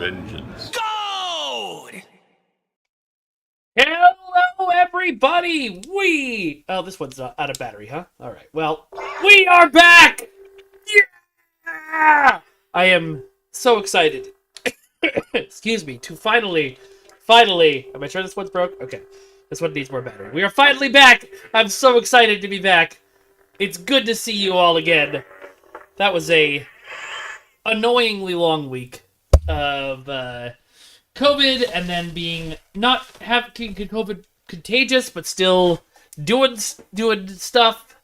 vengeance. Gold! Hello, everybody! Oh, this one's out of battery, huh? Alright, well, we are back! Yeah! I am so excited. Excuse me, to finally, am I sure this one's broke? Okay, this one needs more battery. We are finally back! I'm so excited to be back. It's good to see you all again. That was a annoyingly long week of COVID, and then being not having COVID contagious, but still doing stuff.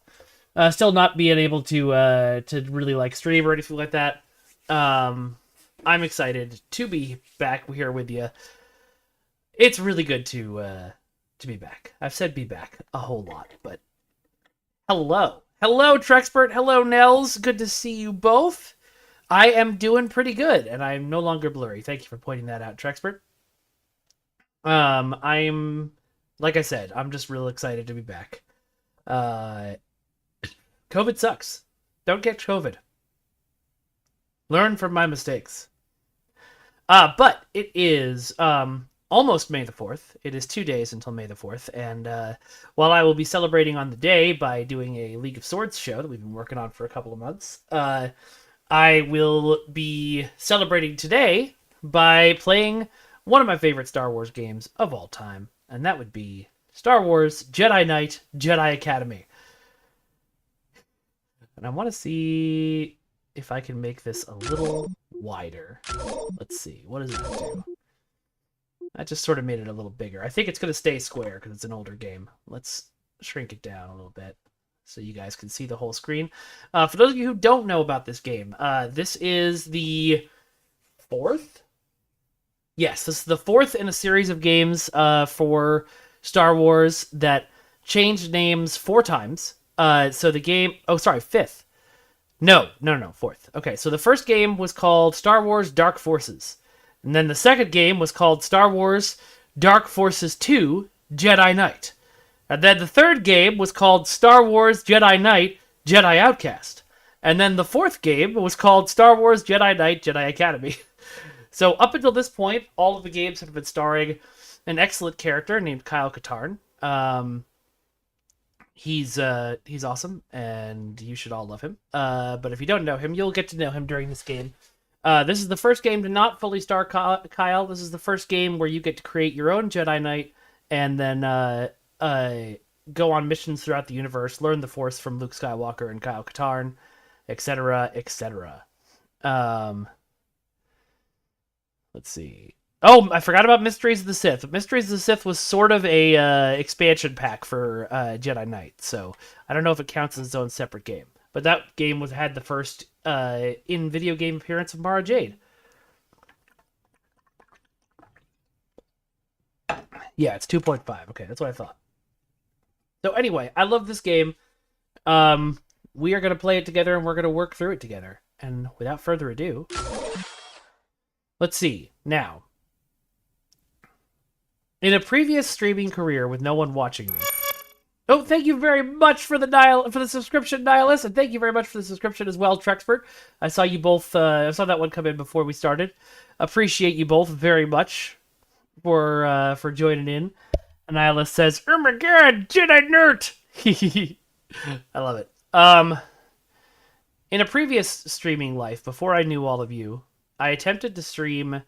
Still not being able to really like stream or anything like that. I'm excited to be back here with you. It's really good to be back. I've said be back a whole lot, but hello, Trexpert. Hello, Nels. Good to see you both. I am doing pretty good, and I'm no longer blurry. Thank you for pointing that out, Trexpert. I'm, like I said, I'm just real excited to be back. COVID sucks. Don't get COVID. Learn from my mistakes. But it is almost May the 4th. It is 2 days until May the 4th, and while I will be celebrating on the day by doing a League of Swords show that we've been working on for a couple of months, I will be celebrating today by playing one of my favorite Star Wars games of all time, and that would be Star Wars Jedi Knight Jedi Academy. And I want to see if I can make this a little wider. Let's see, what does that do? I just sort of made it a little bigger. I think it's going to stay square because it's an older game. Let's shrink it down a little bit so you guys can see the whole screen. For those of you who don't know about this game, this is the fourth? Yes, this is the fourth in a series of games for Star Wars that changed names 4 times. So the game... Oh, sorry, fifth. No, fourth. Okay, so the first game was called Star Wars Dark Forces. And then the second game was called Star Wars Dark Forces 2 Jedi Knight. And then the third game was called Star Wars Jedi Knight Jedi Outcast. And then the fourth game was called Star Wars Jedi Knight Jedi Academy. So up until this point, all of the games have been starring an excellent character named Kyle Katarn. He's awesome, and you should all love him. But if you don't know him, you'll get to know him during this game. This is the first game to not fully star Kyle. This is the first game where you get to create your own Jedi Knight, and then go on missions throughout the universe, learn the Force from Luke Skywalker and Kyle Katarn, etc., etc. Let's see. Oh, I forgot about Mysteries of the Sith. Mysteries of the Sith was sort of a expansion pack for Jedi Knight, so I don't know if it counts as its own separate game. But that game had the first in-video game appearance of Mara Jade. Yeah, it's 2.5. Okay, that's what I thought. So anyway, I love this game. We are going to play it together, and we're going to work through it together. And without further ado, let's see. Now, in a previous streaming career with no one watching me... Oh, thank you very much for the subscription, Nihilus, and thank you very much for the subscription as well, Trexpert. I saw you both. I saw that one come in before we started. Appreciate you both very much for joining in. And Nihilus says, "Oh my God, Jedi nerd!" I love it. In a previous streaming life, before I knew all of you, I attempted to stream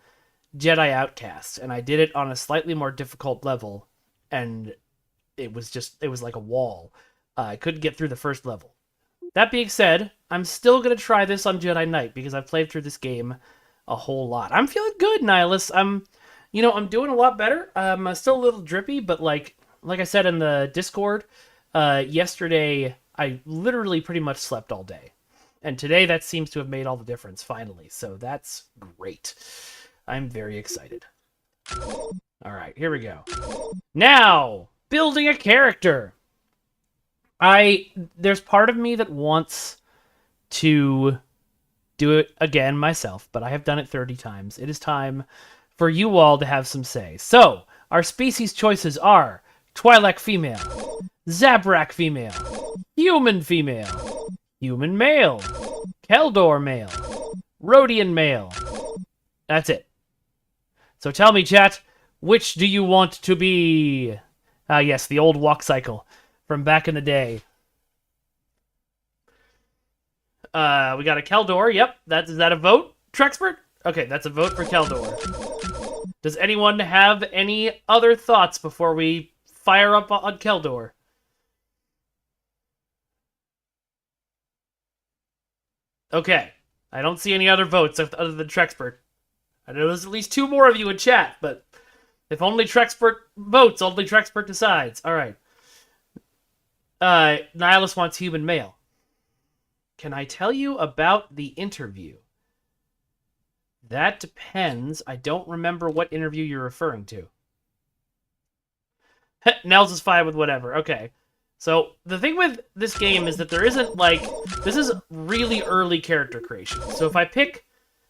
Jedi Outcast, and I did it on a slightly more difficult level, and it was like a wall. I couldn't get through the first level. That being said, I'm still going to try this on Jedi Knight, because I've played through this game a whole lot. I'm feeling good, Nihilus. I'm doing a lot better. I'm still a little drippy, but like I said in the Discord, yesterday, I literally pretty much slept all day. And today, that seems to have made all the difference, finally. So that's great. I'm very excited. All right, here we go. Now, building a character. There's part of me that wants to do it again myself, but I have done it 30 times. It is time for you all to have some say. So, our species choices are Twi'lek female, Zabrak female, human female, human male, Keldor male, Rhodian male. That's it. So tell me, chat, which do you want to be? Ah, yes, the old walk cycle from back in the day. We got a Keldor. Yep, is that a vote, Trexpert? Okay, that's a vote for Keldor. Does anyone have any other thoughts before we fire up on Keldor? Okay, I don't see any other votes other than Trexpert. I know there's at least 2 more of you in chat, but if only Trexpert votes, only Trexpert decides. All right. Nihilus wants human male. Can I tell you about the interview? That depends. I don't remember what interview you're referring to. Nels is fine with whatever. Okay. So, the thing with this game is that there isn't, like... This is really early character creation. So if I pick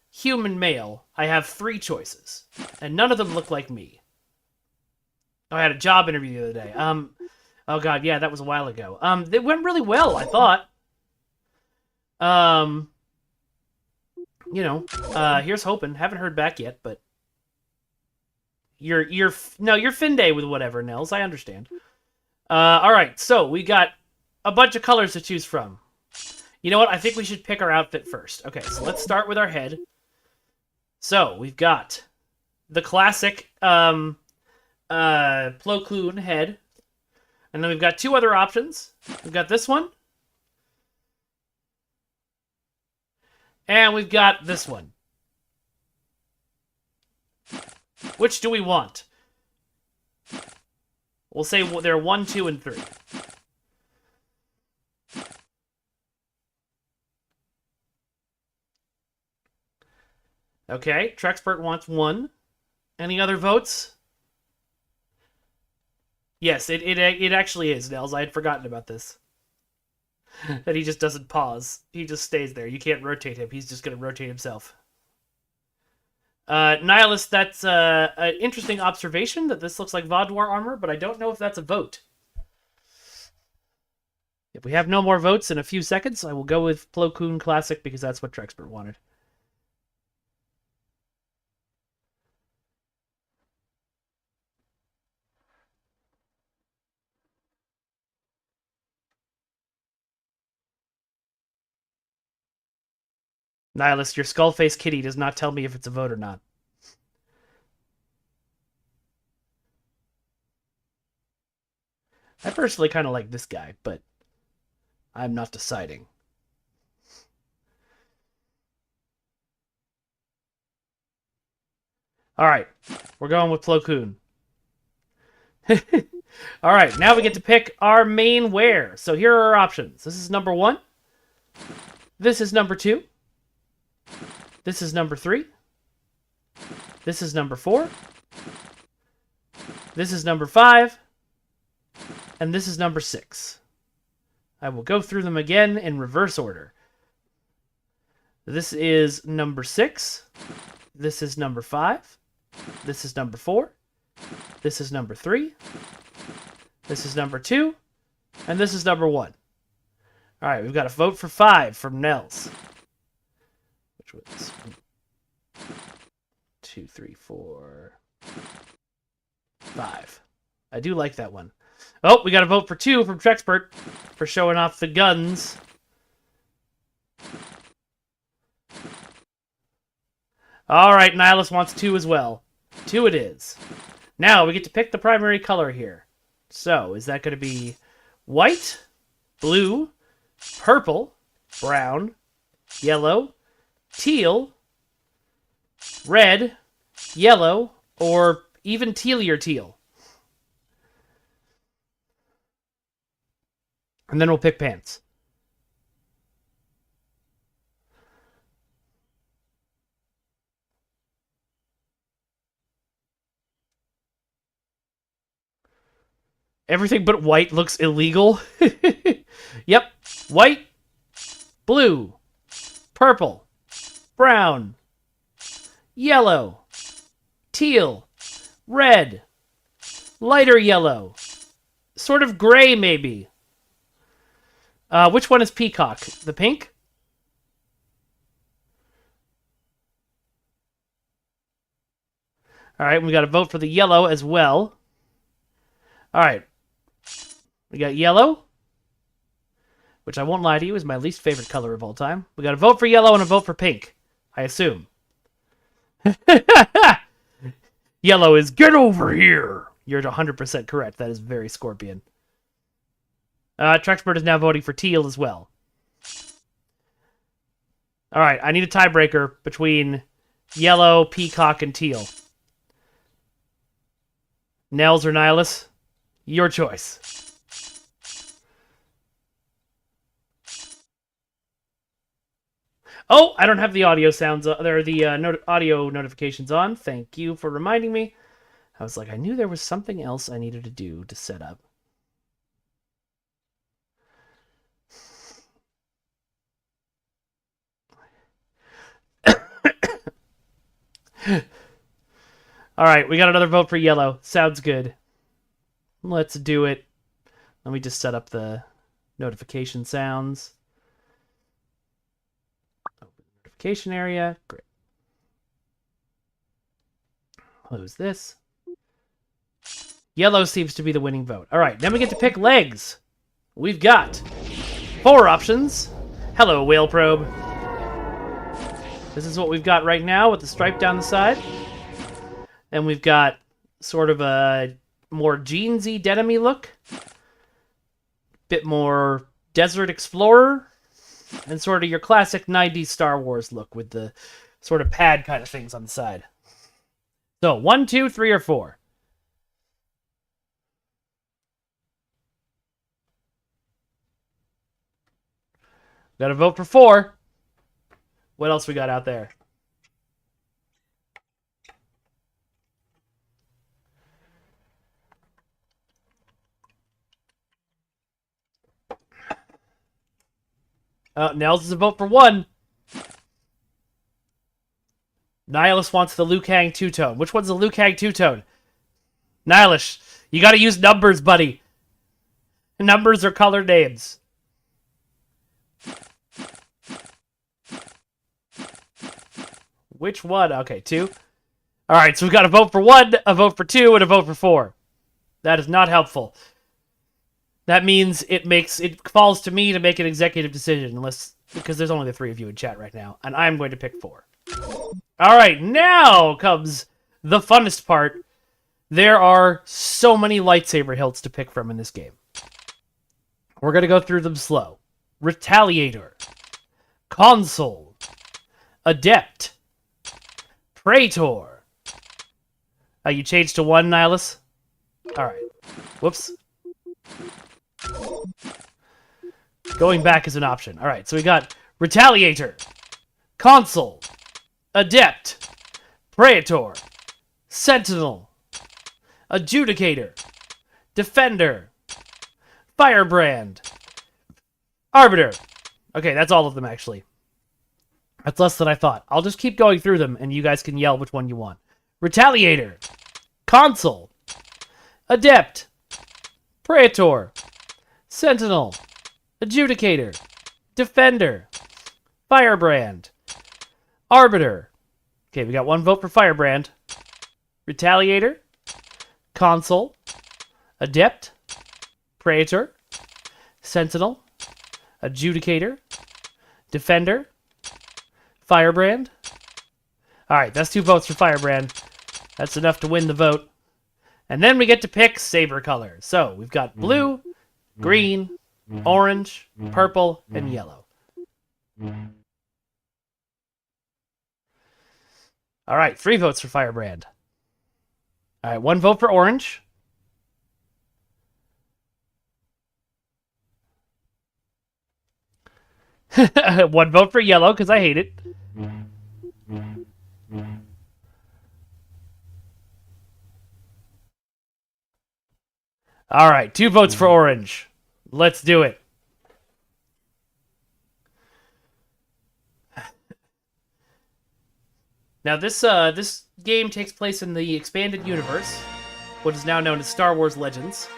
human male, I have 3 choices. And none of them look like me. Oh, I had a job interview the other day. Oh god, yeah, that was a while ago. It went really well, I thought. Here's hoping. Haven't heard back yet, but you're Finday with whatever, Nels. I understand. All right, so we got a bunch of colors to choose from. You know what? I think we should pick our outfit first. Okay, so let's start with our head. So we've got the classic Plo Koon head, and then we've got 2 other options. We've got this one. And we've got this one. Which do we want? We'll say they're 1, 2, and 3. Okay, Trexpert wants 1. Any other votes? Yes, it actually is, Nels. I had forgotten about this. That he just doesn't pause. He just stays there. You can't rotate him. He's just going to rotate himself. Nihilus, that's an interesting observation that this looks like Vaudouar armor, but I don't know if that's a vote. If we have no more votes in a few seconds, I will go with Plo Koon Classic because that's what Trexpert wanted. Nihilus, your skull-faced kitty does not tell me if it's a vote or not. I personally kind of like this guy, but I'm not deciding. Alright, we're going with Plo Koon. Alright, now we get to pick our main wear. So here are our options. This is number 1. This is number 2. This is number 3. This is number 4. This is number 5. And this is number 6. I will go through them again in reverse order. This is number 6. This is number 5. This is number 4. This is number 3. This is number 2. And this is number 1. Alright, we've got a vote for 5 from Nels. Which was 2, 3, 4, 5. I do like that one. Oh, we got a vote for 2 from Trexpert for showing off the guns. Alright, Nihilus wants 2 as well. 2 it is. Now, we get to pick the primary color here. So, is that going to be white, blue, purple, brown, yellow, teal, red, yellow, or even tealier teal? And then we'll pick pants. Everything but white looks illegal. Yep. White, blue, purple, brown, yellow, teal, red, lighter yellow, sort of gray maybe. Which one is peacock? The pink? All right, we got to vote for the yellow as well. All right. We got yellow, which I won't lie to you is my least favorite color of all time. We got a vote for yellow and a vote for pink, I assume. Yellow is get over here. You're 100% correct. That is very Scorpion. Trexpert is now voting for teal as well. All right, I need a tiebreaker between yellow, peacock, and teal. Nels or Nihilus? Your choice. Oh, I don't have the audio sounds. There are the audio notifications on. Thank you for reminding me. I was like, I knew there was something else I needed to do to set up. All right, we got another vote for yellow. Sounds good. Let's do it. Let me just set up the notification sounds. Open notification area. Great. Close this. Yellow seems to be the winning vote. All right, then we get to pick legs. We've got 4 options. Hello, whale probe. This is what we've got right now with the stripe down the side. And we've got sort of a more jeansy, denim-y look. Bit more desert explorer. And sort of your classic 90s Star Wars look with the sort of pad kind of things on the side. So, 1, 2, 3, or 4? Got to vote for 4. What else we got out there? Nels is a vote for 1. Nihilus wants the Liu Kang two-tone. Which one's the Liu Kang two-tone? Nihilus, you gotta use numbers, buddy. Numbers are color names. Which one? Okay, 2. Alright, so we got a vote for 1, a vote for 2, and a vote for 4. That is not helpful. That means it falls to me to make an executive decision, because there's only the 3 of you in chat right now, and I'm going to pick 4. Alright, now comes the funnest part. There are so many lightsaber hilts to pick from in this game. We're going to go through them slow. Retaliator. Consul. Adept. Praetor. You changed to 1, Nihilus? Alright. Whoops. Going back is an option. Alright, so we got Retaliator. Consul. Adept. Praetor. Sentinel. Adjudicator. Defender. Firebrand. Arbiter. Okay, that's all of them, actually. That's less than I thought. I'll just keep going through them, and you guys can yell which one you want. Retaliator. Consul. Adept. Praetor. Sentinel. Adjudicator. Defender. Firebrand. Arbiter. Okay, we got 1 vote for Firebrand. Retaliator. Consul. Adept. Praetor. Sentinel. Adjudicator. Defender. Firebrand. Alright, that's 2 votes for Firebrand. That's enough to win the vote. And then we get to pick saber color. So, we've got blue, green, orange, purple, and yellow. Alright, 3 votes for Firebrand. Alright, 1 vote for orange. One vote for yellow, because I hate it. Alright, 2 votes for orange. Let's do it. Now, this game takes place in the expanded universe, what is now known as Star Wars Legends.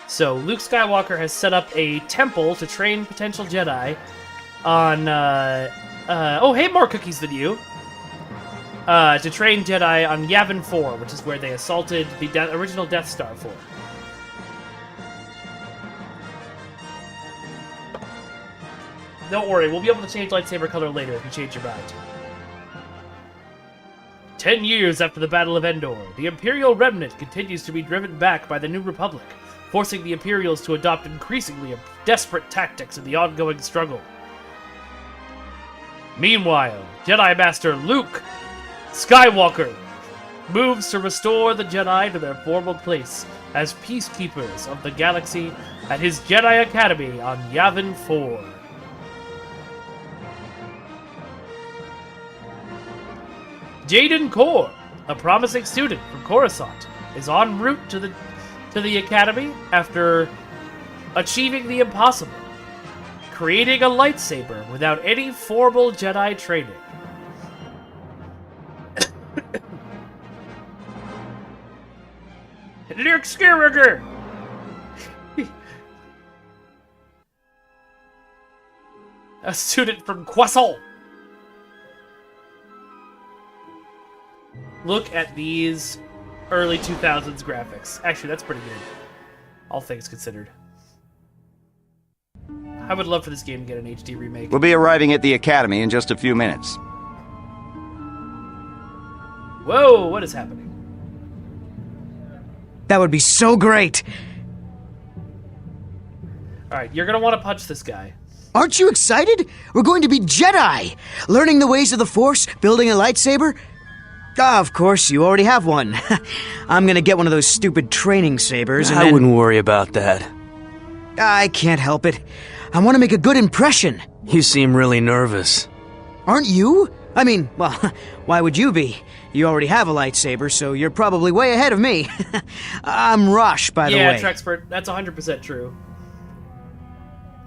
So, Luke Skywalker has set up a temple to train potential Jedi on, oh, hey, more cookies than you. to train Jedi on Yavin 4, which is where they assaulted the original Death Star for. Don't worry, we'll be able to change lightsaber color later if you change your mind. 10 years after the Battle of Endor, the Imperial remnant continues to be driven back by the New Republic, forcing the Imperials to adopt increasingly desperate tactics in the ongoing struggle. Meanwhile, Jedi Master Luke Skywalker moves to restore the Jedi to their former place as peacekeepers of the galaxy at his Jedi Academy on Yavin 4. Jaden Kaur, a promising student from Coruscant, is en route to the Academy after achieving the impossible, creating a lightsaber without any formal Jedi training. Luke Skywalker! A student from Croissant. Look at these early 2000s graphics. Actually, that's pretty good. All things considered. I would love for this game to get an HD remake. We'll be arriving at the Academy in just a few minutes. Whoa, what is happening? That would be so great! Alright, you're gonna want to punch this guy. Aren't you excited? We're going to be Jedi! Learning the ways of the Force, building a lightsaber. Ah, of course, you already have one. I'm gonna get one of those stupid training sabers and I wouldn't worry about that. I can't help it. I want to make a good impression. You seem really nervous. Aren't you? I mean, well, why would you be? You already have a lightsaber, so you're probably way ahead of me. I'm Rosh, by the way. Yeah, Trexpert, that's 100% true.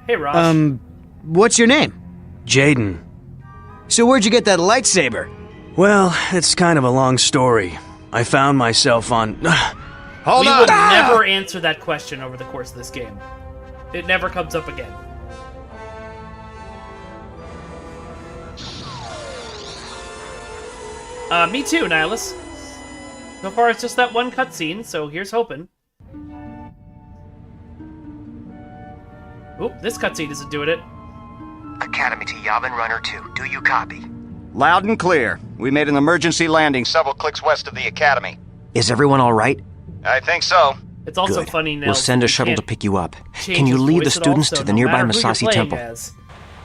Hey, Rosh. What's your name? Jaden. So where'd you get that lightsaber? Well, it's kind of a long story. I found myself on... Hold on! We will never answer that question over the course of this game. It never comes up again. Me too, Nihilus. So far, it's just that one cutscene, so here's hoping. Oop, this cutscene isn't doing it. Academy to Yavin Runner 2. Do you copy? Loud and clear. We made an emergency landing several clicks west of the Academy. Is everyone all right? I think so. It's also Good. funny now. We'll send a shuttle to pick you up. Can you lead the students to the nearby Masasi Temple?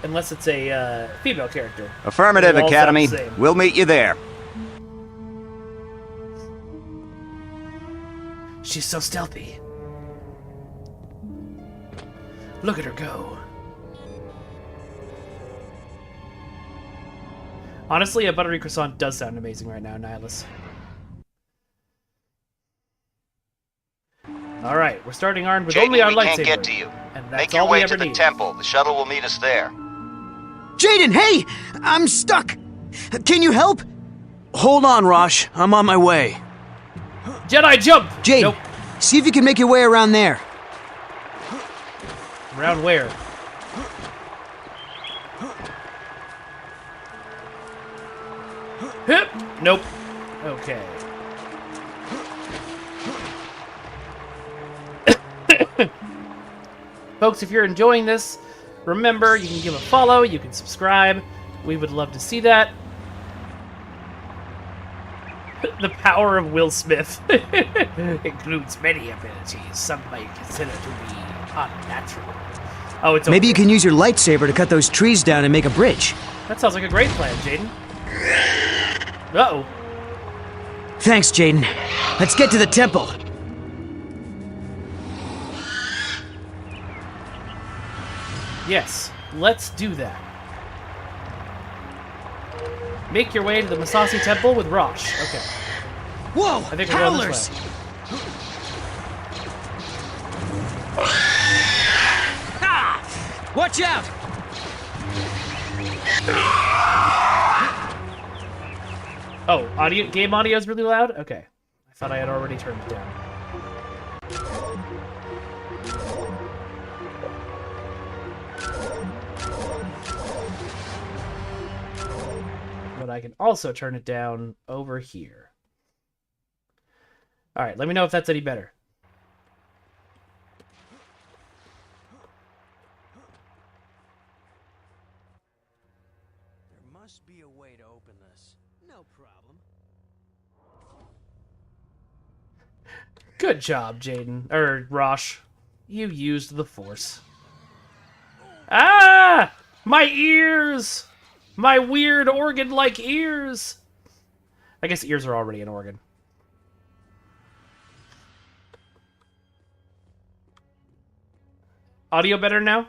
Unless it's a female character. Affirmative, They all Academy. sound the same. We'll meet you there. She's so stealthy. Look at her go. Honestly, a buttery croissant does sound amazing right now, Nihilus. Alright, we're starting armed with only our we lightsaber. can't get to you. And that's Make your all way we to ever the need. temple. The shuttle will meet us there. Jaden, hey! I'm stuck! Can you help? Hold on, Rosh. I'm on my way. Jedi jump! Jaden, Nope. see if you can make your way around there. Around where? Hip! Nope. Okay. Folks, if you're enjoying this, remember, you can give a follow, you can subscribe. We would love to see that. The power of Will Smith includes many abilities some might consider to be unnatural. Oh, it's Maybe over. you can use your lightsaber to cut those trees down and make a bridge. That sounds like a great plan, Jaden. Uh-oh. Thanks, Jaden. Let's get to the temple. Yes, let's do that. Make your way to the Masasi Temple with Rosh. Okay. Whoa! I think we're going this way. Ah! Watch out! Oh, game audio is really loud? Okay. I thought I had already turned it down. I can also turn it down over here. All right, let me know if that's any better. There must be a way to open this. No problem. Good job, Jaden. Or Rosh. You used the Force. Ah! My ears! My weird organ-like ears! I guess ears are already an organ. Audio better now?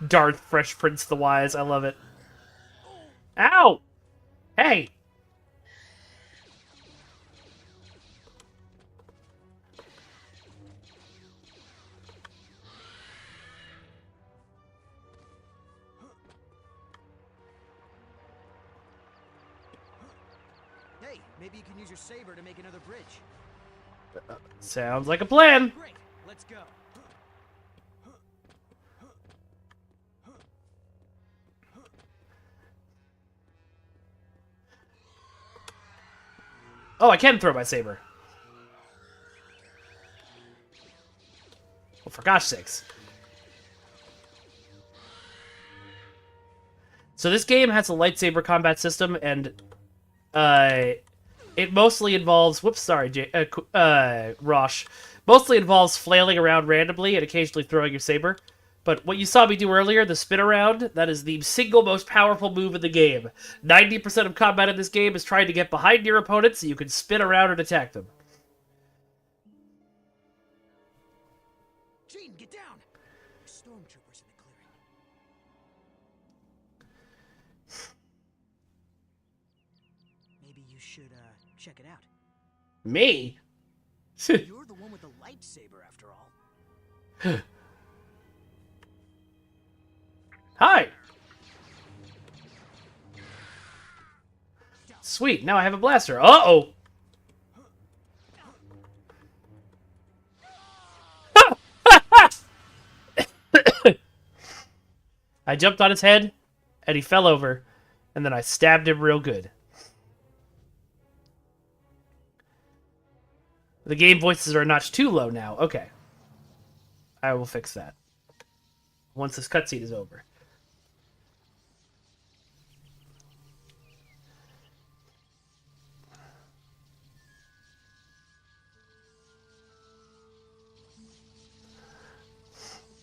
Darth Fresh Prince the Wise. I love it. Ow! Hey! Hey, maybe you can use your saber to make another bridge. Sounds like a plan. Great, let's go. Oh, I can throw my saber. Well, for gosh sakes. So this game has a lightsaber combat system, and it mostly involves... Whoops, sorry, Rosh. Mostly involves flailing around randomly and occasionally throwing your saber. But what you saw me do earlier, the spin around, that is the single most powerful move in the game. 90% of combat in this game is trying to get behind your opponent so you can spin around and attack them. Gene, get down! Stormtroopers in the clearing. Maybe you should, check it out. Me? You're the one with the lightsaber, after all. Hi! Sweet, now I have a blaster. Uh-oh! I jumped on his head, and he fell over, and then I stabbed him real good. The game voices are a notch too low now. Okay. I will fix that once this cutscene is over.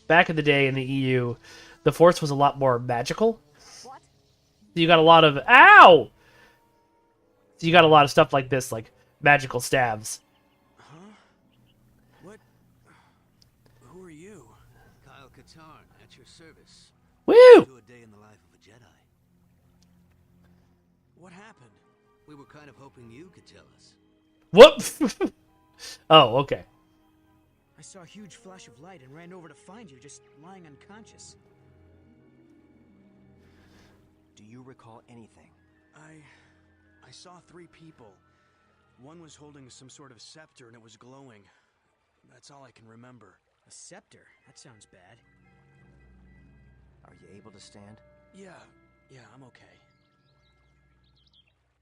Back in the day in the EU, the Force was a lot more magical. What? You got a lot of... Ow! So you got a lot of stuff like this, like magical stabs. Huh? What? Who are you? Kyle Katarn, at your service. Woo! Do a day in the life of a Jedi. What happened? We were kind of hoping you could tell us. Whoop! Oh, okay. I saw a huge flash of light and ran over to find you, just lying unconscious. Do you recall anything? I saw 3 people. One was holding some sort of scepter and it was glowing. That's all I can remember. A scepter? That sounds bad. Are you able to stand? Yeah, I'm okay.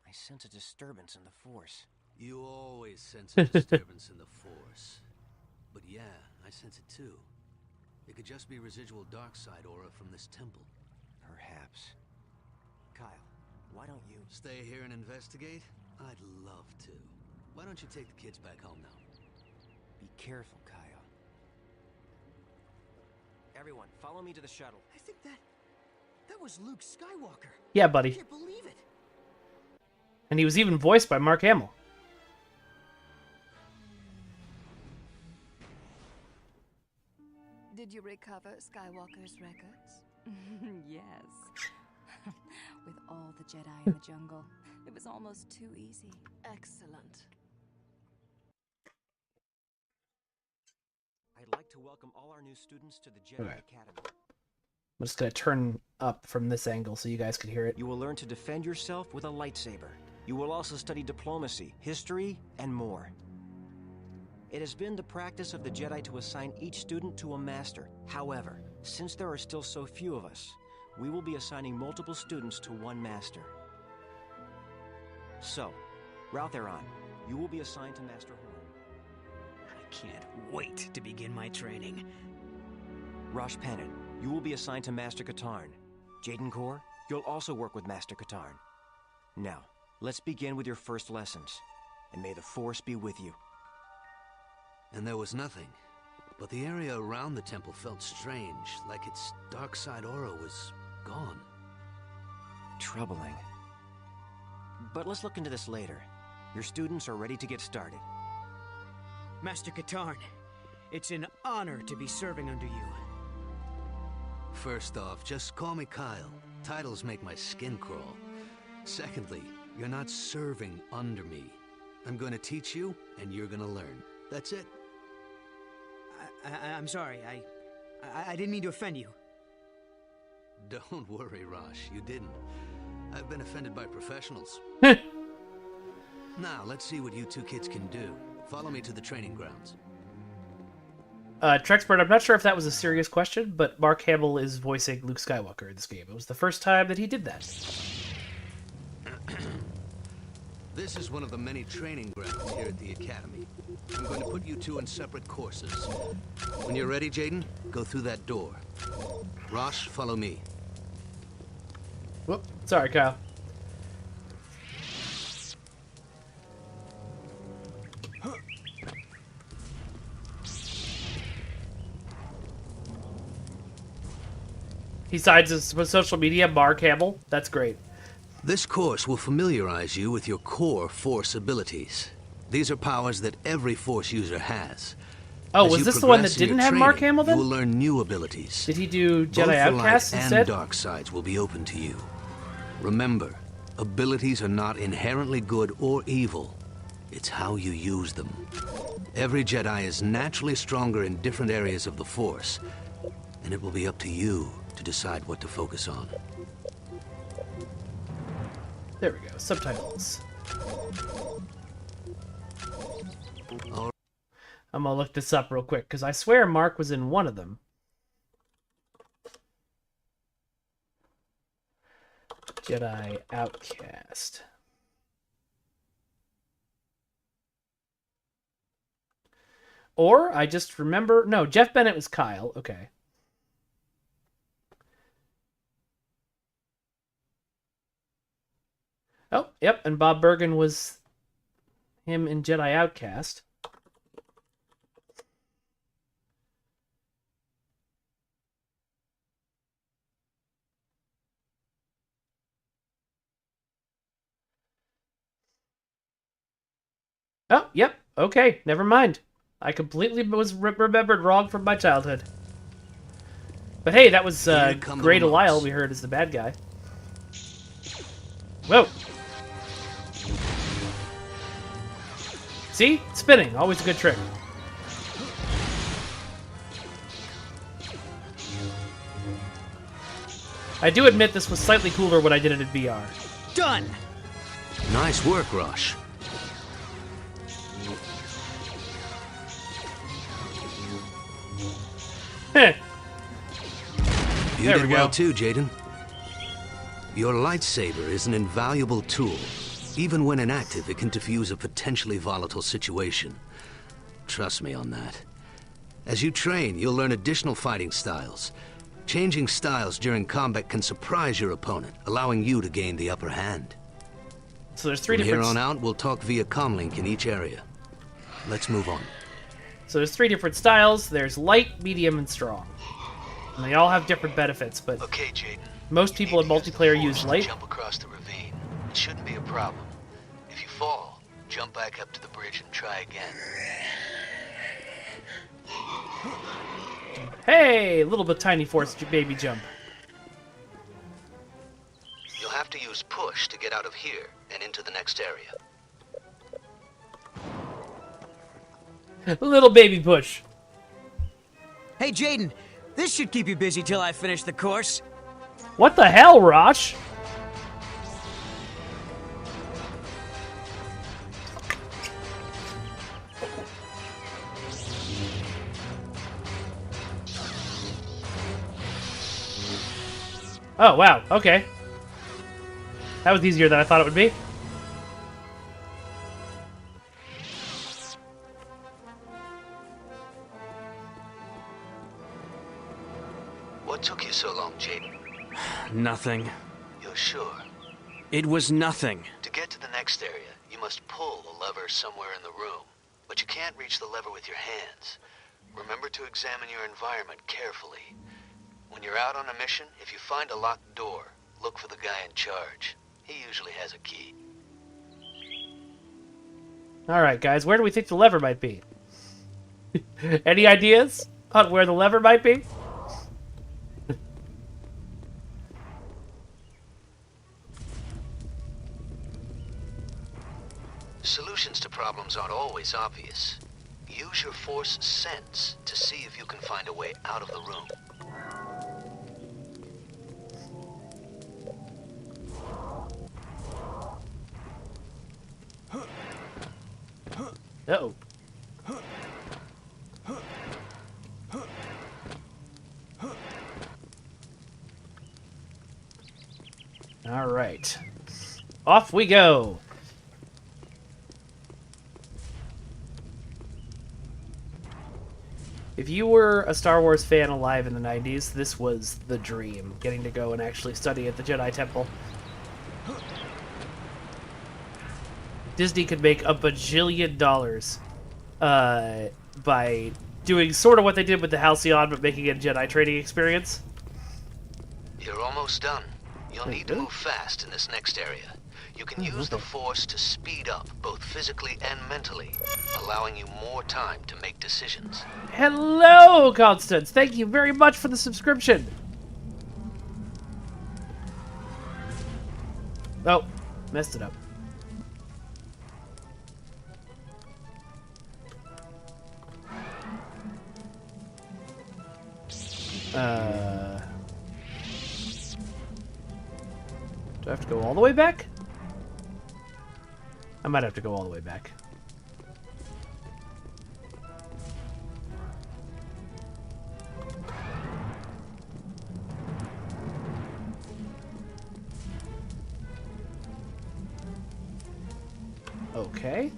I sense a disturbance in the Force. You always sense a disturbance in the Force. But yeah, I sense it too. It could just be residual dark side aura from this temple. Perhaps. Kyle, why don't you... Stay here and investigate? I'd love to. Why don't you take the kids back home now? Be careful, Kyle. Everyone, follow me to the shuttle. I think that was Luke Skywalker. Yeah, I buddy. can't believe it. And he was even voiced by Mark Hamill. Did you recover Skywalker's records? Yes. With all the Jedi in the jungle, it was almost too easy. Excellent. I'd like to welcome all our new students to the Jedi Okay. Academy. I'm just going to turn up from this angle so you guys can hear it. You will learn to defend yourself with a lightsaber. You will also study diplomacy, history, and more. It has been the practice of the Jedi to assign each student to a master. However, Since there are still so few of us, we will be assigning multiple students to one master. So, Raltheron, you will be assigned to Master Horn. I can't wait to begin my training. Rosh Panin, you will be assigned to Master Katarn. Jaden Kor, you'll also work with Master Katarn. Now, let's begin with your first lessons. And may the Force be with you. And there was nothing. But the area around the temple felt strange, like its dark side aura was gone. Troubling. But let's look into this later. Your students are ready to get started. Master Katarn, it's an honor to be serving under you. First off, just call me Kyle. Titles make my skin crawl. Secondly, you're not serving under me. I'm going to teach you, and you're going to learn. That's it. I'm sorry, I didn't mean to offend you. Don't worry, Rosh, you didn't. I've been offended by professionals. Now, let's see what you two kids can do. Follow me to the training grounds. Trexpert, I'm not sure if that was a serious question, but Mark Hamill is voicing Luke Skywalker in this game. It was the first time that he did that. This is one of the many training grounds here at the Academy. I'm going to put you two in separate courses. When you're ready, Jaden, go through that door. Rosh, follow me. Whoop, sorry, Kyle. He signs his social media, Mark Hamill. That's great. This course will familiarize you with your core Force abilities. These are powers that every Force user has. Oh, As was you this the one that progress in didn't your have Mark training, Hamill then? You will learn new abilities. Did he do Both Jedi the Outcast light instead? and dark sides will be open to you. Remember, abilities are not inherently good or evil. It's how you use them. Every Jedi is naturally stronger in different areas of the Force, and it will be up to you to decide what to focus on. There we go. Subtitles. I'm gonna look this up real quick, because I swear Mark was in one of them. Jedi Outcast. Or, I just remember... No, Jeff Bennett was Kyle. Okay. Oh, yep, and Bob Bergen was him in Jedi Outcast. Oh, yep, okay, never mind. I completely was remembered wrong from my childhood. But hey, that was Great Alile we heard as the bad guy. Whoa! See? Spinning. Always a good trick. I do admit this was slightly cooler when I did it in VR. Done! Nice work, Rosh. Heh. You There did we well go. too, Jaden. Your lightsaber is an invaluable tool. Even when inactive, it can defuse a potentially volatile situation. Trust me on that. As you train, you'll learn additional fighting styles. Changing styles during combat can surprise your opponent, allowing you to gain the upper hand. So there's three From here different... on out, we'll talk via comlink in each area. Let's move on. So there's three different styles. There's light, medium, and strong. And they all have different benefits, but Okay, Jaden. most people in multiplayer use light. Jump across the ravine. It shouldn't be a problem. If you fall, jump back up to the bridge and try again. Hey, little bit tiny force baby jump. You'll have to use push to get out of here and into the next area. Little baby push. Hey, Jaden, this should keep you busy till I finish the course. What the hell, Rosh? Oh, wow. Okay. That was easier than I thought it would be. What took you so long, Jaden? Nothing. You're sure? It was nothing. To get to the next area, you must pull the lever somewhere in the room. But you can't reach the lever with your hands. Remember to examine your environment carefully. When you're out on a mission, if you find a locked door, look for the guy in charge. He usually has a key. Alright, guys, where do we think the lever might be? Any ideas on where the lever might be? Solutions to problems aren't always obvious. Use your force sense to see if you can find a way out of the room. Uh-oh. Alright. Off we go! If you were a Star Wars fan alive in the 90s, this was the dream, getting to go and actually study at the Jedi Temple. Disney could make a bajillion dollars by doing sort of what they did with the Halcyon, but making it a Jedi training experience. You're almost done. You'll need to move fast in this next area. You can use the Force to speed up, both physically and mentally, allowing you more time to make decisions. Hello, Constance! Thank you very much for the subscription! Oh, messed it up. Do I have to go all the way back? I might have to go all the way back. Okay.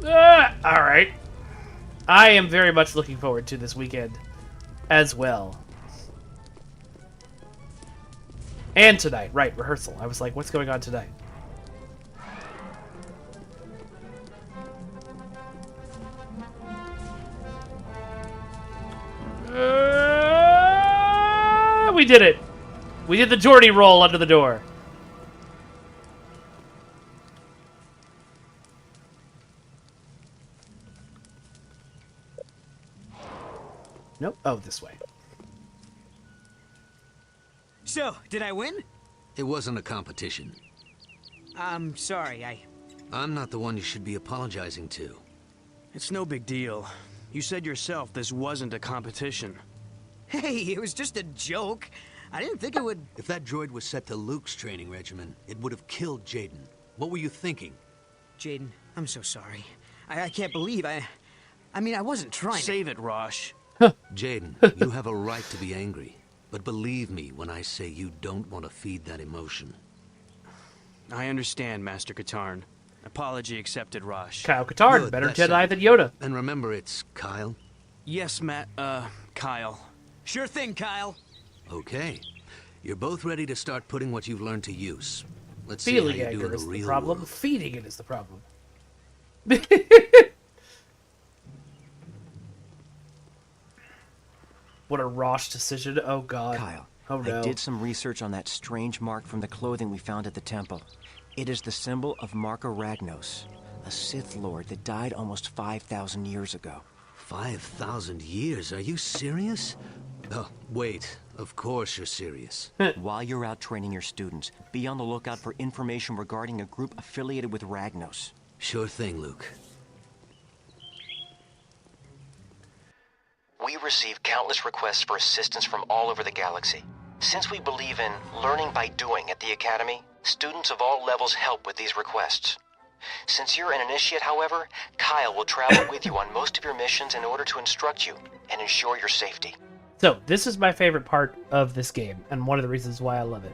Alright. I am very much looking forward to this weekend as well. And tonight, right, rehearsal. I was like, what's going on tonight? We did it! We did the Geordie roll under the door. Nope. Oh, this way. So, did I win? It wasn't a competition. I'm sorry, I'm not the one you should be apologizing to. It's no big deal. You said yourself this wasn't a competition. Hey, it was just a joke. I didn't think it would... If that droid was set to Luke's training regimen, it would have killed Jaden. What were you thinking? Jaden, I'm so sorry. I can't believe I mean, I wasn't trying Save it, Rosh. Jaden, you have a right to be angry. But believe me when I say you don't want to feed that emotion. I understand, Master Katarn. Apology accepted, Rosh. Kyle Katarn, Good, better that's Jedi it. than Yoda. And remember, it's Kyle? Yes, Kyle. Sure thing, Kyle. Okay. You're both ready to start putting what you've learned to use. Let's Feeling see how you do anger in the is the real problem. world. Feeding it is the problem. What a Rosh decision. Oh, God. Kyle, Oh, no. I did some research on that strange mark from the clothing we found at the temple. It is the symbol of Marka Ragnos, a Sith Lord that died almost 5,000 years ago. 5,000 years? Are you serious? Oh, wait. Of course you're serious. While you're out training your students, be on the lookout for information regarding a group affiliated with Ragnos. Sure thing, Luke. We receive countless requests for assistance from all over the galaxy. Since we believe in learning by doing at the Academy, students of all levels help with these requests. Since you're an initiate, however, Kyle will travel with you on most of your missions in order to instruct you and ensure your safety. So, this is my favorite part of this game, and one of the reasons why I love it.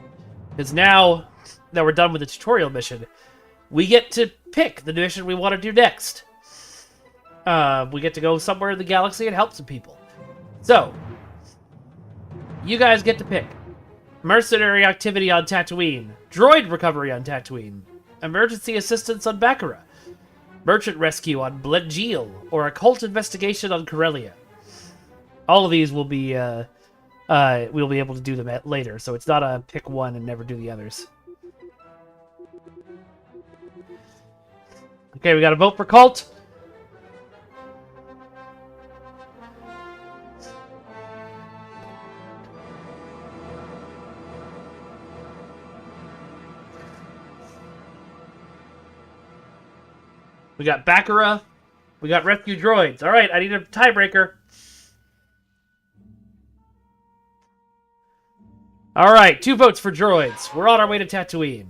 Because now that we're done with the tutorial mission, we get to pick the mission we want to do next. We get to go somewhere in the galaxy and help some people. So, you guys get to pick. Mercenary activity on Tatooine. Droid recovery on Tatooine. Emergency assistance on Baccarat. Merchant rescue on Bledgeel. Or occult investigation on Corellia. All of these will be, we'll be able to do them later, so it's not a pick one and never do the others. Okay, we got a vote for cult. We got Baccarat. We got rescue droids. All right, I need a tiebreaker. All right, 2 votes for droids. We're on our way to Tatooine.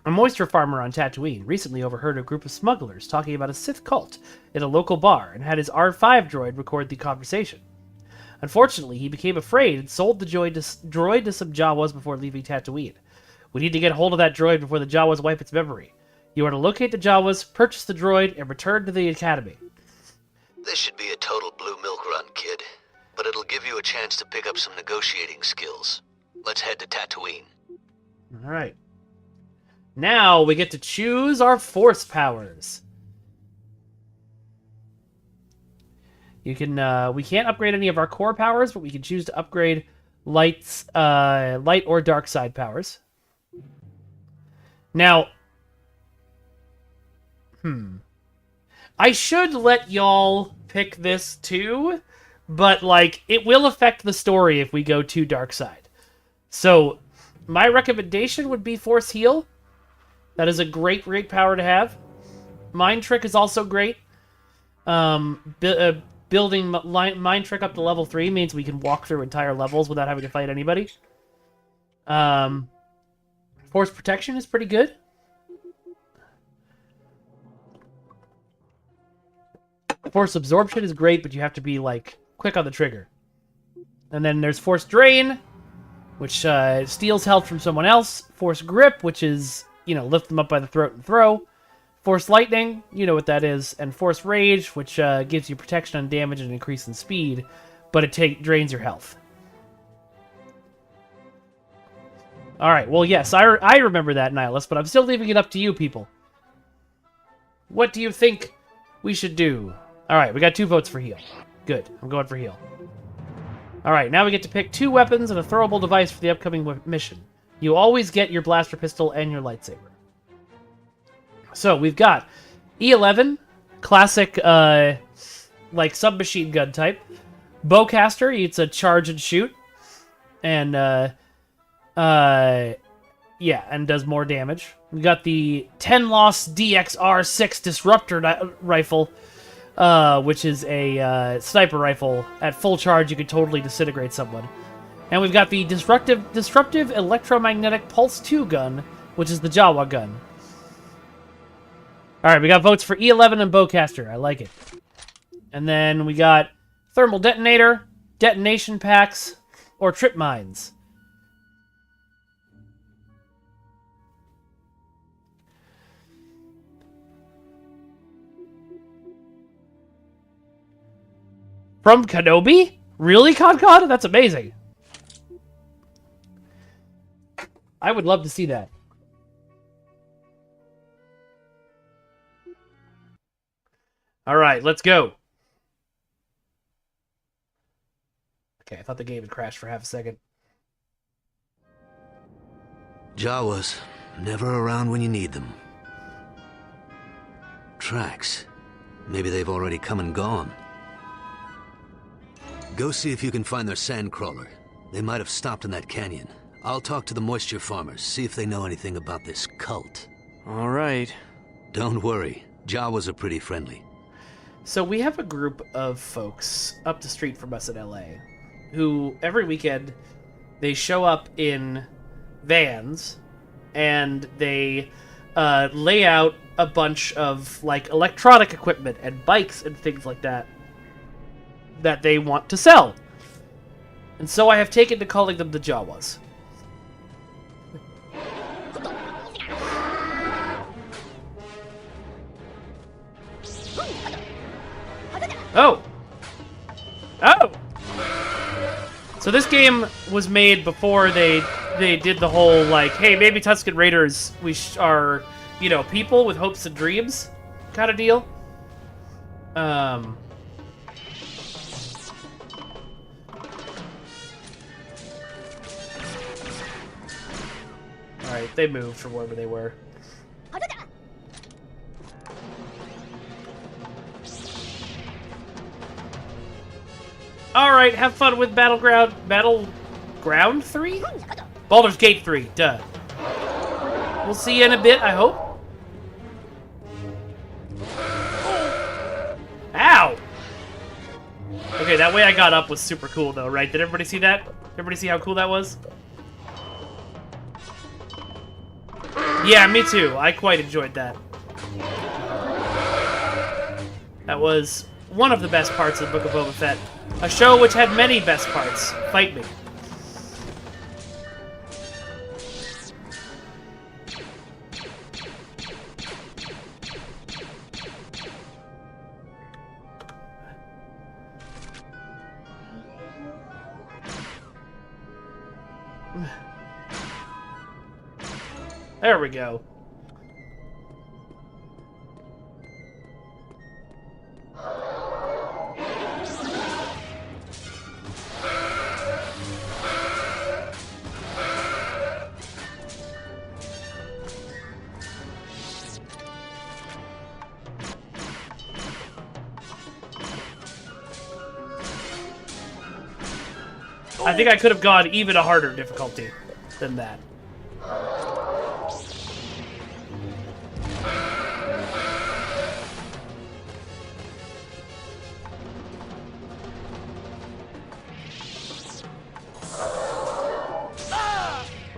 A moisture farmer on Tatooine recently overheard a group of smugglers talking about a Sith cult in a local bar and had his R5 droid record the conversation. Unfortunately, he became afraid and sold the droid to some Jawas before leaving Tatooine. We need to get hold of that droid before the Jawas wipe its memory. You are to locate the Jawas, purchase the droid, and return to the Academy. This should be a total blue milk run, kid. But it'll give you a chance to pick up some negotiating skills. Let's head to Tatooine. All right. Now we get to choose our force powers. You can we can't upgrade any of our core powers, but we can choose to upgrade light or dark side powers. Now, I should let y'all pick this too. But, like, it will affect the story if we go to dark side. So, my recommendation would be Force Heal. That is a great, great power to have. Mind Trick is also great. Building Mind Trick up to level 3 means we can walk through entire levels without having to fight anybody. Force Protection is pretty good. Force Absorption is great, but you have to be, like, quick on the trigger. And then there's Force Drain, which steals health from someone else. Force Grip, which is, lift them up by the throat and throw. Force Lightning, you know what that is. And Force Rage, which gives you protection on damage and increase in speed, but it drains your health. Alright, well, yes, I remember that, Nihilus, but I'm still leaving it up to you people. What do you think we should do? Alright, we got 2 votes for heal. Good. I'm going for heal. Alright, now we get to pick 2 weapons and a throwable device for the upcoming mission. You always get your blaster pistol and your lightsaber. So, we've got E11, classic, like, submachine gun type. Bowcaster, it's a charge and shoot. And, yeah, and does more damage. We got the 10-loss DXR-6 Disruptor rifle, which is a sniper rifle. At full charge, you could totally disintegrate someone. And we've got the Disruptive Electromagnetic Pulse 2 gun, which is the Jawa gun. Alright, we got votes for E11 and Bowcaster. I like it. And then we got Thermal Detonator, Detonation Packs, or Trip Mines. From Kenobi? Really, Concon? That's amazing. I would love to see that. Alright, let's go. Okay, I thought the game had crashed for half a second. Jawas, never around when you need them. Tracks. Maybe they've already come and gone. Go see if you can find their sandcrawler. They might have stopped in that canyon. I'll talk to the moisture farmers, see if they know anything about this cult. All right. Don't worry, Jawas are pretty friendly. So we have a group of folks up the street from us in LA who every weekend they show up in vans and they lay out a bunch of like electronic equipment and bikes and things like that that they want to sell. And so I have taken to calling them the Jawas. Oh! Oh! So this game was made before they did the whole, like, hey, maybe Tusken Raiders are, you know, people with hopes and dreams kind of deal. Alright, they moved from wherever they were. Alright, have fun with Battleground 3? Baldur's Gate 3, duh. We'll see you in a bit, I hope. Ow! Okay, that way I got up was super cool though, right? Did everybody see that? Everybody see how cool that was? Yeah, me too. I quite enjoyed that. That was one of the best parts of the Book of Boba Fett. A show which had many best parts. Fight me. There we go. I think I could have gone even a harder difficulty than that.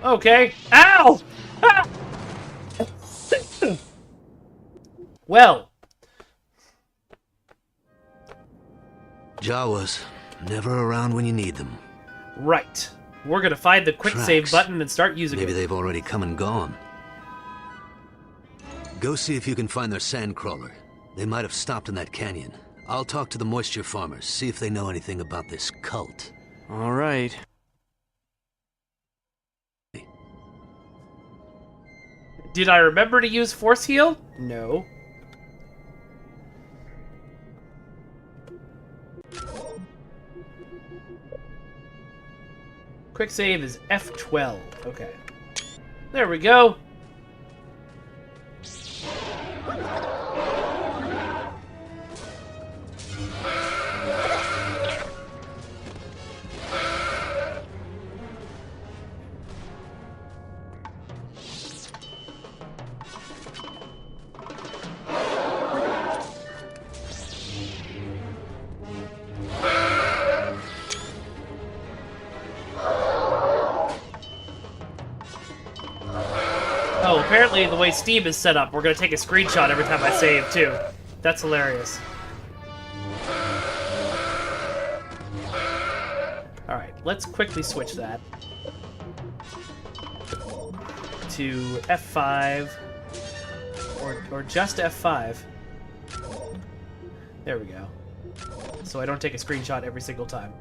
Okay. Ow! Ah! Well. Jawas, never around when you need them. Right. We're gonna find the quick save Tracks. button and start using Maybe it. they've already come and gone. Go see if you can find their sandcrawler. They might have stopped in that canyon. I'll talk to the moisture farmers, see if they know anything about this cult. All right. Did I remember to use Force Heal? No. Quick save is F12. Okay. There we go. Oh, apparently the way Steam is set up, we're gonna take a screenshot every time I save, too. That's hilarious. Alright, let's quickly switch that to F5, or just F5. There we go. So I don't take a screenshot every single time.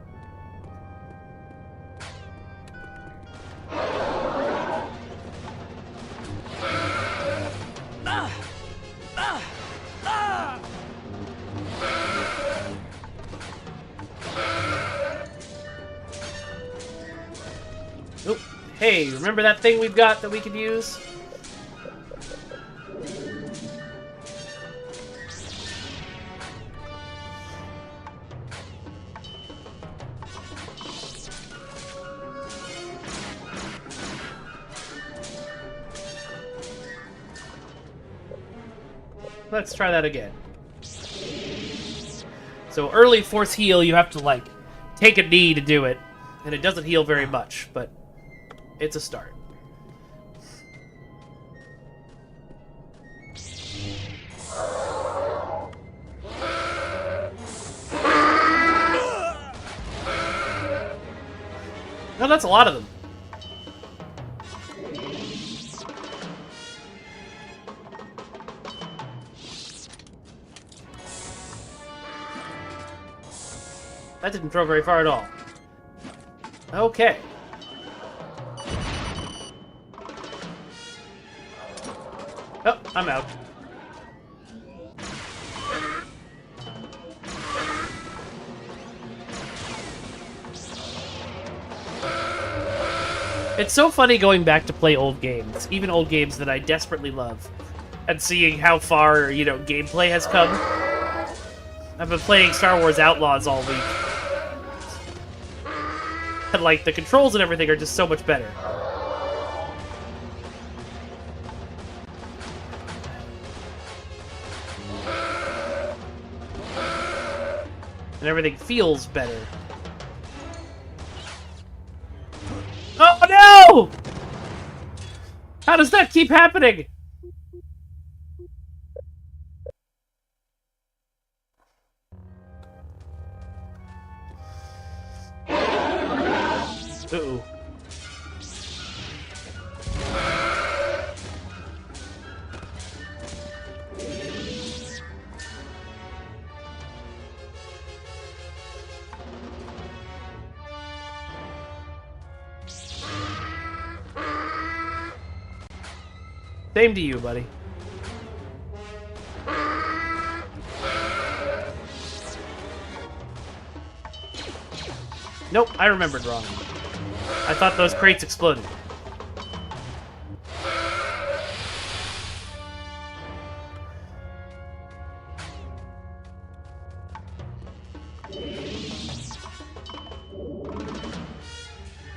Oh, hey, remember that thing we've got that we could use? Let's try that again. So early Force Heal, you have to, like, take a knee to do it. And it doesn't heal very much, but it's a start. that's a lot of them. That didn't throw very far at all. Okay. Oh, I'm out. It's so funny going back to play old games, even old games that I desperately love, and seeing how far, you know, gameplay has come. I've been playing Star Wars Outlaws all week. And, like, the controls and everything are just so much better. And everything feels better. Oh no! How does that keep happening? Uh-oh. Same to you, buddy. Nope, I remembered wrong. I thought those crates exploded.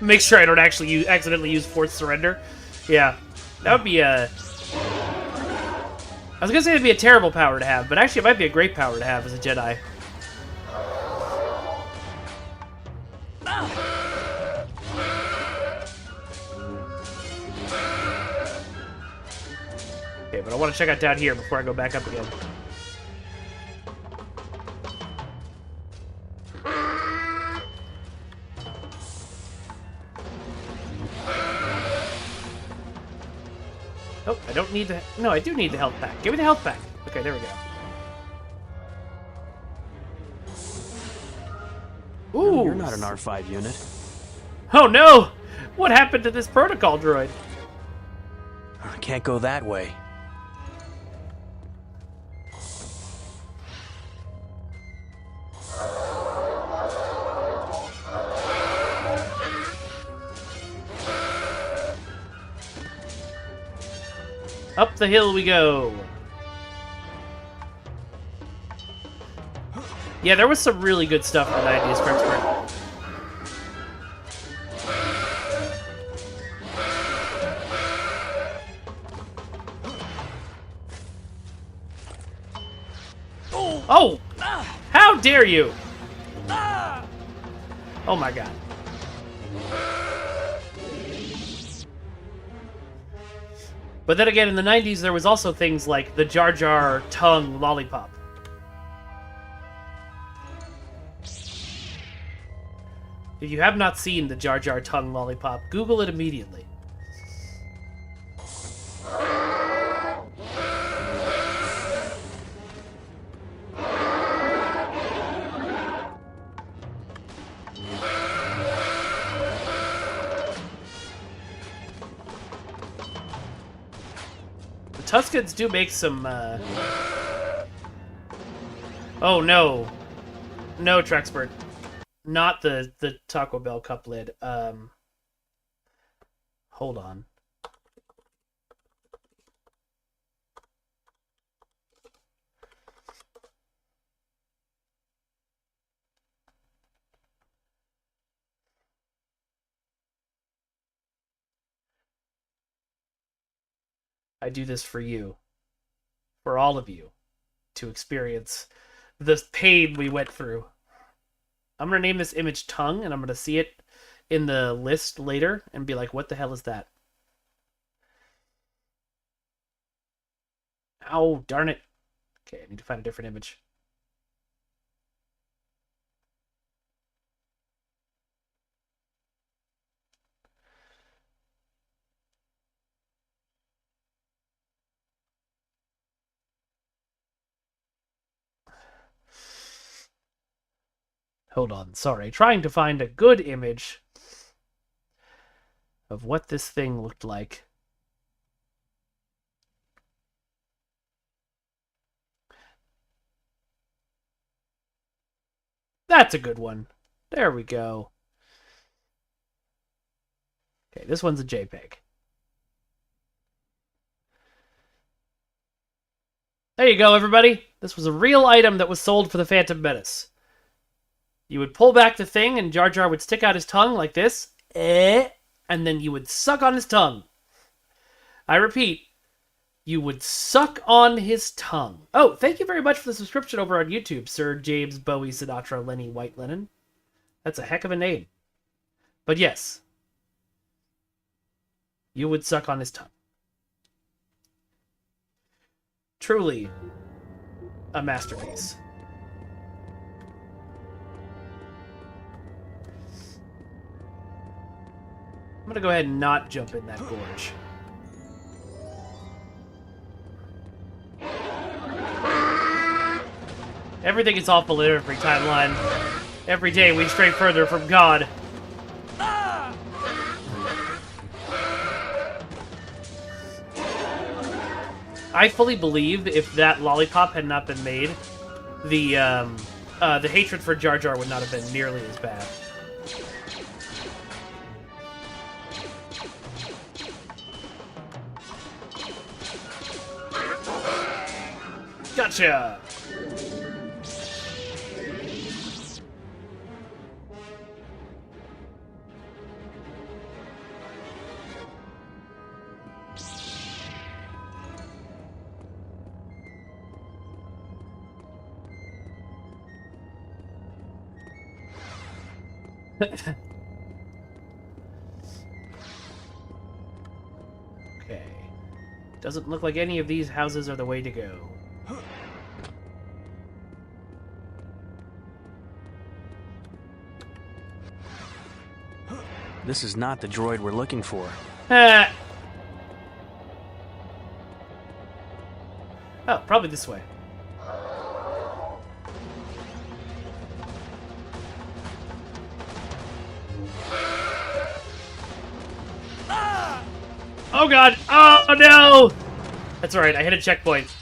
Make sure I don't actually accidentally use forced surrender. Yeah, that would be a... I was gonna say it'd be a terrible power to have, but actually it might be a great power to have as a Jedi. Okay, but I want to check out down here before I go back up again. Oh, I don't need the... No, I do need the health pack. Give me the health pack. Okay, there we go. Ooh. You're not an R5 unit. Oh no! What happened to this protocol droid? I can't go that way. Up the hill we go. Yeah, there was some really good stuff in the 90s, Crexford. Oh! How dare you! Oh my god. But then again, in the 90s, there was also things like the Jar Jar tongue lollipop. If you have not seen the Jar Jar tongue lollipop, Google it immediately. Tuscans do make some, Oh, no. No, Trexpert. Not the Taco Bell cup lid. Hold on. I do this for you. For all of you. To experience the pain we went through. I'm going to name this image tongue, and I'm going to see it in the list later and be like, what the hell is that? Ow, darn it. Okay, I need to find a different image. Hold on, sorry. Trying to find a good image of what this thing looked like. That's a good one. There we go. Okay, this one's a JPEG. There you go, everybody. This was a real item that was sold for the Phantom Menace. You would pull back the thing, and Jar Jar would stick out his tongue like this. And then you would suck on his tongue. I repeat, you would suck on his tongue. Oh, thank you very much for the subscription over on YouTube, Sir James Bowie Sinatra Lenny White Lennon. That's a heck of a name. But yes, you would suck on his tongue. Truly a masterpiece. I'm gonna go ahead and not jump in that gorge. Everything is awful in every timeline. Every day we stray further from God. I fully believe if that lollipop had not been made, the hatred for Jar Jar would not have been nearly as bad. Gotcha! Okay. Doesn't look like any of these houses are the way to go. This is not the droid we're looking for. Oh, probably this way. Oh god! Oh no! That's alright, I hit a checkpoint.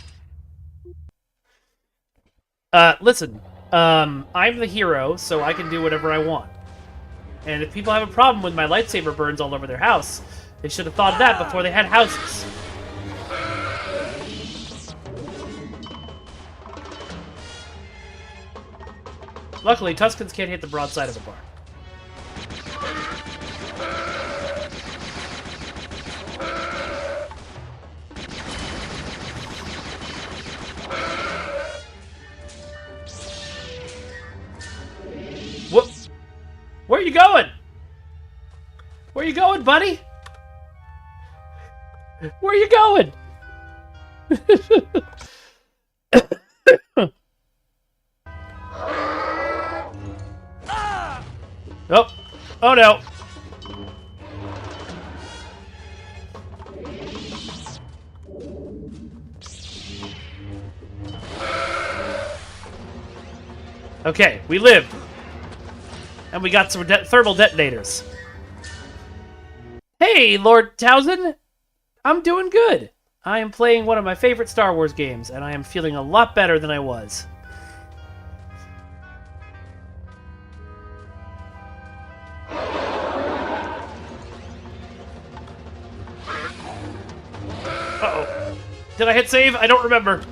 Listen. I'm the hero, so I can do whatever I want. And if people have a problem with my lightsaber burns all over their house, they should have thought of that before they had houses. Luckily, Tuskens can't hit the broadside of a barn. Where are you going? Where are you going, buddy? Where are you going? Oh. Oh no. Okay, we lived. And we got some thermal detonators. Hey, Lord Townsend! I'm doing good. I am playing one of my favorite Star Wars games, and I am feeling a lot better than I was. Uh-oh. Did I hit save? I don't remember.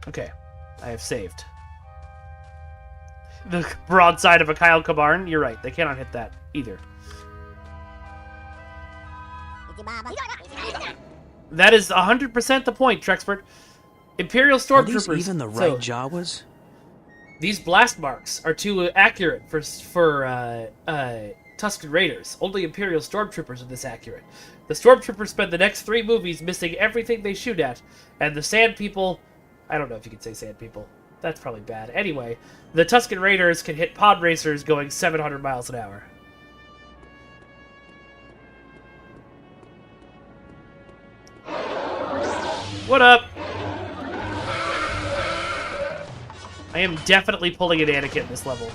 Okay, I have saved. The broadside of a Kyle Kabarn, you're right, they cannot hit that either. That is 100% the point, Trexpert. Imperial Stormtroopers. Are these even the right Jawas? These blast marks are too accurate for Tusken Raiders. Only Imperial Stormtroopers are this accurate. The Stormtroopers spend the next 3 movies missing everything they shoot at, and the Sand People... I don't know if you can say Sand People. That's probably bad. Anyway, the Tusken Raiders can hit pod racers going 700 miles an hour. What up? I am definitely pulling an Anakin in this level.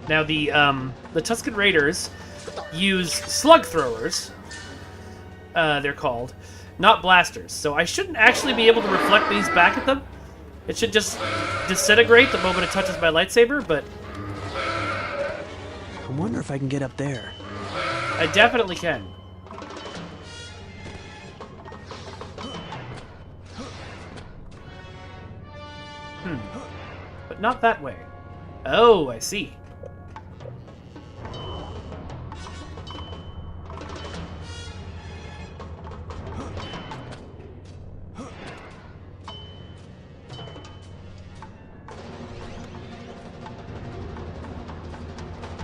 Now the Tusken Raiders use slug throwers. They're called, not blasters. So I shouldn't actually be able to reflect these back at them. It should just disintegrate the moment it touches my lightsaber, but I wonder if I can get up there. I definitely can. But not that way. Oh, I see.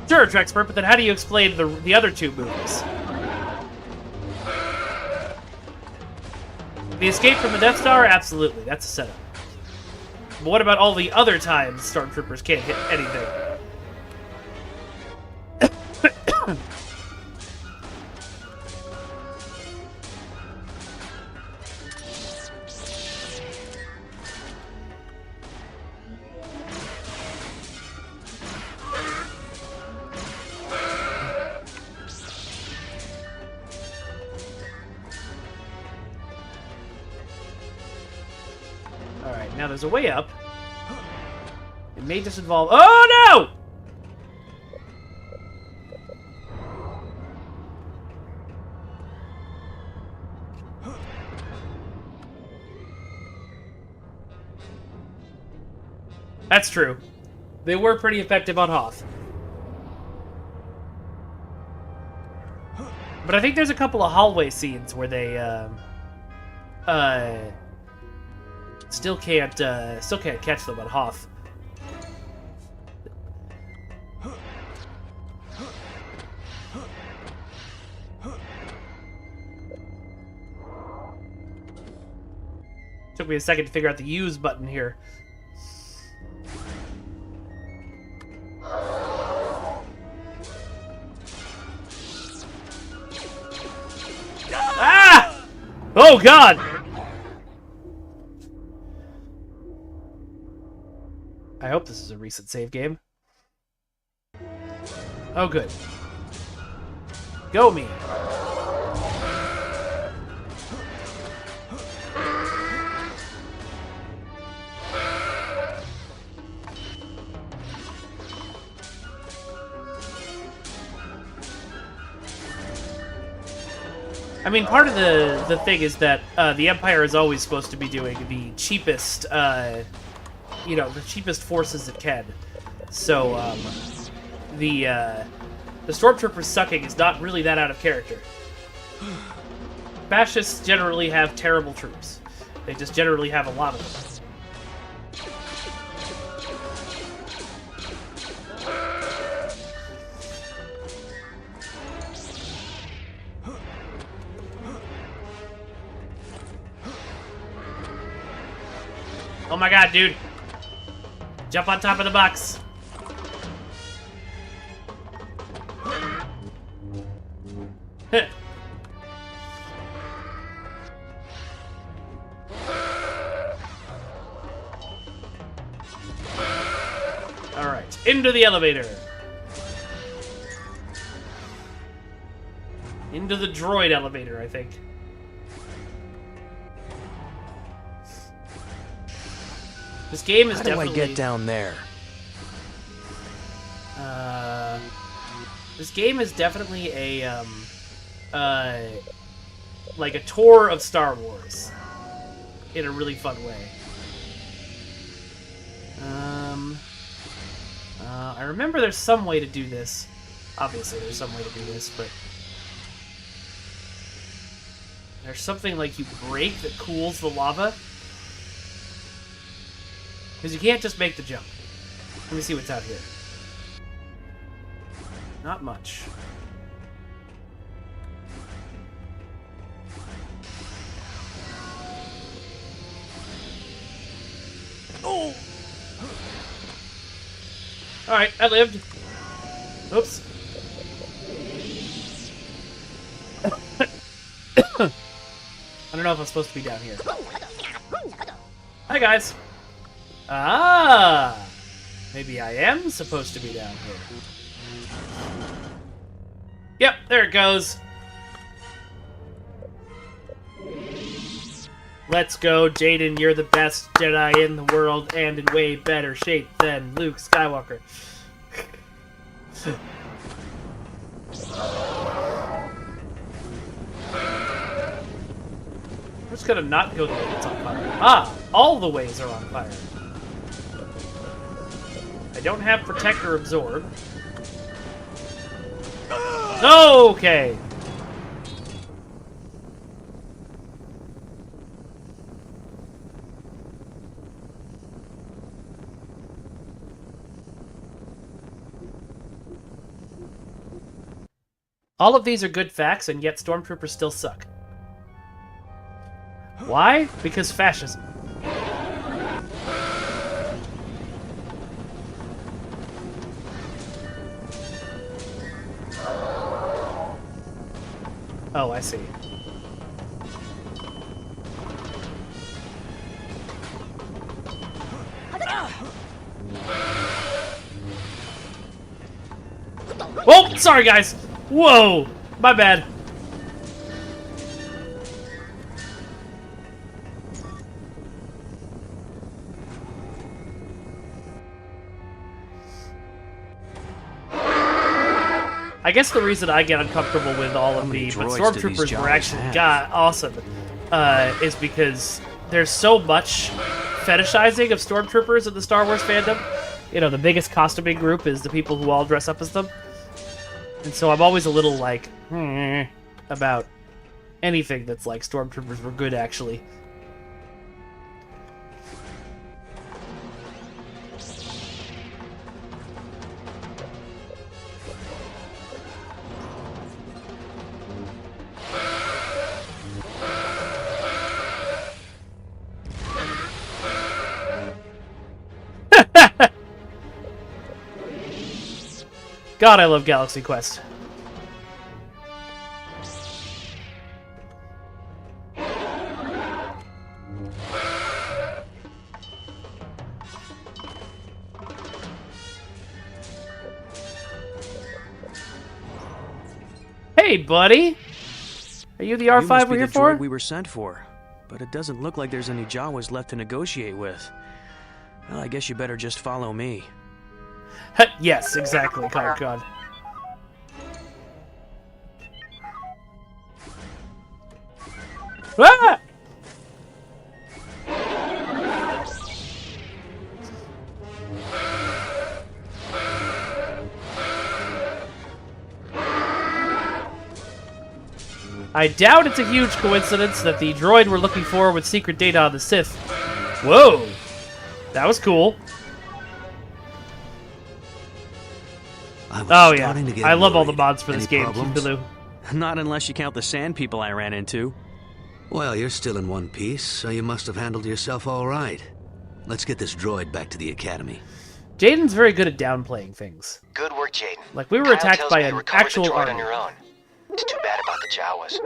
Sure, Trexpert, but then how do you explain the other two movies? The escape from the Death Star? Absolutely, that's a setup. But what about all the other times Stormtroopers can't hit anything? Alright, now there's a way up. It may just involve... Oh, no! That's true. They were pretty effective on Hoth. But I think there's a couple of hallway scenes where they, still can't catch them on Hoth. Took me a second to figure out the use button here. Ah! Oh, God! I hope this is a recent save game. Oh, good. Go me. I mean, part of the thing is that the Empire is always supposed to be doing the cheapest, you know, the cheapest forces it can. So, the Stormtroopers sucking is not really that out of character. Fascists generally have terrible troops. They just generally have a lot of them. Oh my God, dude. Jump on top of the box. Alright, into the elevator. Into the droid elevator, I think. This game is definitely... How do I get down there? This game is definitely a, like a tour of Star Wars. In a really fun way. I remember there's some way to do this. Obviously there's some way to do this, but... There's something like you break that cools the lava. Because you can't just make the jump. Let me see what's out here. Not much. Oh! Alright, I lived. Oops. I don't know if I'm supposed to be down here. Hi, guys. Ah! Maybe I am supposed to be down here. Yep, there it goes. Let's go, Jaden. You're the best Jedi in the world and in way better shape than Luke Skywalker. I'm just gonna not go the way that's on fire. Ah! All the ways are on fire. I don't have Protect or Absorb. Okay! All of these are good facts, and yet stormtroopers still suck. Why? Because fascism. Oh, I see. Oh, sorry guys. Whoa, my bad. I guess the reason I get uncomfortable with all of the stormtroopers were actually awesome is because there's so much fetishizing of stormtroopers in the Star Wars fandom. You know, the biggest costuming group is the people who all dress up as them. And so I'm always a little like, about anything that's like stormtroopers were good, actually. God, I love Galaxy Quest. Hey, buddy! Are you the R5 we're here for? We were sent for, but it doesn't look like there's any Jawas left to negotiate with. Well, I guess you better just follow me. Yes, exactly, God. Ah! I doubt it's a huge coincidence that the droid we're looking for with secret data on the Sith. Whoa! That was cool. Oh yeah, I love all the mods for this game, Baloo. Not unless you count the sand people I ran into. Well, you're still in one piece, so you must have handled yourself all right. Let's get this droid back to the academy. Jaden's very good at downplaying things. Good work, Jaden. Like, we were attacked by an actual army. On your own. It's too bad about the Jawas.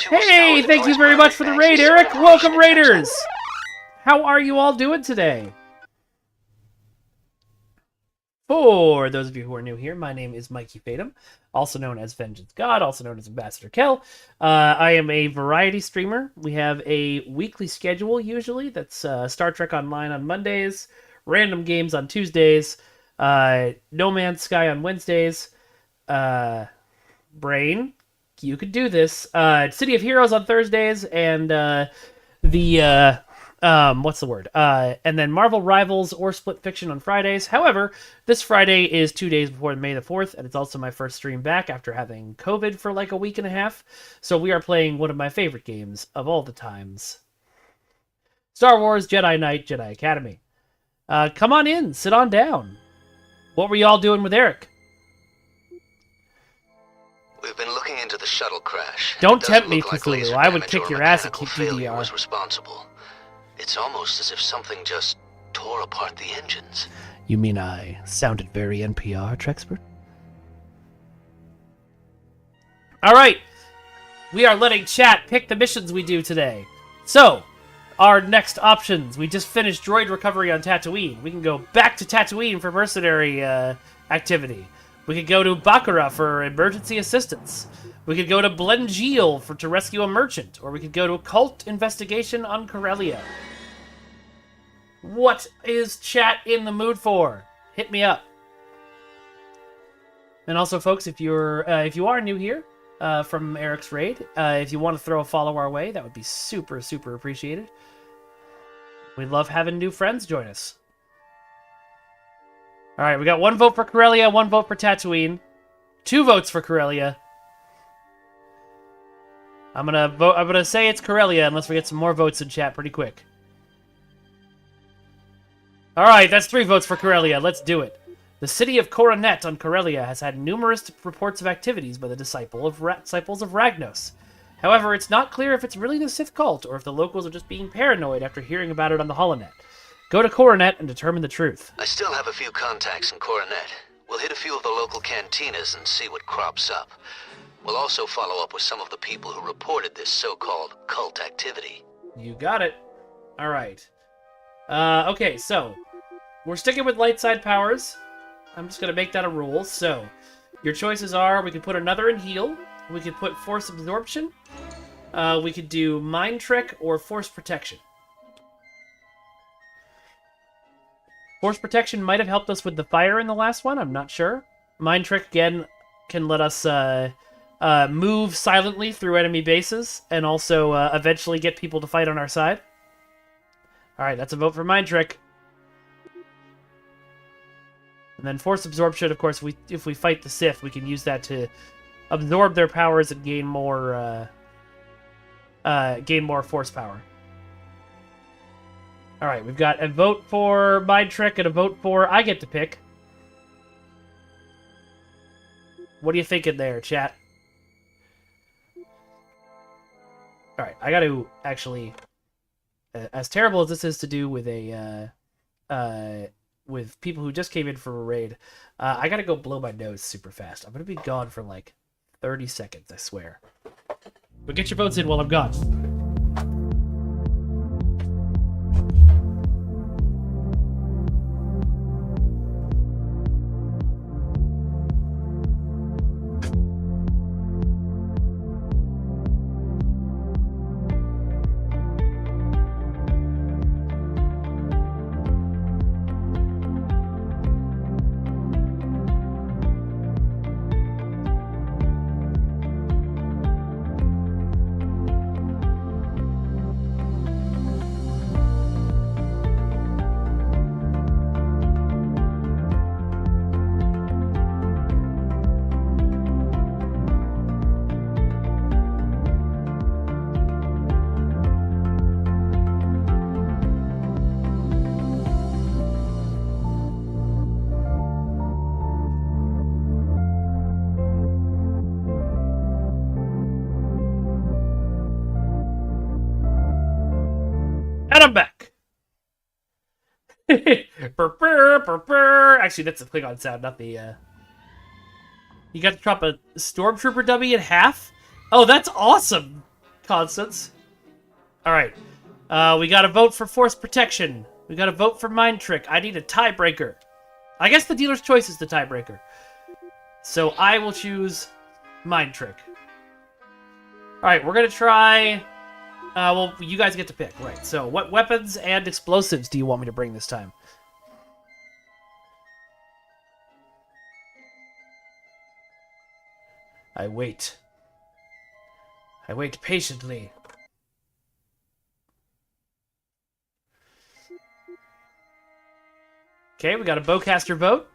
Hey, thank you very much for the raid, Eric! Welcome, Raiders! How are you all doing today? For those of you who are new here, my name is Mikey Fatum, also known as Vengeance God, also known as Ambassador Kel. I am a variety streamer. We have a weekly schedule, usually, that's Star Trek Online on Mondays, random games on Tuesdays, No Man's Sky on Wednesdays, Brain, you could do this, City of Heroes on Thursdays, and and then Marvel Rivals or Split Fiction on Fridays. However, this Friday is 2 days before May the 4th, and it's also my first stream back after having COVID for like a week and a half. So we are playing one of my favorite games of all the times. Star Wars Jedi Knight Jedi Academy. Come on in, sit on down. What were y'all doing with Eric? We've been looking into the shuttle crash. Don't tempt me, Cthulhu. I would kick your ass at DDR. Was responsible. It's almost as if something just tore apart the engines. You mean I sounded very NPR, Trexpert? All right. We are letting chat pick the missions we do today. So, our next options. We just finished droid recovery on Tatooine. We can go back to Tatooine for mercenary activity. We could go to Bakura for emergency assistance. We could go to Blengeel to rescue a merchant. Or we could go to a cult investigation on Corellia. What is chat in the mood for? Hit me up. And also, folks, if you are new here from Eric's raid, if you want to throw a follow our way, that would be super, super appreciated. We love having new friends join us. All right, we got 1 vote for Corellia, 1 vote for Tatooine, 2 votes for Corellia. I'm gonna say it's Corellia unless we get some more votes in chat pretty quick. All right, that's 3 votes for Corellia. Let's do it. The city of Coronet on Corellia has had numerous reports of activities by the disciples of Ragnos. However, it's not clear if it's really the Sith cult or if the locals are just being paranoid after hearing about it on the Holonet. Go to Coronet and determine the truth. I still have a few contacts in Coronet. We'll hit a few of the local cantinas and see what crops up. We'll also follow up with some of the people who reported this so-called cult activity. You got it. All right. Okay, so we're sticking with light side powers. I'm just going to make that a rule. So your choices are, we could put another in heal. We could put force absorption. We could do mind trick or force protection. Force protection might have helped us with the fire in the last one. I'm not sure. Mind trick, again, can let us move silently through enemy bases and also eventually get people to fight on our side. All right, that's a vote for mind trick. And then force absorption, of course, if we fight the Sith, we can use that to absorb their powers and gain more force power. All right, we've got a vote for mind trick and a vote for I get to pick. What are you thinking there, chat? All right, I got to actually, as terrible as this is to do with with people who just came in for a raid, I got to go blow my nose super fast. I'm going to be gone for like 30 seconds, I swear. But get your votes in while I'm gone. And I'm back. Actually, that's the Klingon sound, not the... You got to drop a Stormtrooper dummy in half? Oh, that's awesome, Constance. Alright. We got to vote for Force Protection. We got to vote for Mind Trick. I need a tiebreaker. I guess the dealer's choice is the tiebreaker. So I will choose Mind Trick. Alright, we're going to try... well, you guys get to pick. Right, so what weapons and explosives do you want me to bring this time? I wait. I wait patiently. Okay, we got a bowcaster vote.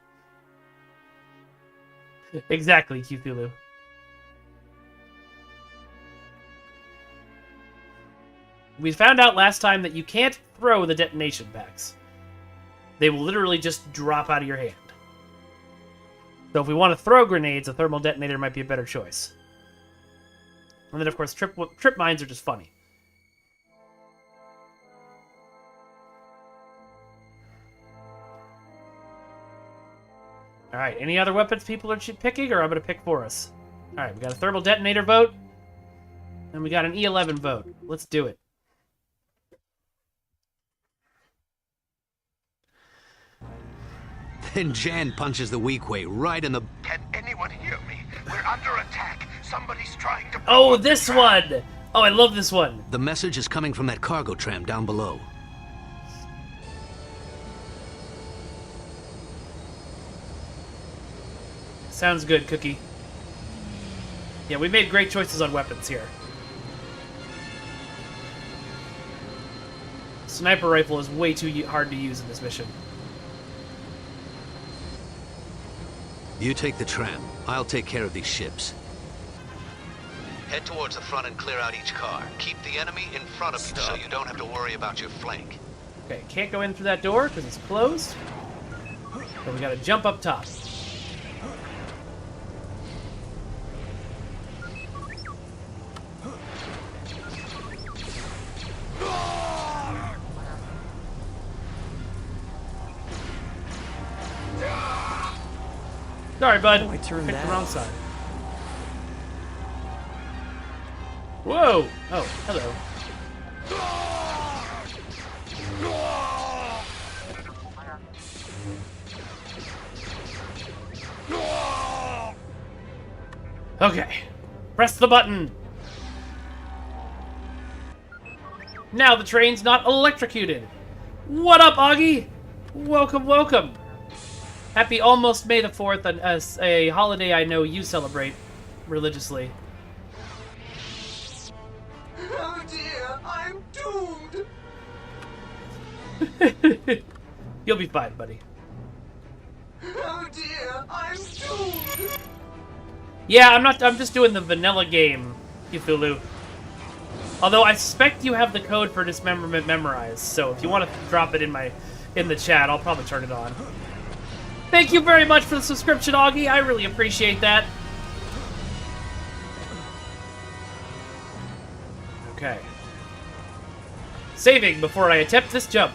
Exactly, Cthulhu. We found out last time that you can't throw the detonation packs. They will literally just drop out of your hand. So if we want to throw grenades, a thermal detonator might be a better choice. And then, of course, trip mines are just funny. Alright, any other weapons people are picking, or I'm going to pick for us? Alright, we got a thermal detonator vote. And we got an E11 vote. Let's do it. Then Jan punches the weak way right in the... Can anyone hear me? We're under attack. Somebody's trying to... Oh, this one! Oh, I love this one. The message is coming from that cargo tram down below. Sounds good, Cookie. Yeah, we made great choices on weapons here. Sniper rifle is way too hard to use in this mission. You take the tram. I'll take care of these ships. Head towards the front and clear out each car. Keep the enemy in front of you so you don't have to worry about your flank. Okay, can't go in through that door because it's closed. But we gotta jump up top. Sorry, bud. I turned Picked that the wrong off. side. Whoa! Oh, hello. Okay. Press the button. Now the train's not electrocuted. What up, Augie? Welcome, welcome. Happy almost May the 4th, a holiday I know you celebrate religiously. Oh dear, I'm doomed. You'll be fine, buddy. Oh dear, I'm doomed. Yeah, I'm just doing the vanilla game, Cthulhu. Although I suspect you have the code for dismemberment memorized, so if you want to drop it in the chat, I'll probably turn it on. Thank you very much for the subscription, Augie. I really appreciate that. Okay. Saving before I attempt this jump.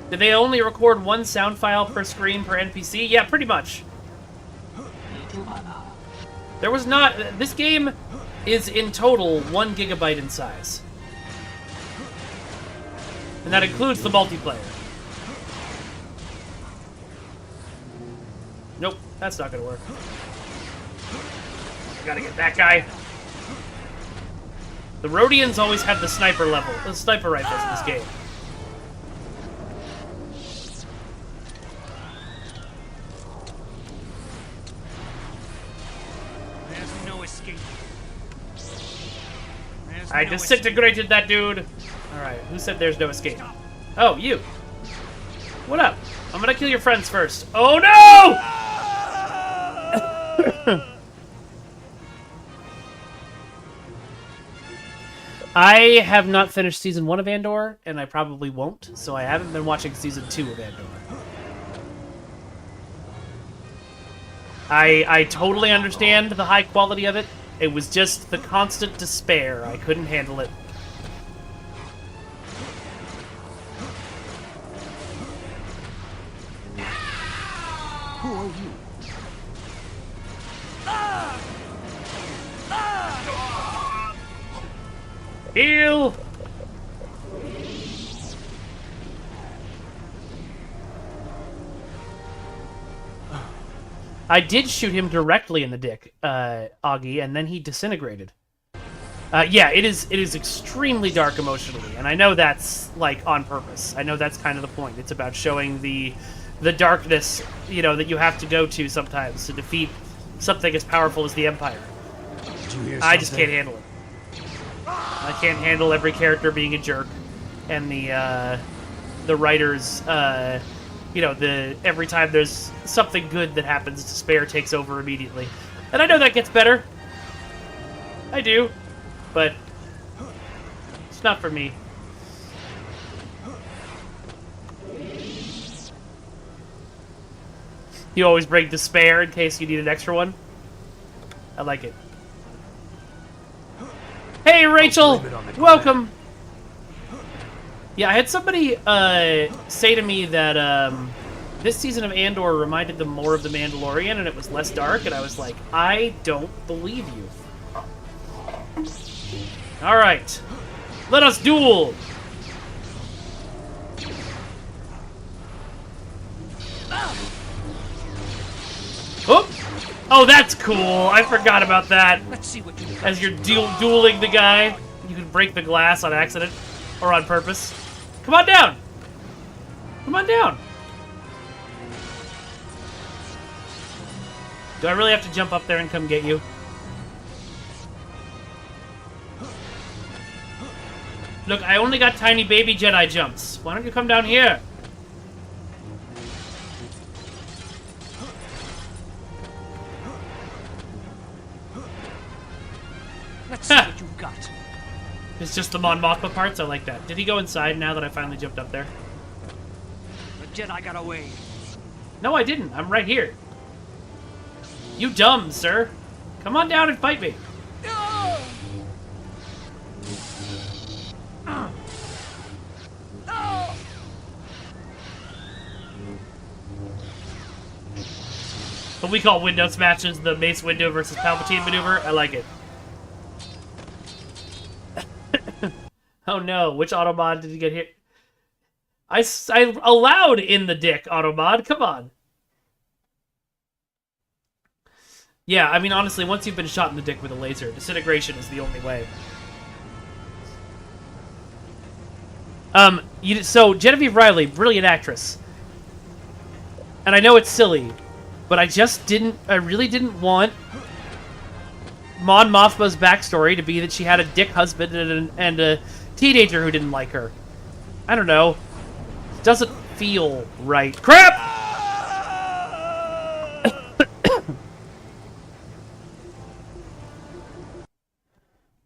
Did they only record one sound file per screen per NPC? Yeah, pretty much. There was not... This game is in total 1 gigabyte in size. And that includes the multiplayer. Nope, that's not gonna work. Gotta get that guy. The Rhodians always have the sniper rifles in this game. There's no escape. I disintegrated that dude. Alright, who said there's no escape? Oh, you. What up? I'm gonna kill your friends first. Oh no! I have not finished Season 1 of Andor, and I probably won't, so I haven't been watching Season 2 of Andor. I totally understand the high quality of it. It was just the constant despair. I couldn't handle it. Who are you? Heal! I did shoot him directly in the dick, Augie, and then he disintegrated. Yeah, it is extremely dark emotionally, and I know that's, like, on purpose. I know that's kind of the point. It's about showing the darkness, you know, that you have to go to sometimes to defeat something as powerful as the Empire. I just can't handle it. I can't handle every character being a jerk, and the writers, you know, every time there's something good that happens, despair takes over immediately. And I know that gets better. I do. But it's not for me. You always bring despair in case you need an extra one. I like it. Hey, Rachel! Welcome! Yeah, I had somebody say to me that This season of Andor reminded them more of The Mandalorian, and it was less dark, and I was like, I don't believe you. Alright. Let us duel! Oop! Oh, that's cool! I forgot about that. Let's see what you got. As you're dueling the guy, you can break the glass on accident. Or on purpose. Come on down! Come on down! Do I really have to jump up there and come get you? Look, I only got tiny baby Jedi jumps. Why don't you come down here? Let's see what you've got. It's just the Mon Mothma parts. I like that. Did he go inside now that I finally jumped up there? The Jedi got away. No, I didn't. I'm right here. You dumb, sir. Come on down and fight me. What we call window smashes, the Mace Windu versus Palpatine maneuver. I like it. Oh no, which Automod did you get hit? I allowed in the dick, Automod. Come on. Yeah, I mean, honestly, once you've been shot in the dick with a laser, disintegration is the only way. So, Genevieve Riley, brilliant actress. And I know it's silly, but I really didn't want Mon Mothma's backstory to be that she had a dick husband and a teenager who didn't like her. I don't know. It doesn't feel right. Crap!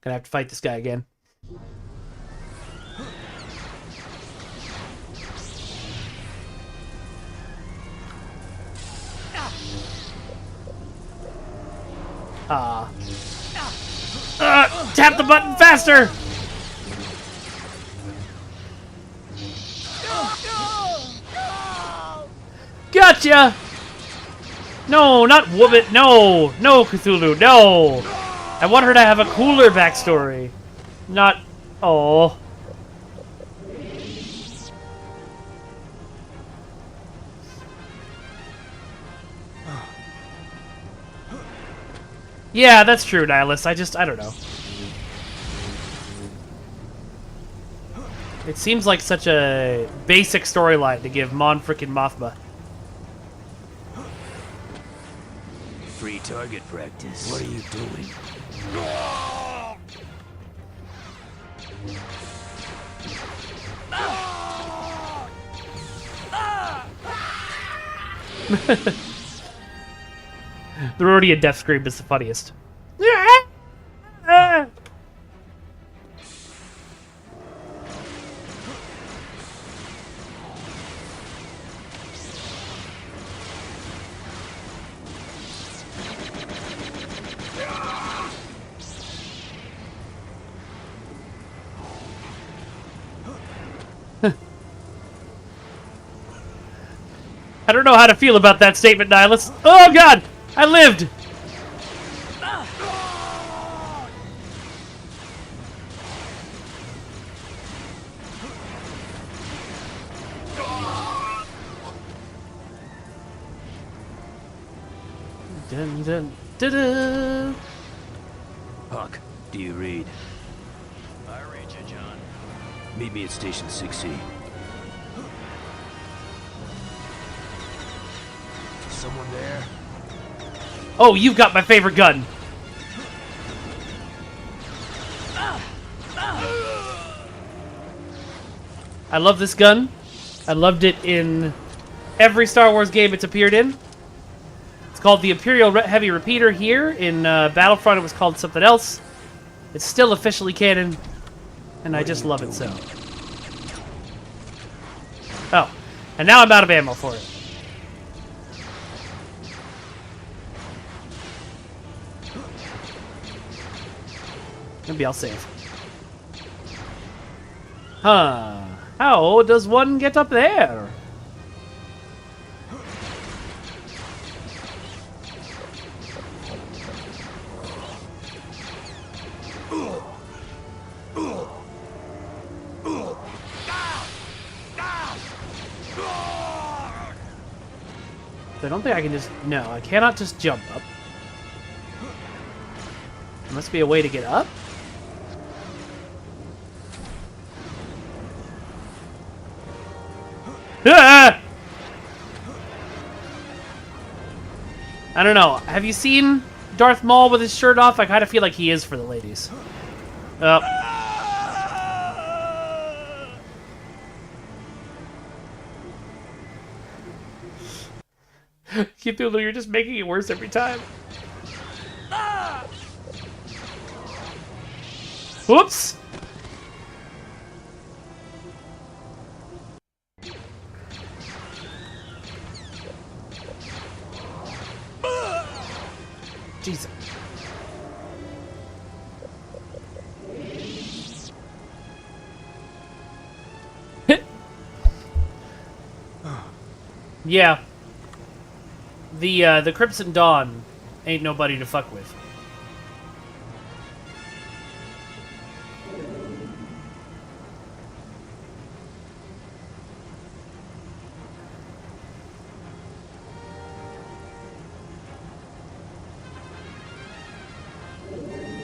Gonna have to fight this guy again. Tap the button faster! Gotcha! No, not Woobbit. No, no, Cthulhu. No. I want her to have a cooler backstory. Not. Oh. Yeah, that's true, Nihilus. I don't know. It seems like such a basic storyline to give Mon frickin' Mothma. Free target practice. What are you doing? The Rodian death scream is the funniest. I don't know how to feel about that statement, Nihilus. Oh god! I lived! Dun, dun, dun, dun. Huck, do you read? I read you, John. Meet me at Station 6C. Someone there? Oh, you've got my favorite gun. I love this gun. I loved it in every Star Wars game it's appeared in. It's called the Imperial Heavy Repeater here. In Battlefront, it was called something else. It's still officially canon, and I just love it so. Oh, and now I'm out of ammo for it. Maybe I'll save. Huh. How does one get up there? I don't think I can just... No, I cannot just jump up. There must be a way to get up? Ah! I don't know. Have you seen Darth Maul with his shirt off? I kind of feel like he is for the ladies. Cthulhu, you're just making it worse every time. Whoops! Jesus. Yeah. The Crimson Dawn ain't nobody to fuck with.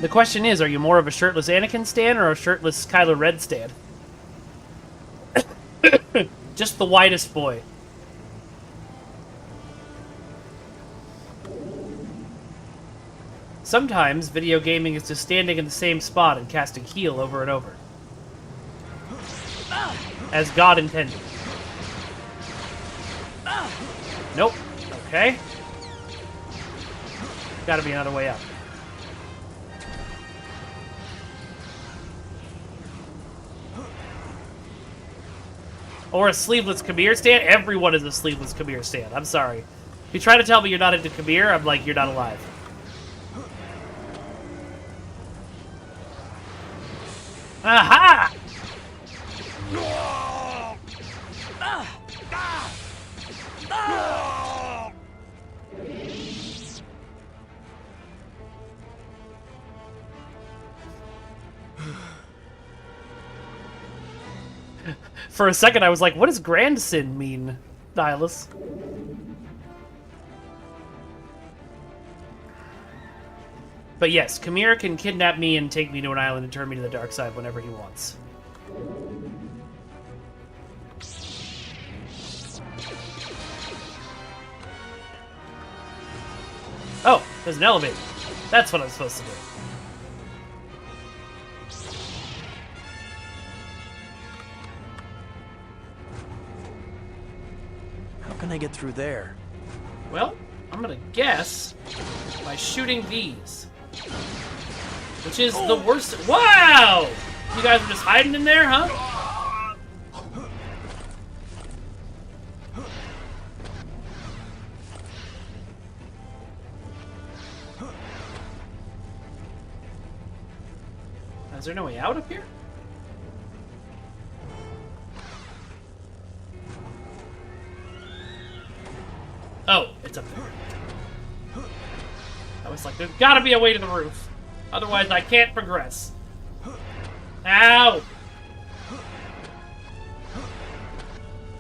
The question is, are you more of a shirtless Anakin stan or a shirtless Kylo Ren stan? Just the whitest boy. Sometimes, video gaming is just standing in the same spot and casting heal over and over. As God intended. Nope. Okay. Gotta be another way up. Or a sleeveless Khmer stand? Everyone is a sleeveless Khmer stand. I'm sorry. If you try to tell me you're not into Khmer, I'm like, you're not alive. Aha! For a second, I was like, what does Grand Sin mean, Nihilus? But yes, Khmer can kidnap me and take me to an island and turn me to the dark side whenever he wants. Oh, there's an elevator. That's what I'm supposed to do. How can I get through there? Well, I'm gonna guess by shooting these. Which is the worst. Wow! You guys are just hiding in there, huh? Is there no way out up here? Oh, it's up there. I was like, there's gotta be a way to the roof. Otherwise, I can't progress. Ow!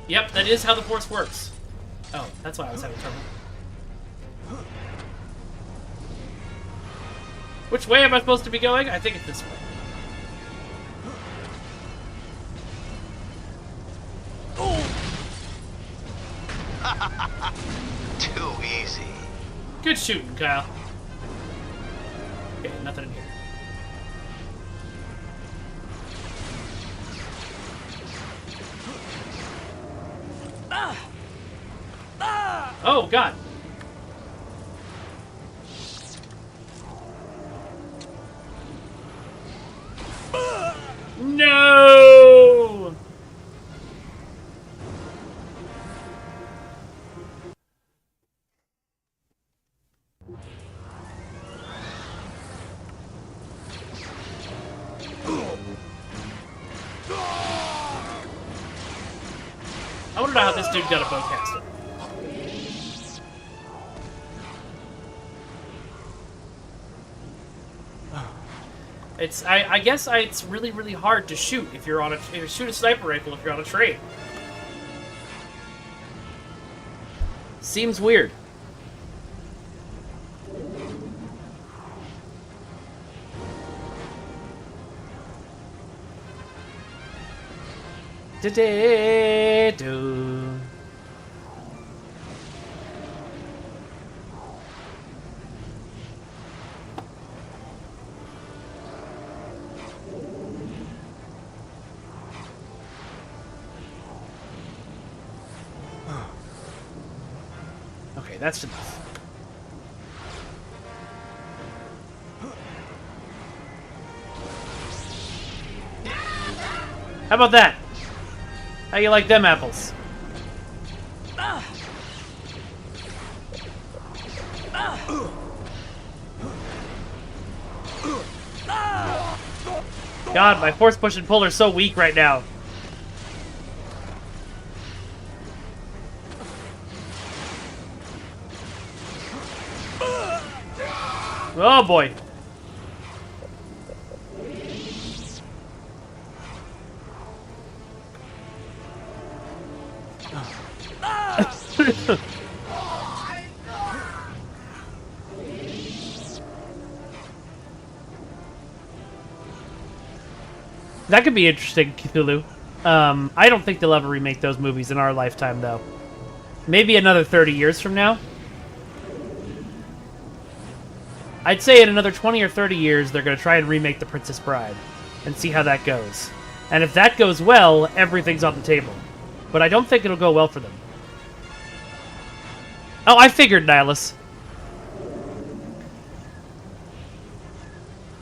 Yep, that is how the Force works. Oh, that's why I was having trouble. Which way am I supposed to be going? I think it's this way. Too easy. Good shooting, Kyle. Okay, nothing in here. Oh, God. No! I want to know how this dude got a bowcaster. I guess it's really, really hard to shoot if you're on a if you shoot a sniper rifle if you're on a train. seems weird. Do. Okay, that's enough. How about that? How you like them apples? God, my force push and pull are so weak right now. Oh boy. That could be interesting, Cthulhu. I don't think they'll ever remake those movies in our lifetime, though. Maybe another 30 years from now. I'd say in another 20 or 30 years, they're going to try and remake The Princess Bride and see how that goes. And if that goes well, everything's on the table. But I don't think it'll go well for them. Oh, I figured, Nihilus.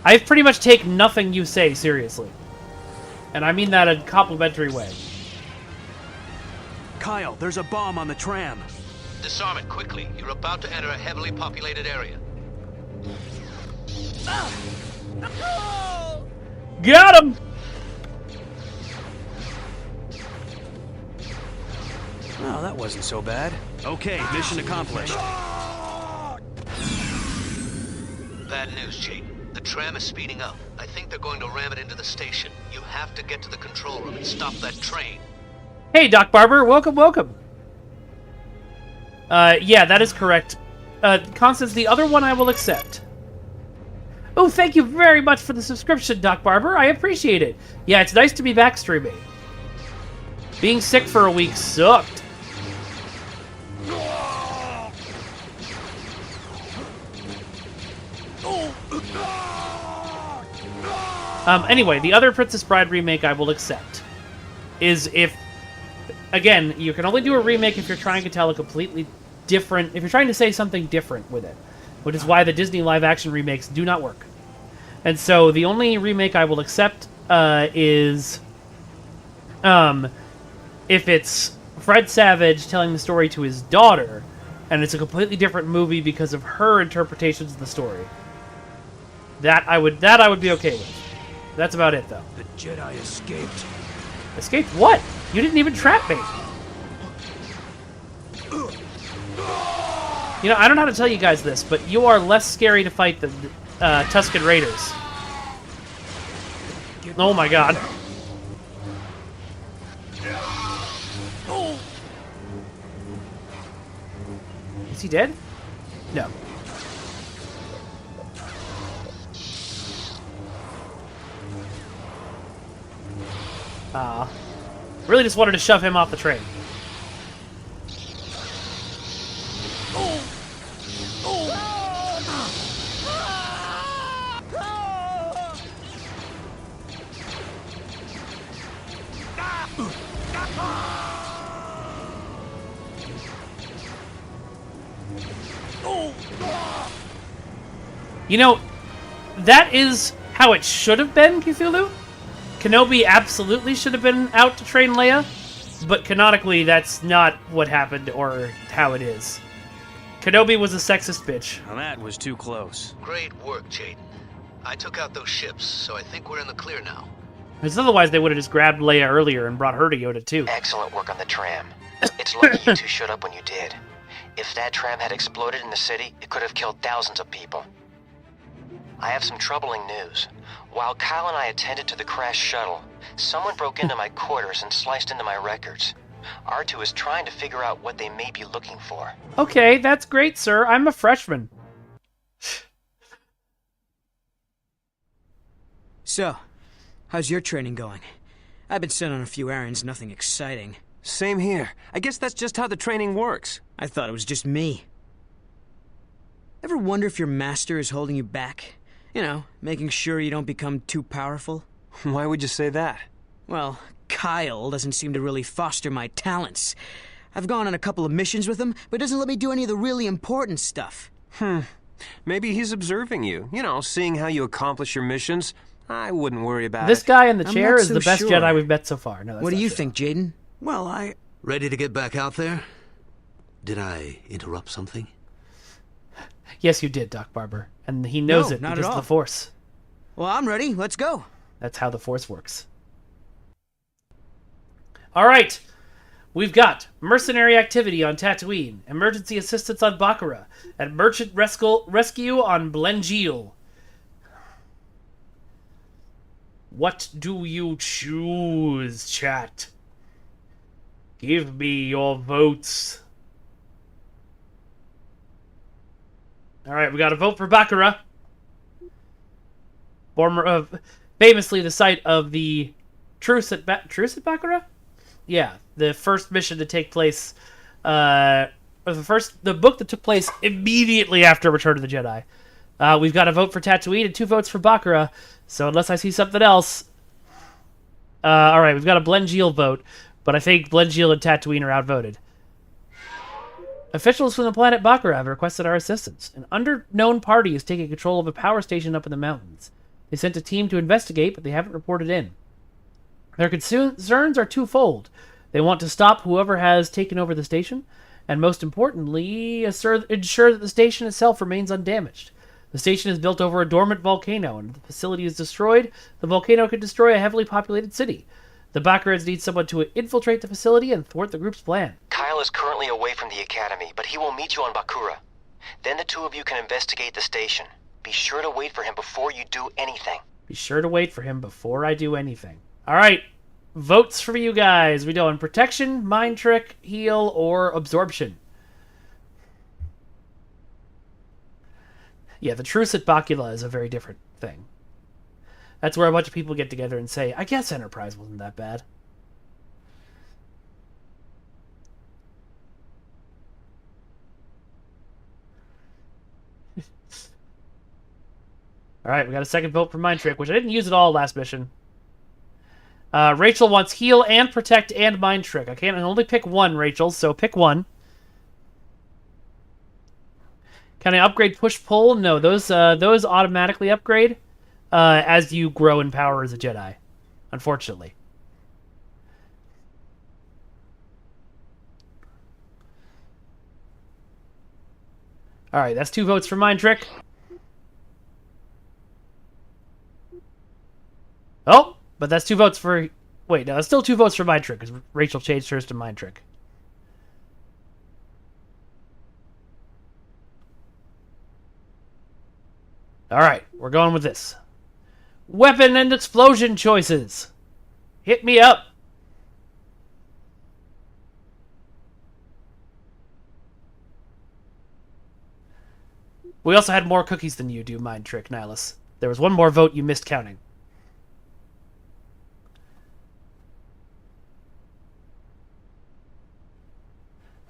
I pretty much take nothing you say seriously. And I mean that in a complimentary way. Kyle, there's a bomb on the tram. Disarm it quickly. You're about to enter a heavily populated area. Got him! Oh, that wasn't so bad. Okay, mission accomplished. Bad news, Jade. The tram is speeding up. I think they're going to ram it into the station. You have to get to the control room and stop that train. Hey, Doc Barber. Welcome, welcome. Yeah, that is correct. Constance, the other one I will accept. Oh, thank you very much for the subscription, Doc Barber. I appreciate it. Yeah, it's nice to be back streaming. Being sick for a week sucked. Anyway, the other Princess Bride remake I will accept is if, again, you can only do a remake if you're trying to tell a completely different, if you're trying to say something different with it, which is why the Disney live-action remakes do not work. And so the only remake I will accept is if it's Fred Savage telling the story to his daughter, and it's a completely different movie because of her interpretations of the story. That I would be okay with. That's about it, though. The Jedi escaped. Escaped what? You didn't even trap me. You know, I don't know how to tell you guys this, but you are less scary to fight than Tusken Raiders. Oh my god. Is he dead? No. Really just wanted to shove him off the train. You know, that is how it should have been, Cthulhu. Kenobi absolutely should have been out to train Leia, but canonically that's not what happened or how it is. Kenobi was a sexist bitch. Well, that was too close. Great work, Jaden. I took out those ships, so I think we're in the clear now. Because otherwise they would have just grabbed Leia earlier and brought her to Yoda too. Excellent work on the tram. It's lucky you two showed up when you did. If that tram had exploded in the city, it could have killed thousands of people. I have some troubling news. While Kyle and I attended to the crashed shuttle, someone broke into my quarters and sliced into my records. R2 is trying to figure out what they may be looking for. Okay, that's great, sir. I'm a freshman. So, how's your training going? I've been sent on a few errands, nothing exciting. Same here. I guess that's just how the training works. I thought it was just me. Ever wonder if your master is holding you back? You know, making sure you don't become too powerful? Why would you say that? Well, Kyle doesn't seem to really foster my talents. I've gone on a couple of missions with him, but doesn't let me do any of the really important stuff. Maybe he's observing you. You know, seeing how you accomplish your missions. I wouldn't worry about This it. guy in the I'm chair not is so the best sure. Jedi we've met so far. No, that's What do not you true. think, Jaden? Well, Ready to get back out there? Did I interrupt something? Yes, you did, Doc Barber. And he knows No, it not at because of all. the Force. Well, I'm ready. Let's go. That's how the Force works. All right. We've got mercenary activity on Tatooine, emergency assistance on Baccarat, and merchant rescue on Blengeel. What do you choose, chat? Give me your votes. All right, we got a vote for Baccarat. Former, famously the site of the Truce at Baccarat? Yeah, the first mission to take place, or the book that took place immediately after Return of the Jedi. We've got a vote for Tatooine and 2 votes for Baccarat. So unless I see something else, all right, we've got a Blengeel vote, but I think Blengeel and Tatooine are outvoted. Officials from the planet Baccarat have requested our assistance. An unknown party is taking control of a power station up in the mountains. They sent a team to investigate, but they haven't reported in. Their concerns are twofold. They want to stop whoever has taken over the station, and most importantly, ensure that the station itself remains undamaged. The station is built over a dormant volcano, and if the facility is destroyed, the volcano could destroy a heavily populated city. The Baccarats need someone to infiltrate the facility and thwart the group's plan. Kyle is currently away from the academy, but he will meet you on Bakura. Then the 2 of you can investigate the station. Be sure to wait for him before you do anything. Be sure to wait for him before I do anything. All right, votes for you guys. We doing protection, mind trick, heal, or absorption? Yeah, the truce at Bacula is a very different thing. That's where a bunch of people get together and say, I guess Enterprise wasn't that bad. Alright, we got a second vote for Mind Trick, which I didn't use at all last mission. Rachel wants Heal and Protect and Mind Trick. I can only pick one, Rachel, so pick one. Can I upgrade Push-Pull? No, those automatically upgrade as you grow in power as a Jedi, unfortunately. Alright, that's 2 votes for Mind Trick. Oh, but that's 2 votes for... Wait, no, that's still 2 votes for Mind Trick, because Rachel changed hers to Mind Trick. Alright, we're going with this. Weapon and explosion choices. Hit me up. We also had more cookies than you do, Mind Trick, Nihilus. There was one more vote you missed counting.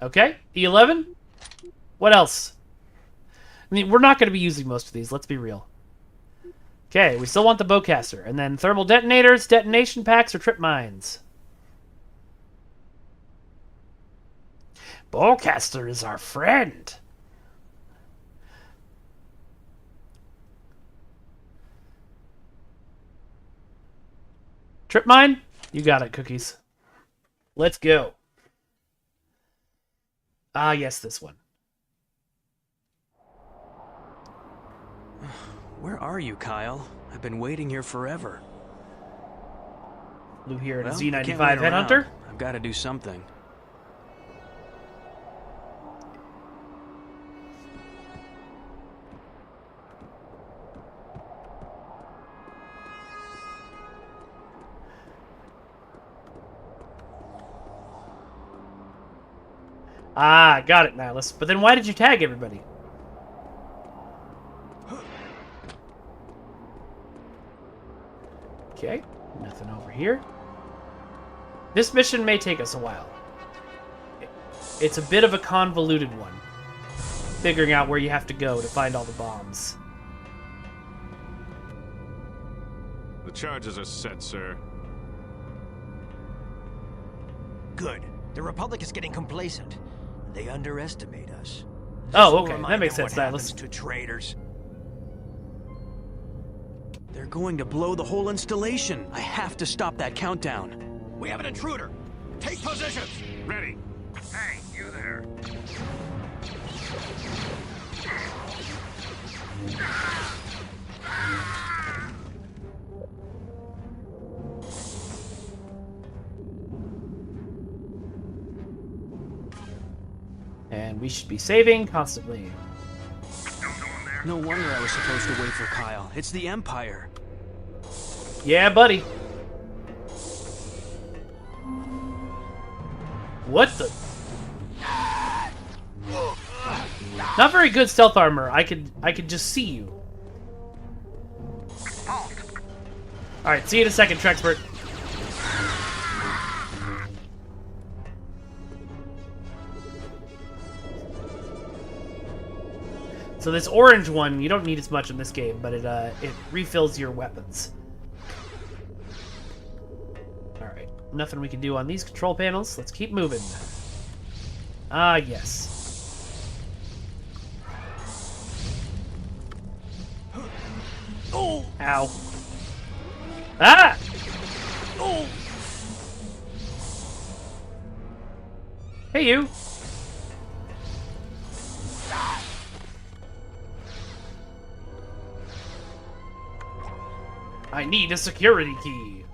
Okay, E11. What else? I mean, we're not going to be using most of these, let's be real. Okay, we still want the bowcaster. And then thermal detonators, detonation packs, or trip mines. Bowcaster is our friend. Trip mine? You got it, Cookies. Let's go. Ah, yes, this one. Where are you, Kyle? I've been waiting here forever. Lou here at Well, I Z95 can't wait around. Headhunter. I've got to do something. Ah, got it, Nihilus. But then why did you tag everybody? Okay, nothing over here. This mission may take us a while. It's a bit of a convoluted one. Figuring out where you have to go to find all the bombs. The charges are set, sir. Good. The Republic is getting complacent. They underestimate us. Oh, okay. That makes sense, Nihilus. To traitors. They're going to blow the whole installation. I have to stop that countdown. We have an intruder. Take positions. Ready. Hey, you there. And we should be saving constantly. No wonder I was supposed to wait for Kyle. It's the Empire. Yeah, buddy. What the? Not very good stealth armor. I could just see you. Alright, see you in a second, Trexpert. So this orange one, you don't need as much in this game, but it refills your weapons. Alright, nothing we can do on these control panels. Let's keep moving. Ah, yes. Oh! Ow. Ah! Oh! Hey, you. I need a security key.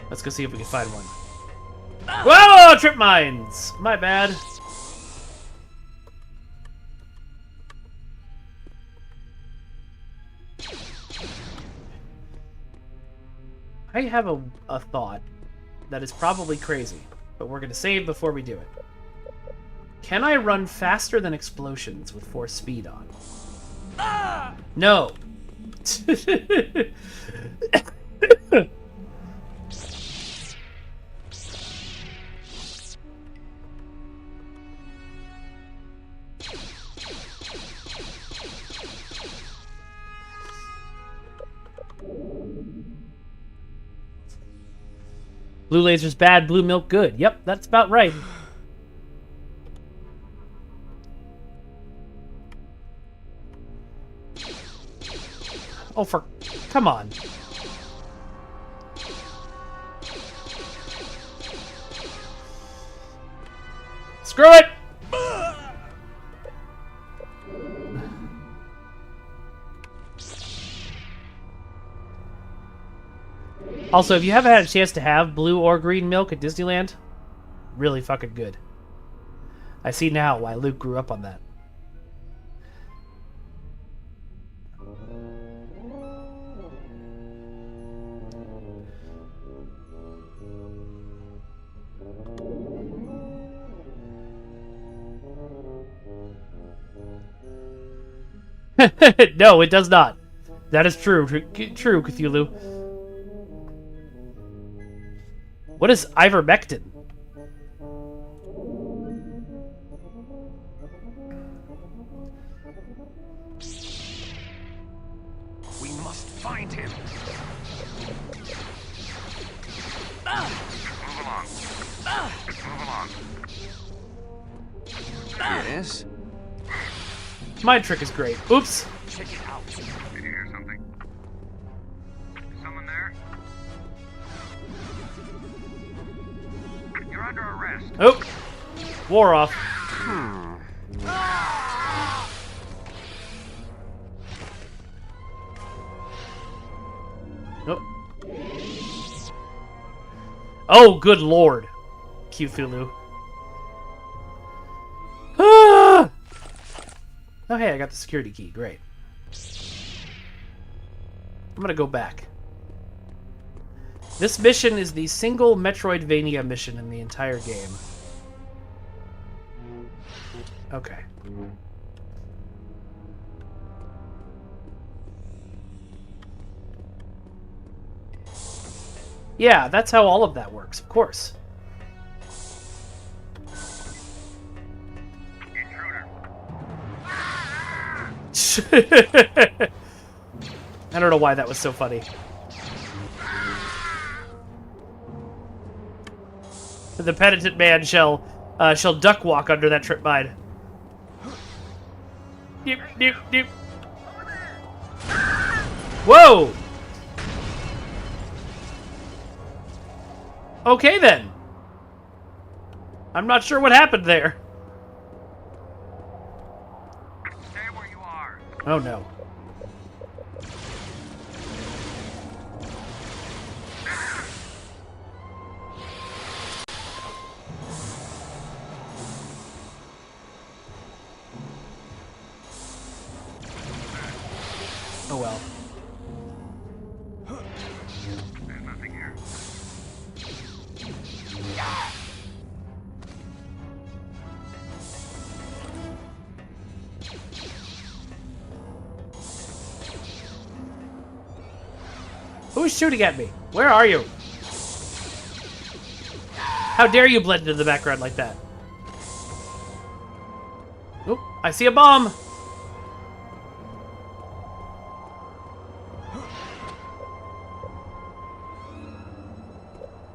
Let's go see if we can find one. Whoa! Trip mines! My bad. I have a thought that is probably crazy, but we're going to save before we do it. Can I run faster than explosions with force speed on? Ah! No. Blue laser's bad, blue milk good. Yep, that's about right. Oh, for... Come on. Screw it! Also, if you haven't had a chance to have blue or green milk at Disneyland, really fucking good. I see now why Luke grew up on that. No, it does not. That is true. True, Cthulhu. What is ivermectin? We must find him. Move along. Just move along. Yes? Mind trick is great. Oops. Check it out. Did you hear something? Someone there? You're under arrest. Oh. War off. Oh. Oh, good lord. Cthulhu. Ah! Oh, hey, I got the security key. Great. I'm gonna go back. This mission is the single Metroidvania mission in the entire game. Okay. Yeah, that's how all of that works, of course. I don't know why that was so funny. The penitent man shall duck walk under that trip mine. Doop, doop, doop. Whoa! Okay then. I'm not sure what happened there. Stay where you are. Oh no. Oh well. There's nothing here. Who's shooting at me? Where are you? How dare you blend into the background like that? Oop, I see a bomb!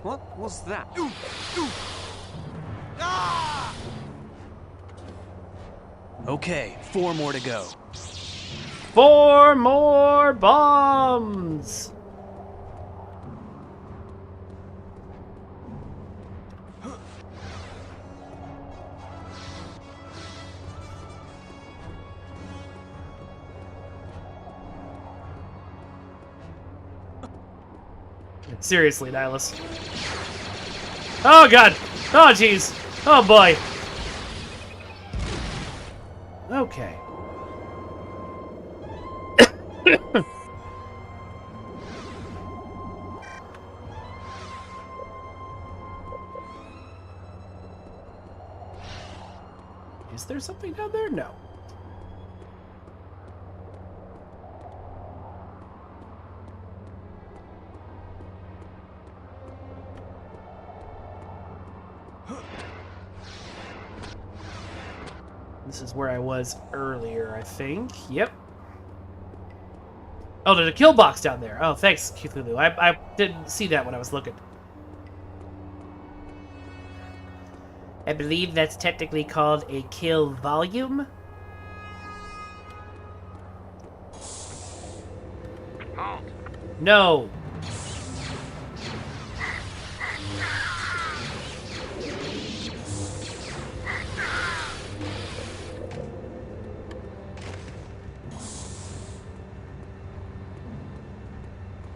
What was that? Okay, 4 more to go. 4 more bombs! Seriously, Nihilus. Oh god! Oh jeez! Oh boy! Okay. Is there something down there? No. This is where I was earlier, I think. Yep. Oh, there's a kill box down there. Oh, thanks, Cthulhu. I didn't see that when I was looking. I believe that's technically called a kill volume. Halt. No.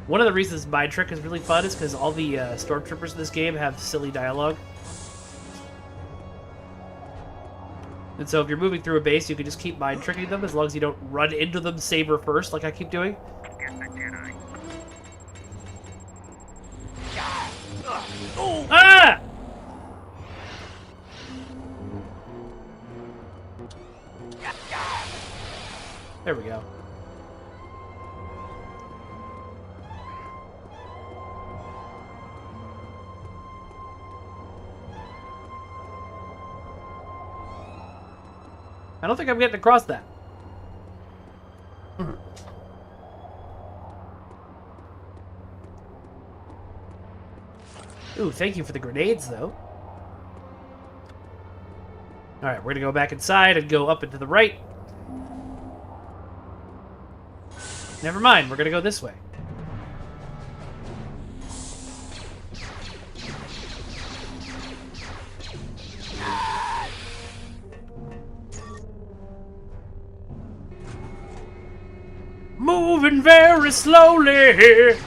One of the reasons Mind Trick is really fun is because all the stormtroopers in this game have silly dialogue. And so if you're moving through a base, you can just keep mind tricking them as long as you don't run into them saber first, like I keep doing. Get the Jedi. Ah! There we go. I don't think I'm getting across that. Ooh, thank you for the grenades, though. Alright, we're gonna go back inside and go up and to the right. Never mind, we're gonna go this way. Moving very slowly.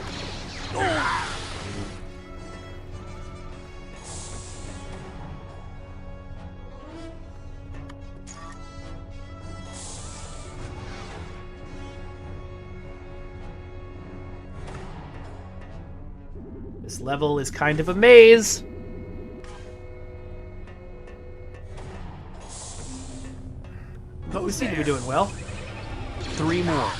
This level is kind of a maze. seem to be doing well. 3 more.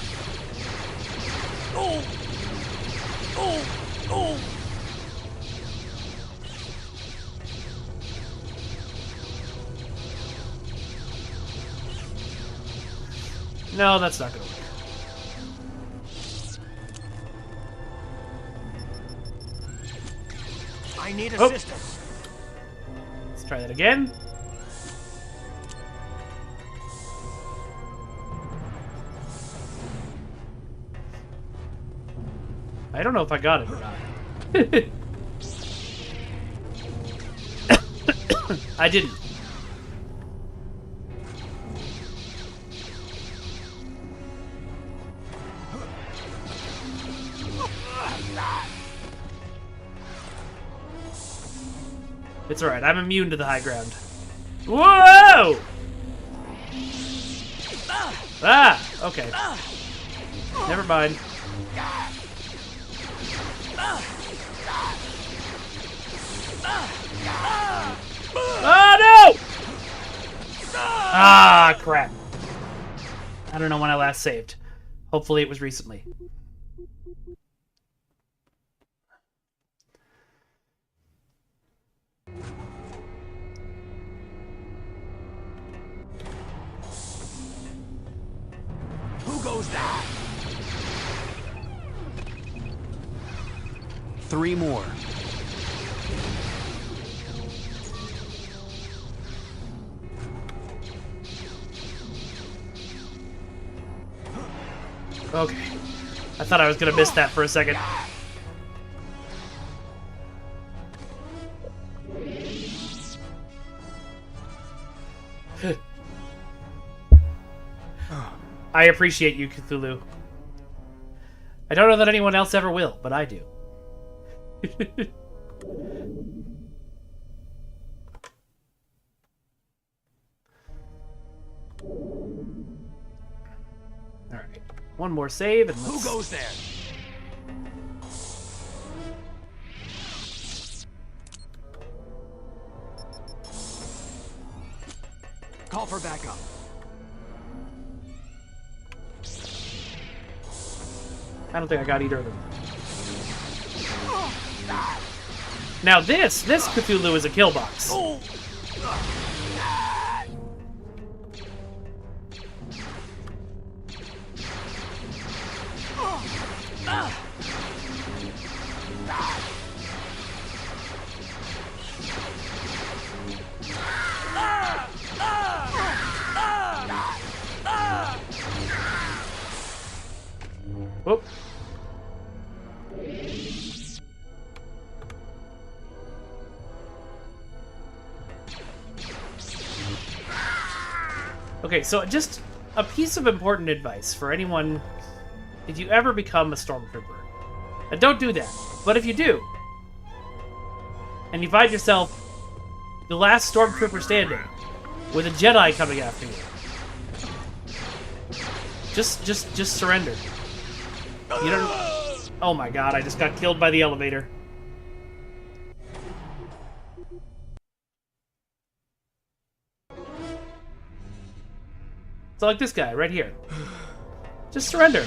No, that's not gonna work. I need Oh. assistance. Let's try that again. I don't know if I got it or not. I didn't. It's alright, I'm immune to the high ground. Whoa! Ah! Okay. Never mind. Oh no! Ah, crap. I don't know when I last saved. Hopefully it was recently. Who goes there? 3 more. Okay. I thought I was gonna miss that for a second. I appreciate you, Cthulhu. I don't know that anyone else ever will, but I do. Alright. One more save and let's... Who goes there? Call for backup. I don't think I got either of them. Now this Cthulhu is a kill box. Whoop. Okay, so just a piece of important advice for anyone, if you ever become a stormtrooper, and don't do that, but if you do, and you find yourself the last stormtrooper standing with a Jedi coming after you, just surrender. You don't... Oh my god, I just got killed by the elevator. So like this guy, right here. Just surrender.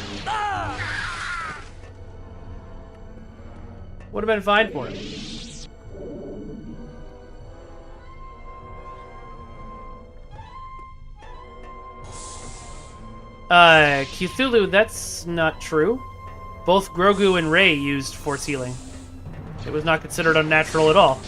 Would have been fine for him. Cthulhu, that's not true. Both Grogu and Rey used force healing. It was not considered unnatural at all.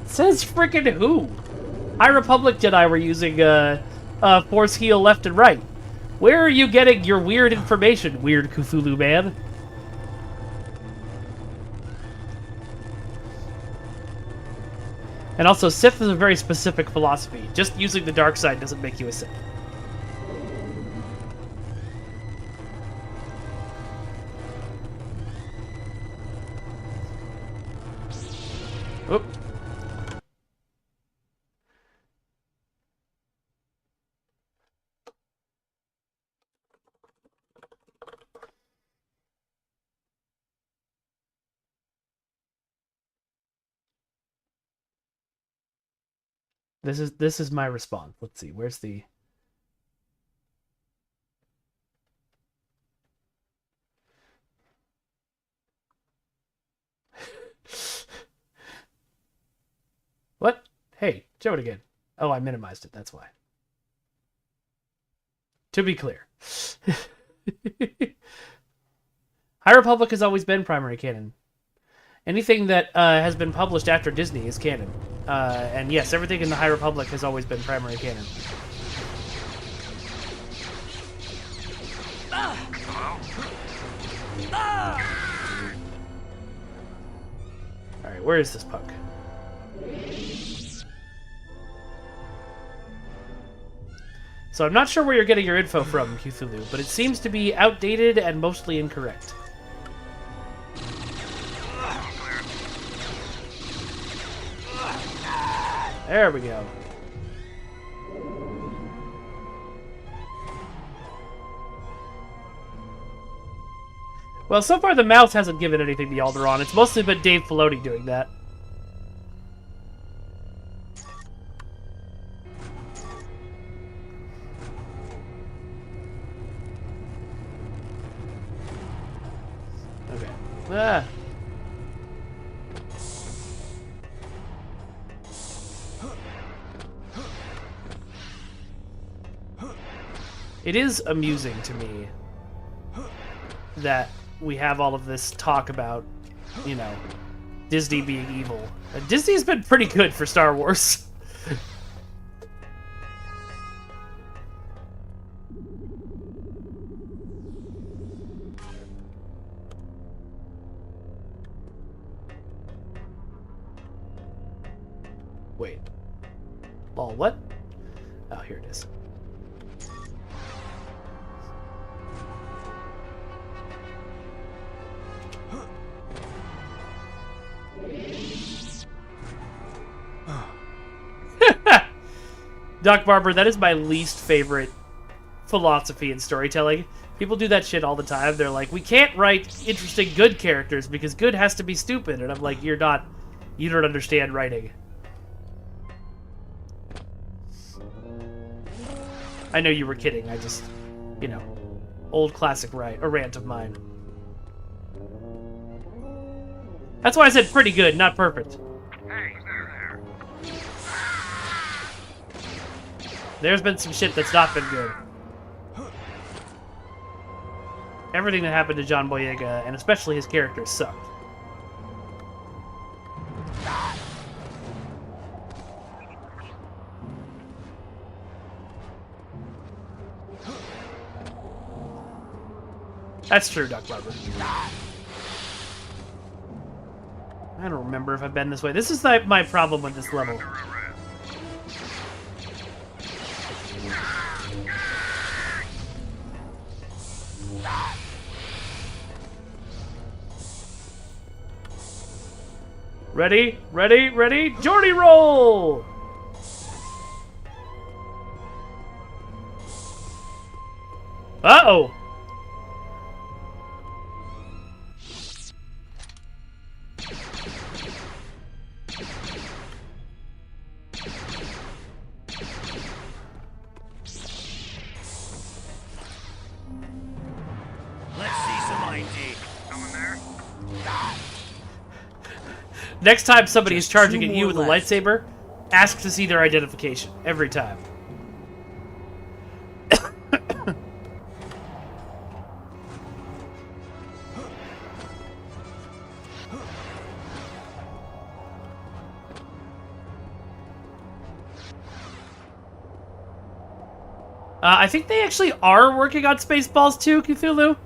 Says frickin' who? High Republic Jedi were using force heal left and right. Where are you getting your weird information, weird Cthulhu man? And also, Sith is a very specific philosophy. Just using the dark side doesn't make you a Sith. Oop. This is my response. Let's see. Where's the What? Hey, show it again. Oh, I minimized it. That's why. To be clear. High Republic has always been primary canon. Anything that has been published after Disney is canon. And yes, everything in the High Republic has always been primary canon. Alright, where is this punk? So I'm not sure where you're getting your info from, Cthulhu, but it seems to be outdated and mostly incorrect. There we go. Well, so far the mouse hasn't given anything to Alderaan. It's mostly been Dave Filoni doing that. Okay. Ah. It is amusing to me that we have all of this talk about, you know, Disney being evil. Disney's been pretty good for Star Wars. Wait. Lol, what? Oh, here it is. Doc Barber, that is my least favorite philosophy in storytelling. People do that shit all the time. They're like, we can't write interesting good characters because good has to be stupid. And I'm like, you don't understand writing. I know you were kidding. I just, you know, old classic rant of mine. That's why I said pretty good, not perfect. There's been some shit that's not been good. Everything that happened to John Boyega, and especially his character, sucked. That's true, Doc Barber. I don't remember if I've been this way. This is my problem with this level. Ready, ready, ready, Jordy roll! Uh-oh! Let's see some ID. Someone there? Next time somebody is charging at you with a lightsaber, ask to see their identification. Every time. I think they actually are working on Spaceballs 2, Cthulhu.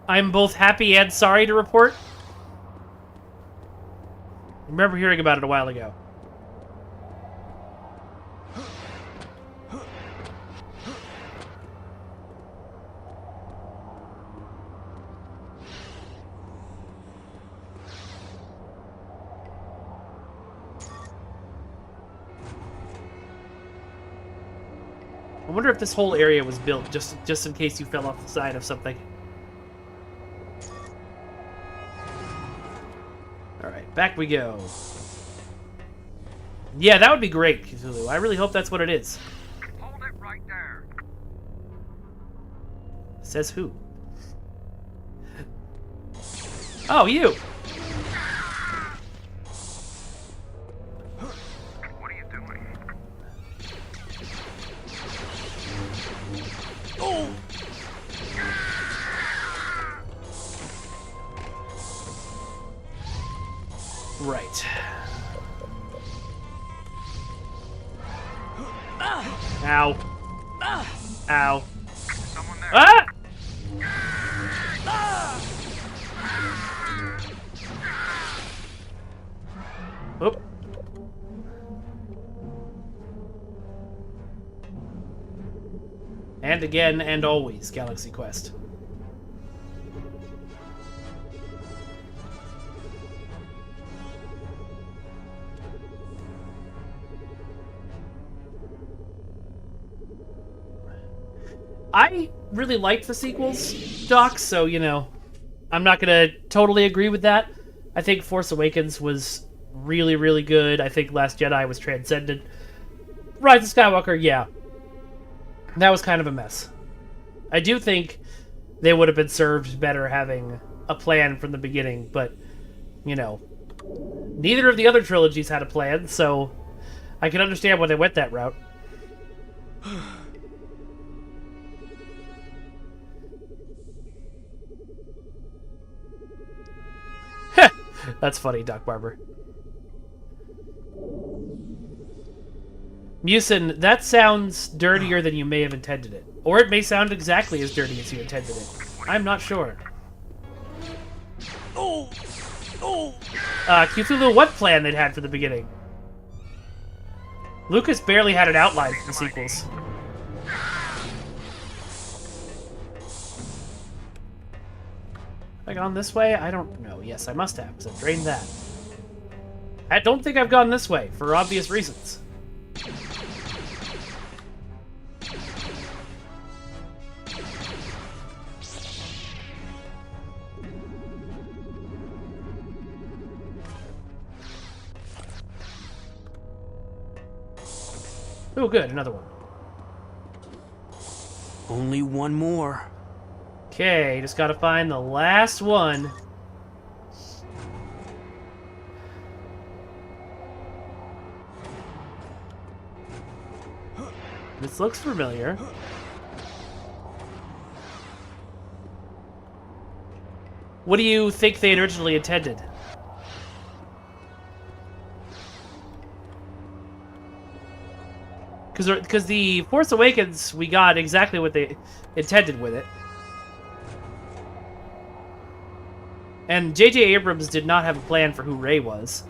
I'm both happy and sorry to report. I remember hearing about it a while ago. I wonder if this whole area was built just in case you fell off the side of something. Alright, back we go. Yeah, that would be great, Cthulhu. I really hope that's what it is. Hold it right there. Says who? Oh, you! What are you doing? Right. Ow. Ow. Someone there. Ah! Oop. And again, and always, Galaxy Quest. I really liked the sequels, Doc, so, you know, I'm not gonna totally agree with that. I think Force Awakens was really, really good. I think Last Jedi was transcendent. Rise of Skywalker, yeah. That was kind of a mess. I do think they would have been served better having a plan from the beginning, but, you know, neither of the other trilogies had a plan, so I can understand why they went that route. That's funny, Doc Barber. Musin, that sounds dirtier than you may have intended it. Or it may sound exactly as dirty as you intended it. I'm not sure. Cthulhu, what plan they'd had for the beginning? Lucas barely had an outline for the sequels. Have I gone this way? I don't know. Yes, I must have, because I drained that. I don't think I've gone this way, for obvious reasons. Oh, good, another one. Only one more. Okay, just gotta find the last one. This looks familiar. What do you think they originally intended? Because the Force Awakens, we got exactly what they intended with it. And J.J. Abrams did not have a plan for who Rey was.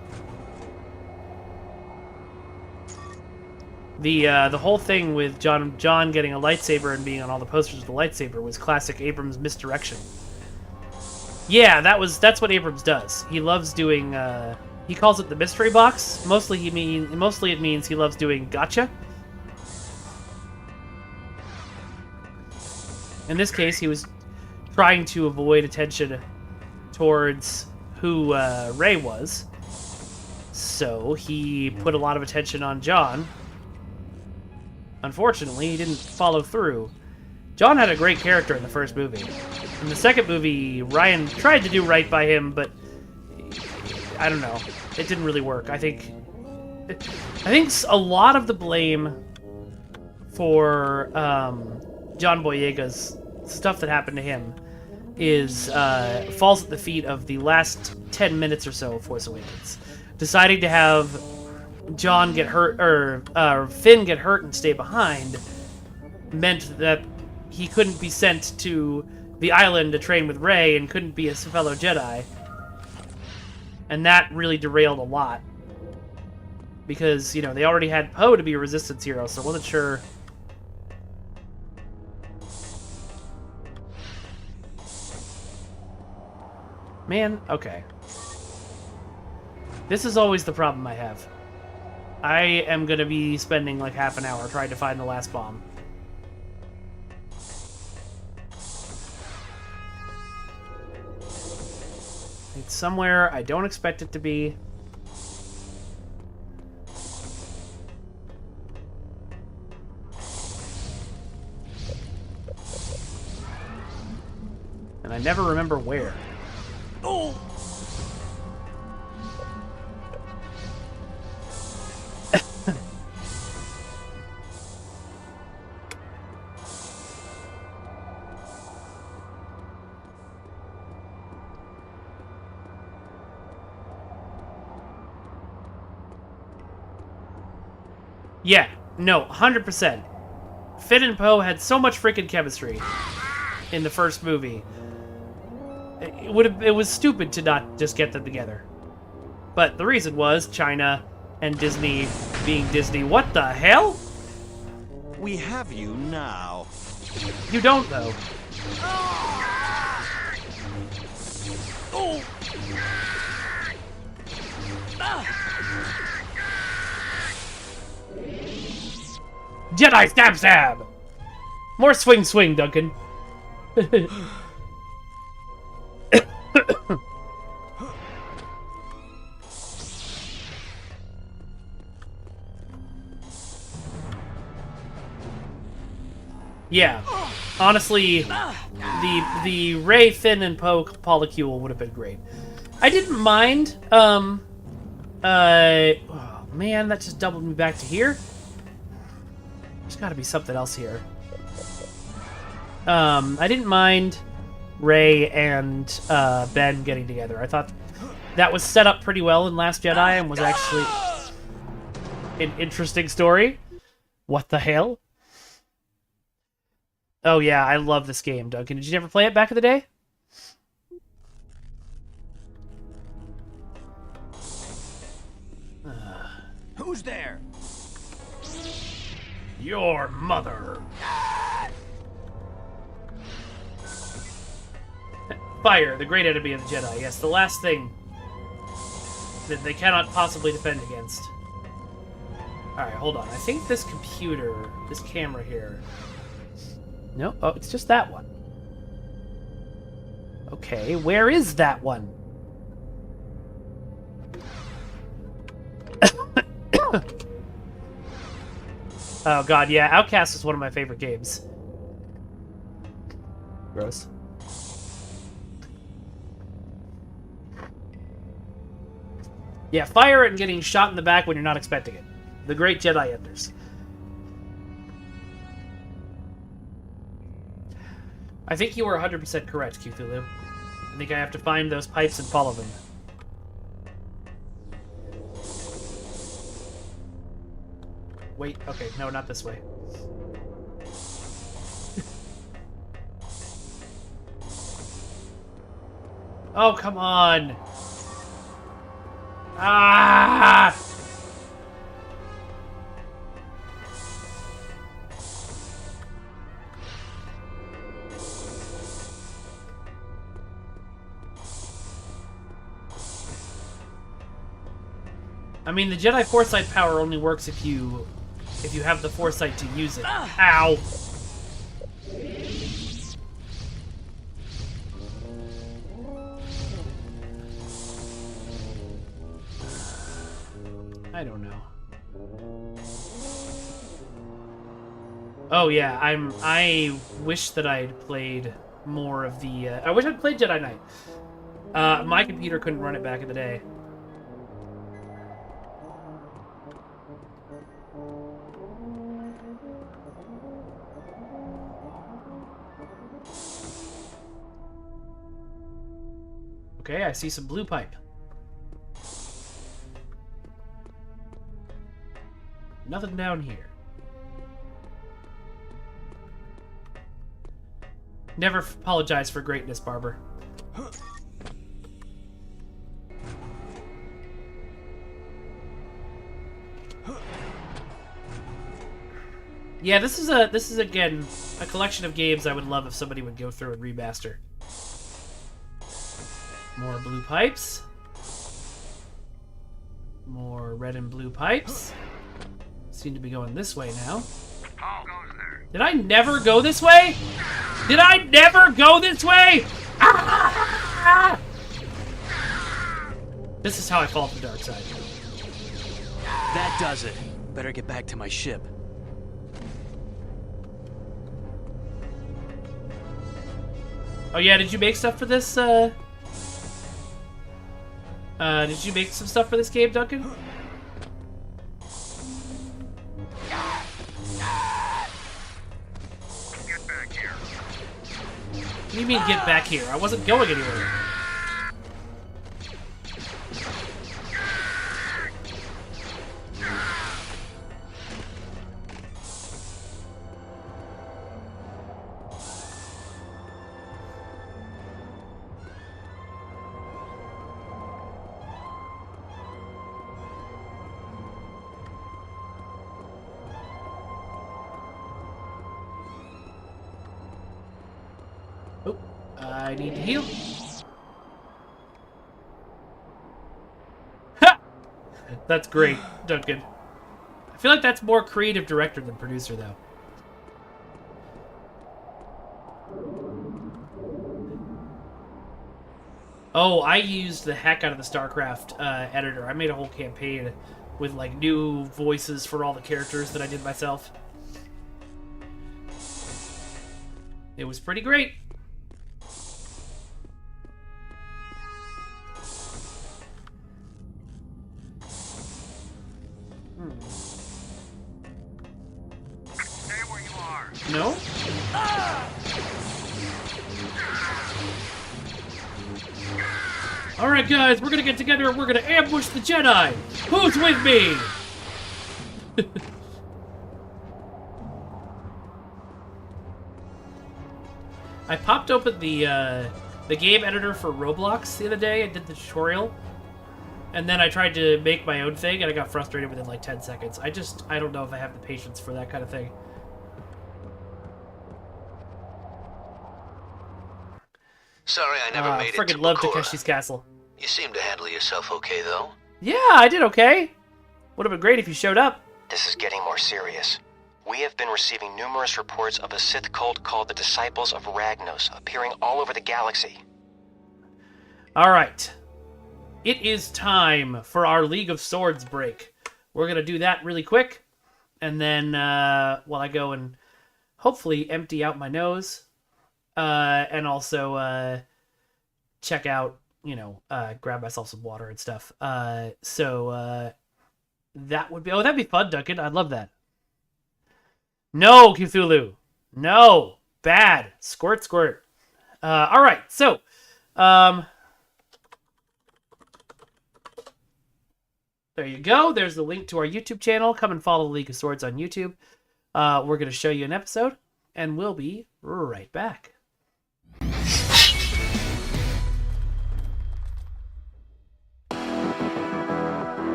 The whole thing with John getting a lightsaber and being on all the posters with the lightsaber was classic Abrams misdirection. Yeah, that's what Abrams does. He loves doing. He calls it the mystery box. Mostly it means he loves doing gotcha. In this case, he was trying to avoid attention towards who Rey was, so he put a lot of attention on John. Unfortunately, he didn't follow through. John had a great character in the first movie. In the second movie, Ryan tried to do right by him, but I don't know. It didn't really work. I think a lot of the blame for John Boyega's stuff that happened to him falls at the feet of the last 10 minutes or so of Force Awakens. Deciding to have John get hurt, or Finn get hurt and stay behind, meant that he couldn't be sent to the island to train with Rey and couldn't be a fellow Jedi. And that really derailed a lot. Because, you know, they already had Poe to be a Resistance hero, so I wasn't sure. Man, okay. This is always the problem I have. I am going to be spending like half an hour trying to find the last bomb. It's somewhere I don't expect it to be. And I never remember where. Oh! Yeah, no, 100%. Finn and Poe had so much freaking chemistry in the first movie. It was stupid to not just get them together. But the reason was China and Disney being Disney. What the hell? We have you now. You don't, though. Oh! Jedi stab stab! More swing swing, Duncan. Yeah, honestly, the Rey, Finn, and Poe polycule would have been great. I didn't mind. Oh man, that just doubled me back to here. There's got to be something else here. I didn't mind Rey and Ben getting together. I thought that was set up pretty well in Last Jedi and was actually an interesting story. What the hell? Oh yeah, I love this game, Duncan. Did you ever play it back in the day? Who's there? Your mother. Fire, the great enemy of the Jedi. Yes, the last thing that they cannot possibly defend against. Alright, hold on. I think this computer, this camera here... No, oh, it's just that one. Okay, where is that one? Oh god, yeah, Outcast is one of my favorite games. Gross. Yeah, fire and getting shot in the back when you're not expecting it. The great Jedi enders. I think you were 100% correct, Cthulhu. I think I have to find those pipes and follow them. Wait, okay, no, not this way. Oh, come on! Ah! I mean, the Jedi Foresight power only works if you have the foresight to use it. Ow! I don't know. Oh yeah, I wish that I'd played more of the. I wish I'd played Jedi Knight. My computer couldn't run it back in the day. Okay, I see some blue pipe. Nothing down here. Never apologize for greatness, Barber. Yeah, this is again a collection of games I would love if somebody would go through and remaster. More blue pipes. More red and blue pipes. Seem to be going this way now. Did I never go this way? Did I never go this way? Ah! This is how I fall to the dark side. That does it. Better get back to my ship. Oh yeah, did you make stuff for this, did you make some stuff for this game, Duncan? Get back here. What do you mean, get back here? I wasn't going anywhere. Oh, I need to heal. Ha! That's great, Duncan. I feel like that's more creative director than producer, though. Oh, I used the heck out of the StarCraft editor. I made a whole campaign with like new voices for all the characters that I did myself. It was pretty great. Stay where you are. No? Alright guys, we're gonna get together and we're gonna ambush the Jedi! Who's with me? I popped open the game editor for Roblox the other day and did the tutorial. And then I tried to make my own thing and I got frustrated within like 10 seconds. I don't know if I have the patience for that kind of thing. Sorry I never made it to Friggin' love Bakura. Takeshi's Castle. You seem to handle yourself okay, though. Yeah, I did okay. Would have been great if you showed up. This is getting more serious. We have been receiving numerous reports of a Sith cult called the Disciples of Ragnos appearing all over the galaxy. Alright. It is time for our League of Swords break. We're going to do that really quick. And then while I go and hopefully empty out my nose. And also check out, you know, grab myself some water and stuff. So that would be... Oh, that'd be fun, Duncan. I'd love that. No, Cthulhu. No. Bad. Squirt, squirt. Alright, so... there you go. There's the link to our YouTube channel. Come and follow the League of Swords on YouTube. We're going to show you an episode, and we'll be right back.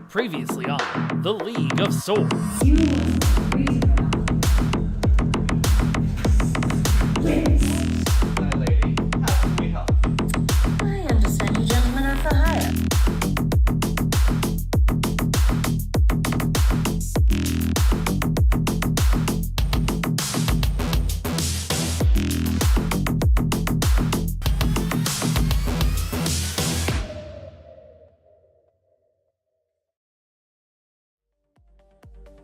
Previously on the League of Swords. I understand you gentlemen are for hire.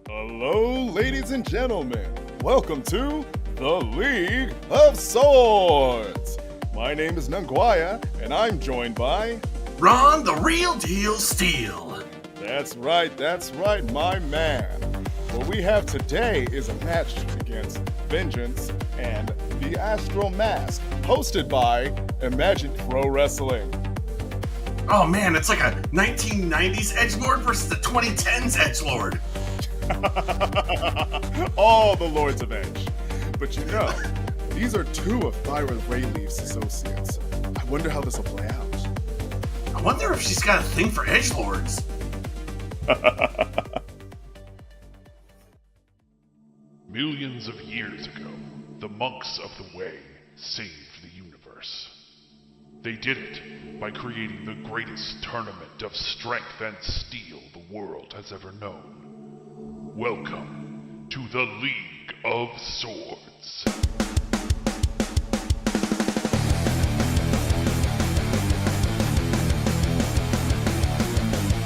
Hello, ladies and gentlemen. Welcome to the League of Swords. My name is Nunguaya, and I'm joined by... Ron, the real deal Steel. That's right, my man. What we have today is a match against Vengeance and the Astral Mask, hosted by Imagine Pro Wrestling. Oh man, it's like a 1990s edgelord versus the 2010s edgelord. All the Lords of Edge. But you know, these are two of Thyra Rayleaf's associates. I wonder how this will play out. I wonder if she's got a thing for edgelords. Millions of years ago, the monks of the Way saved the universe. They did it by creating the greatest tournament of strength and steel the world has ever known. Welcome to the League of Swords.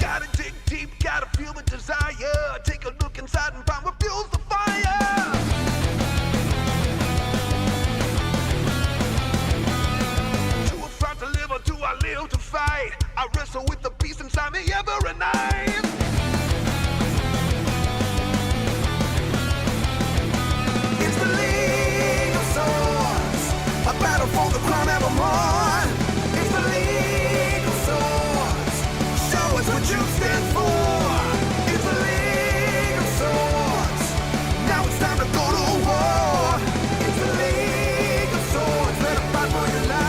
Gotta dig deep, gotta feel the desire. Take a look inside and find what fuels the fire. To a fight to live or do I live to fight? I wrestle with the beast inside me every night. It's the League of Swords, a battle for the crown evermore. It's the League of Swords, show us what you stand for. It's the League of Swords, now it's time to go to war. It's the League of Swords, let them fight for your life.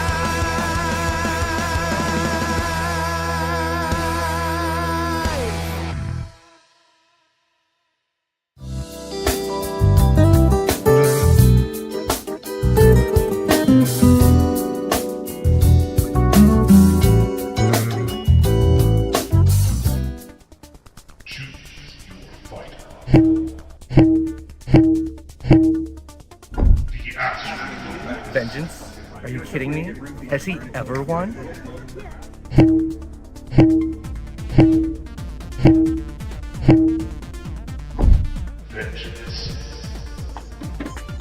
Vengeance? Are you kidding me? Has he ever won? Vengeance.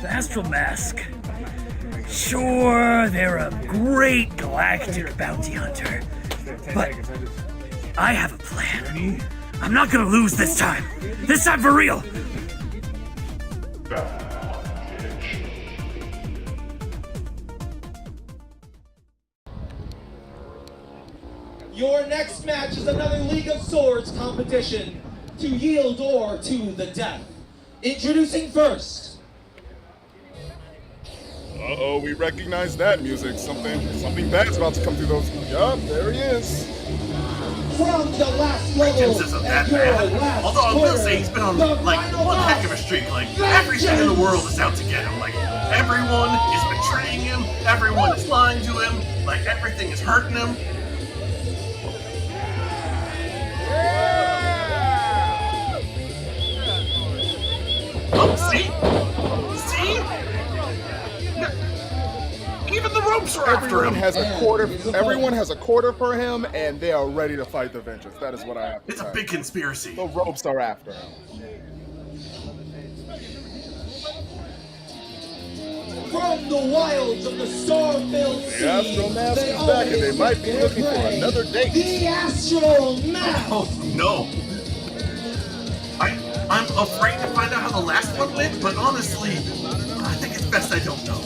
The Astral Mask. Sure, they're a great galactic bounty hunter, but I have a plan. I'm not gonna lose this time. This time for real. Your next match is another League of Swords competition to yield or to the death. Introducing first. Uh-oh, we recognize that music. Something bad's about to come through those. Yup, there he is. From the last level, Vengeance isn't that bad. Although I will say he's been on like one heck of a streak. Like everything in the world is out to get him. Like everyone is betraying him. Everyone is lying to him. Like everything is hurting him. Oh, see? Even the ropes are after him. Everyone has a quarter for him, and they are ready to fight the Vengeance. That is what I have to say. It's a big conspiracy. The ropes are after him. From the wilds of the star-filled sea, The Astral Mask is back, and they might be looking for another date. The Astral Mask! Oh, no. I'm afraid to find out how the last one went, but honestly, I think it's best I don't know.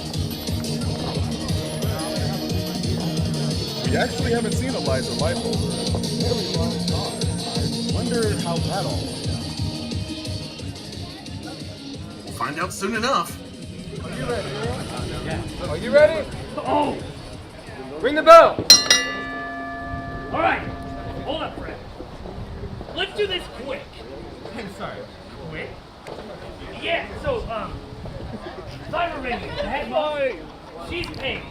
We actually haven't seen Eliza light over a very long time. I wonder how that all went. We'll find out soon enough. Are you ready? Yeah. Are you ready? Oh! Ring the bell! All right, hold up, Fred. Let's do this quick. I'm sorry. Quick? Yeah, so, Cyber Ringing, the head boss, she's paid.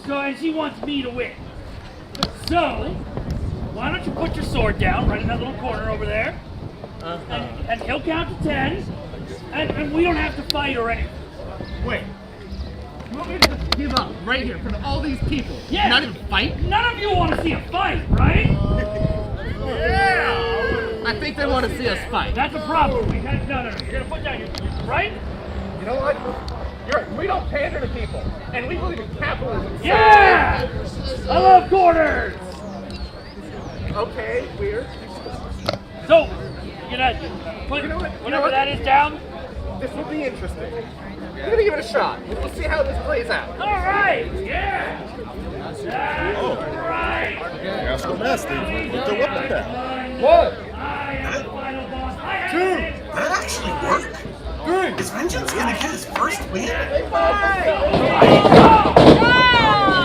So, and she wants me to win. So, why don't you put your sword down right in that little corner over there, and he'll count to 10, and we don't have to fight or anything. Wait. You want me to just give up right here in front of all these people? Yeah. Not even fight? None of you want to see a fight, right? Yeah! I think they want to see us fight. That's a problem. No. You're gonna put down your right? You know what? You're right. We don't pander to people, and we believe in capitalism. Yeah! I love quarters! Okay, weird. So, whatever that is down. This will be interesting. We're gonna give it a shot. We'll see how this plays out. All right, yeah. All right. Astral Mask, they put their weapon down. One. Two. That actually worked. Good. Is Vengeance gonna get his first win?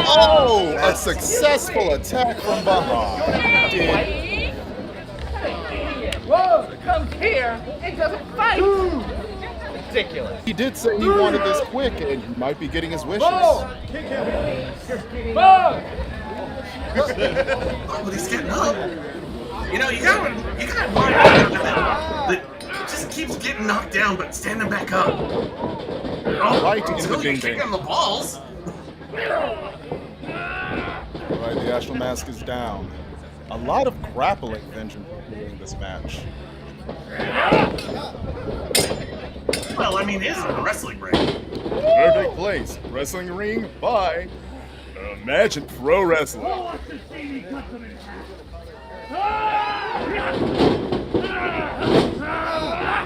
Oh, a successful attack from behind. Whoa, comes here and doesn't fight. Ridiculous. He did say he wanted this quick, and he might be getting his wishes. Kick him! Oh, but he's getting up. You know, you gotta admire that just keeps getting knocked down, but standing back up. Right in until the you ding kick ding. him the balls. Alright, the Astral Mask is down. A lot of grappling Vengeance in this match. Well, I mean, it is a wrestling ring. Perfect place. Wrestling ring by Imagine Pro Wrestling.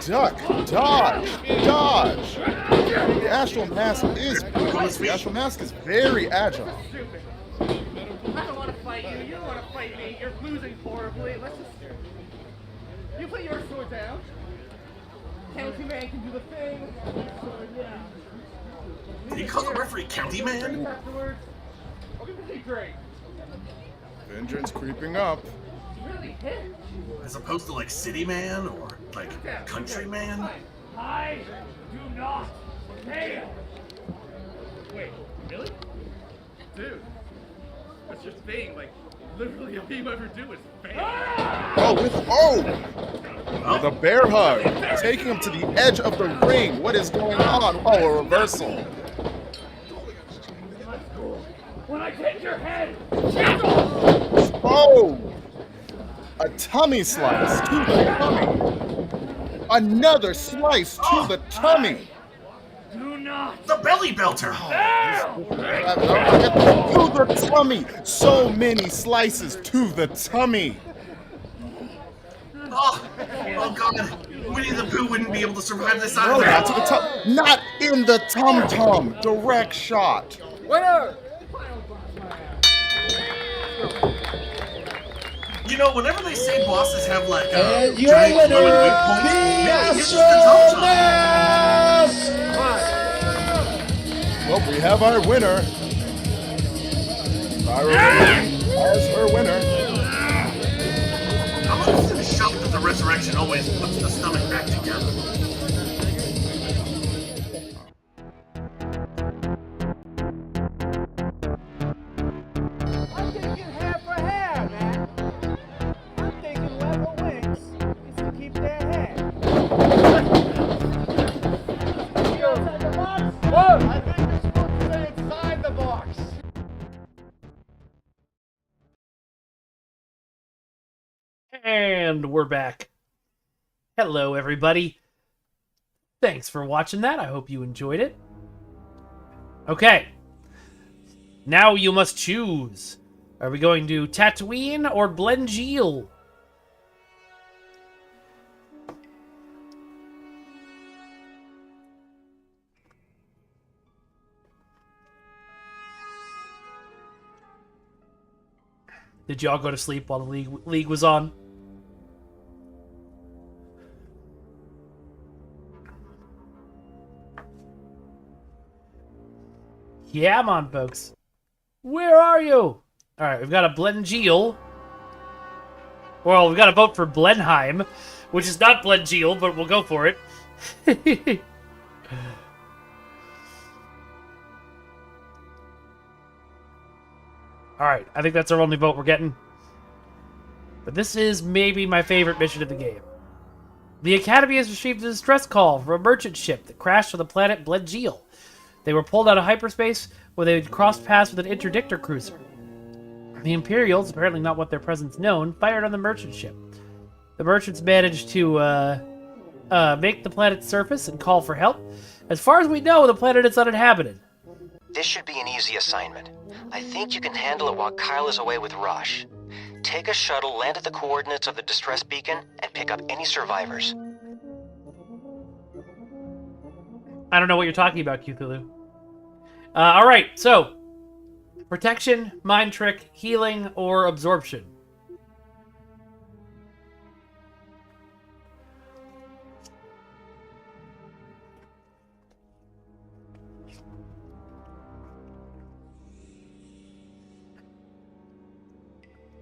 Duck, dodge, dodge. The Astral Mask is very agile. I don't want to fight you. You don't want to fight me. You're losing horribly. Let's just. You put your sword down. County Man can do the thing. Sword, yeah. Did you call the referee County Man? Afterwards. Okay, great. Vengeance creeping up. Really hit. As opposed to like City Man or like Country Man? I do not fail. Wait, really? Dude, what's your thing? Like, literally all you ever do is fail. Oh, with a bear hug, taking him to the edge of the ring. What is going on? Oh, a reversal. When I take your head, Oh, a tummy slice to the tummy. Another slice to the tummy. do not. The belly belter. To the tummy. So many slices to the tummy. Oh God. Winnie the Pooh wouldn't be able to survive this No, either. not to the not in the tum-tum. Direct shot. Winner! You know, whenever they say bosses have like And your giant winner, glowing weak points, the maybe it's just Astral the Mask! Well, we have our winner. Myra as her winner. I'm just shocked that the resurrection always puts the stomach back together. I'm thinking half for half, man. I'm thinking whoever wins is to keep their head. Outside the box? Whoa! I think you're supposed to stay inside the box. And we're back. Hello, everybody. Thanks for watching that. I hope you enjoyed it. Okay. Now you must choose. Are we going to Tatooine or Blenjeel? Did y'all go to sleep while the league was on? Yeah, I'm on, folks. Where are you? Alright, we've got a Blenjeel. Well, we've got to vote for Blenheim, which is not Blenjeel, but we'll go for it. Alright, I think that's our only vote we're getting. But this is maybe my favorite mission of the game. The Academy has received a distress call from a merchant ship that crashed on the planet Blenjeel. They were pulled out of hyperspace where they had crossed paths with an interdictor cruiser. The Imperials, apparently not what their presence known, fired on the merchant ship. The merchants managed to make the planet's surface and call for help. As far as we know, the planet is uninhabited. This should be an easy assignment. I think you can handle it while Kyle is away with Rush. Take a shuttle, land at the coordinates of the distress beacon, and pick up any survivors. I don't know what you're talking about, Cthulhu. Alright, so protection, mind trick, healing, or absorption.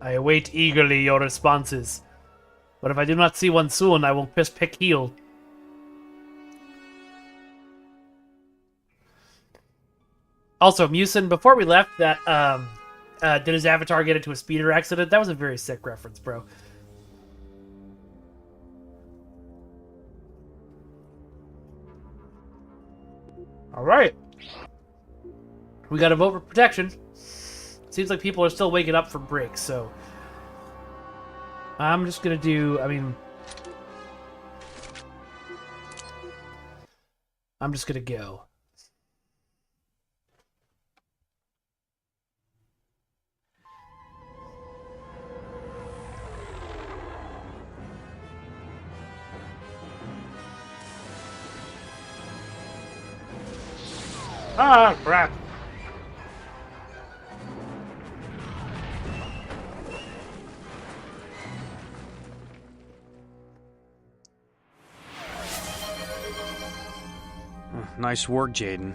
I await eagerly your responses. But if I do not see one soon, I will just pick heal. Also, Musin, before we left, that did his avatar get into a speeder accident? That was a very sick reference, bro. All right. We got to vote for protection. Seems like people are still waking up from breaks, so I'm just gonna do. I'm just gonna go. Ah, crap. Nice work, Jaden.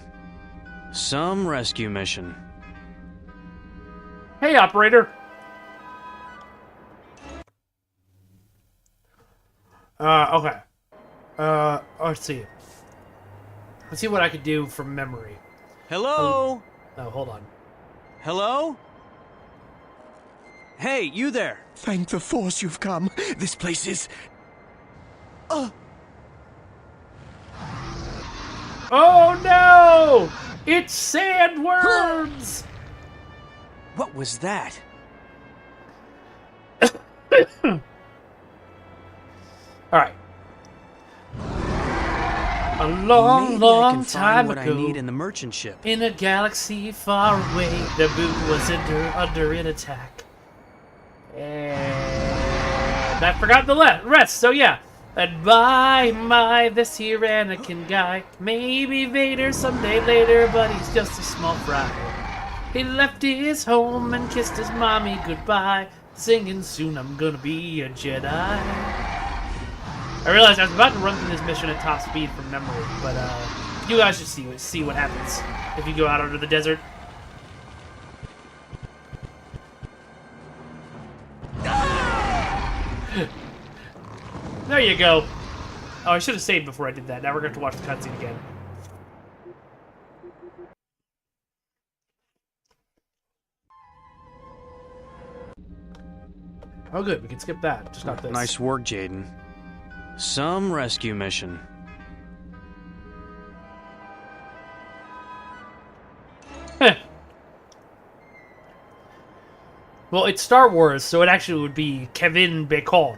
Some rescue mission. Hey, operator. Okay. Let's see. Let's see what I could do from memory. Hello? Oh, hold on. Hello? Hey, you there! Thank the Force you've come. This place is... Oh no! It's sandworms! What was that? Alright. A long, Maybe I can long find time what ago, I need in the merchant ship. in a galaxy far away, Naboo was under an attack. And I forgot the rest, so yeah. And my, this here Anakin guy. Maybe Vader someday later, but he's just a small fry. He left his home and kissed his mommy goodbye, singing soon I'm gonna be a Jedi. I realized I was about to run through this mission at top speed from memory, but you guys should see what happens if you go out under the desert. There you go. Oh, I should have saved before I did that. Now we're going to watch the cutscene again. Oh, good. We can skip that. Just not this. Nice work, Jaden. Some rescue mission. Well, it's Star Wars, so it actually would be Kevin Bacon.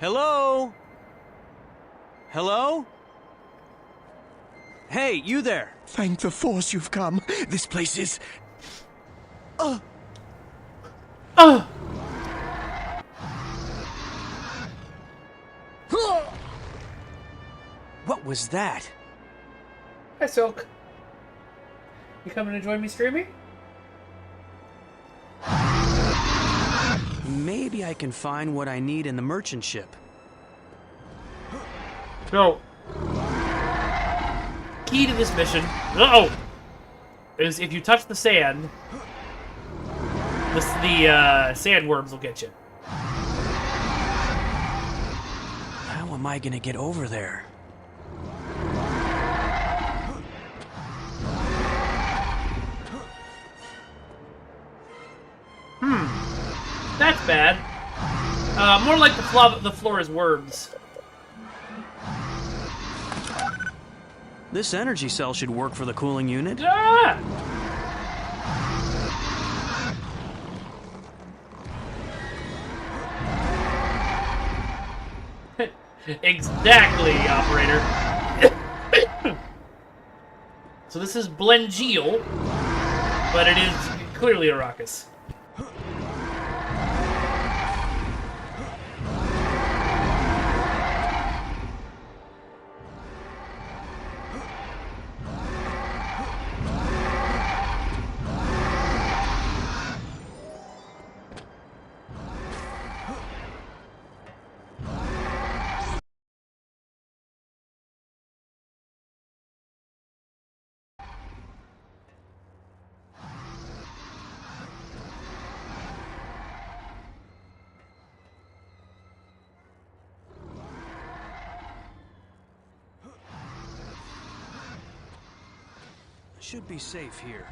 Hello? Hello? Hey, you there! Thank the Force you've come. This place is... What was that? Hi, Silk. You coming to join me streaming? Maybe I can find what I need in the merchant ship. So, key to this mission, is if you touch the sand, the sandworms will get you. How am I gonna get over there? That's bad. More like the floor is worms. This energy cell should work for the cooling unit. Ah! Exactly, operator. So this is Blengeal, but it is clearly Arrakis. should be safe here.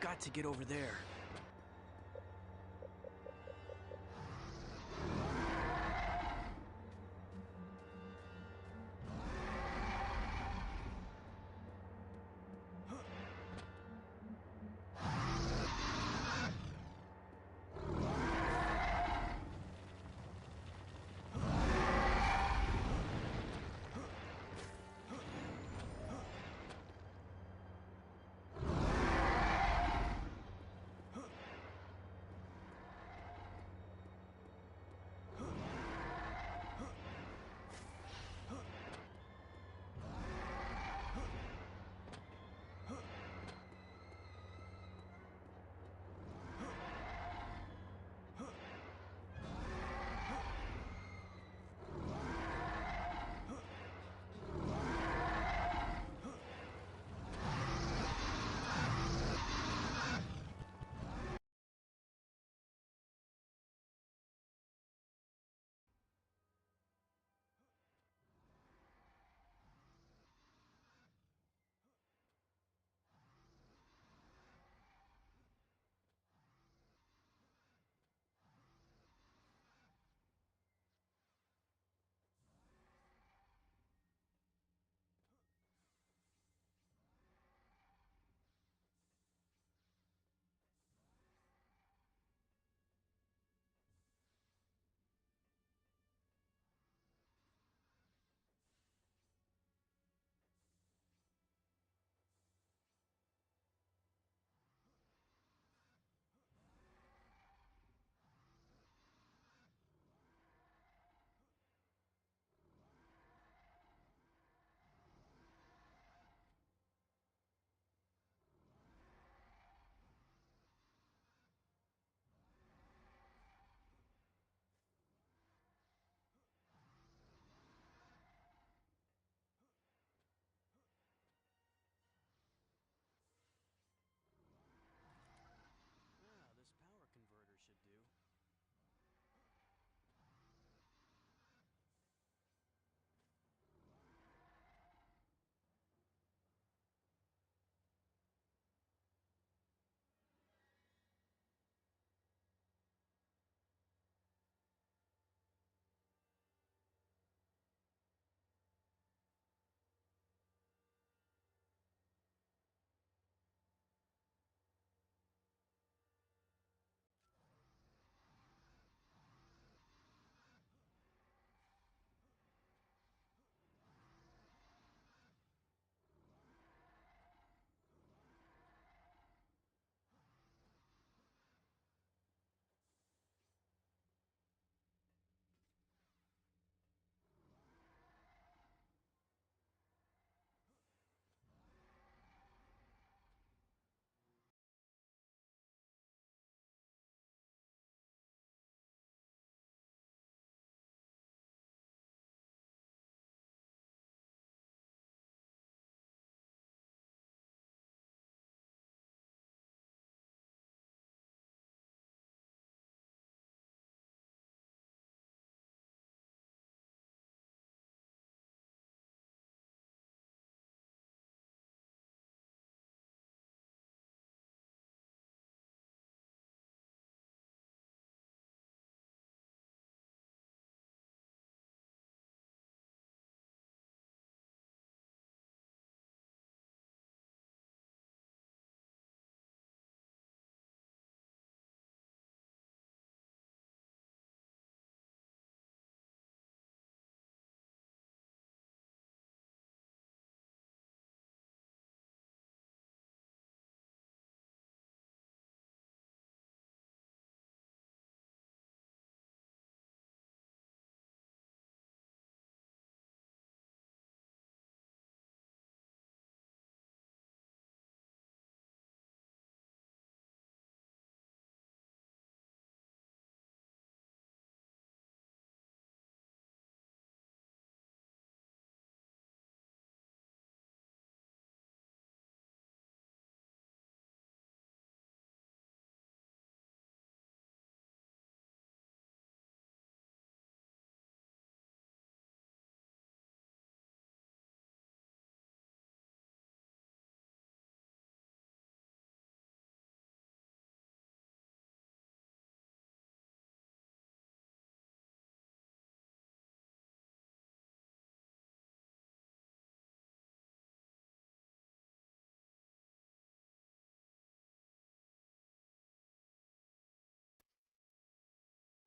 Got to get over there.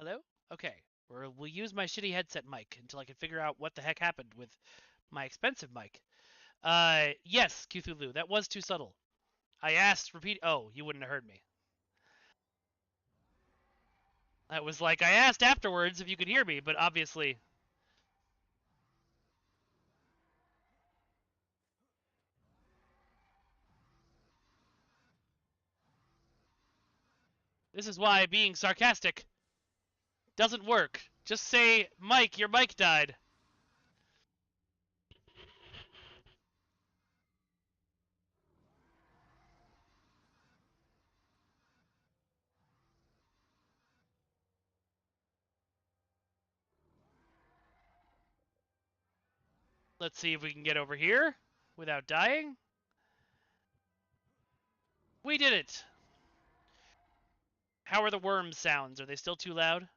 Hello? Okay. We'll use my shitty headset mic until I can figure out what the heck happened with my expensive mic. Yes, Cthulhu, that was too subtle. I asked, repeat. Oh, you wouldn't have heard me. That was like, I asked afterwards if you could hear me, but obviously. This is why being sarcastic doesn't work. Just say, Mike, your mic died. Let's see if we can get over here without dying. We did it! How are the worm sounds? Are they still too loud?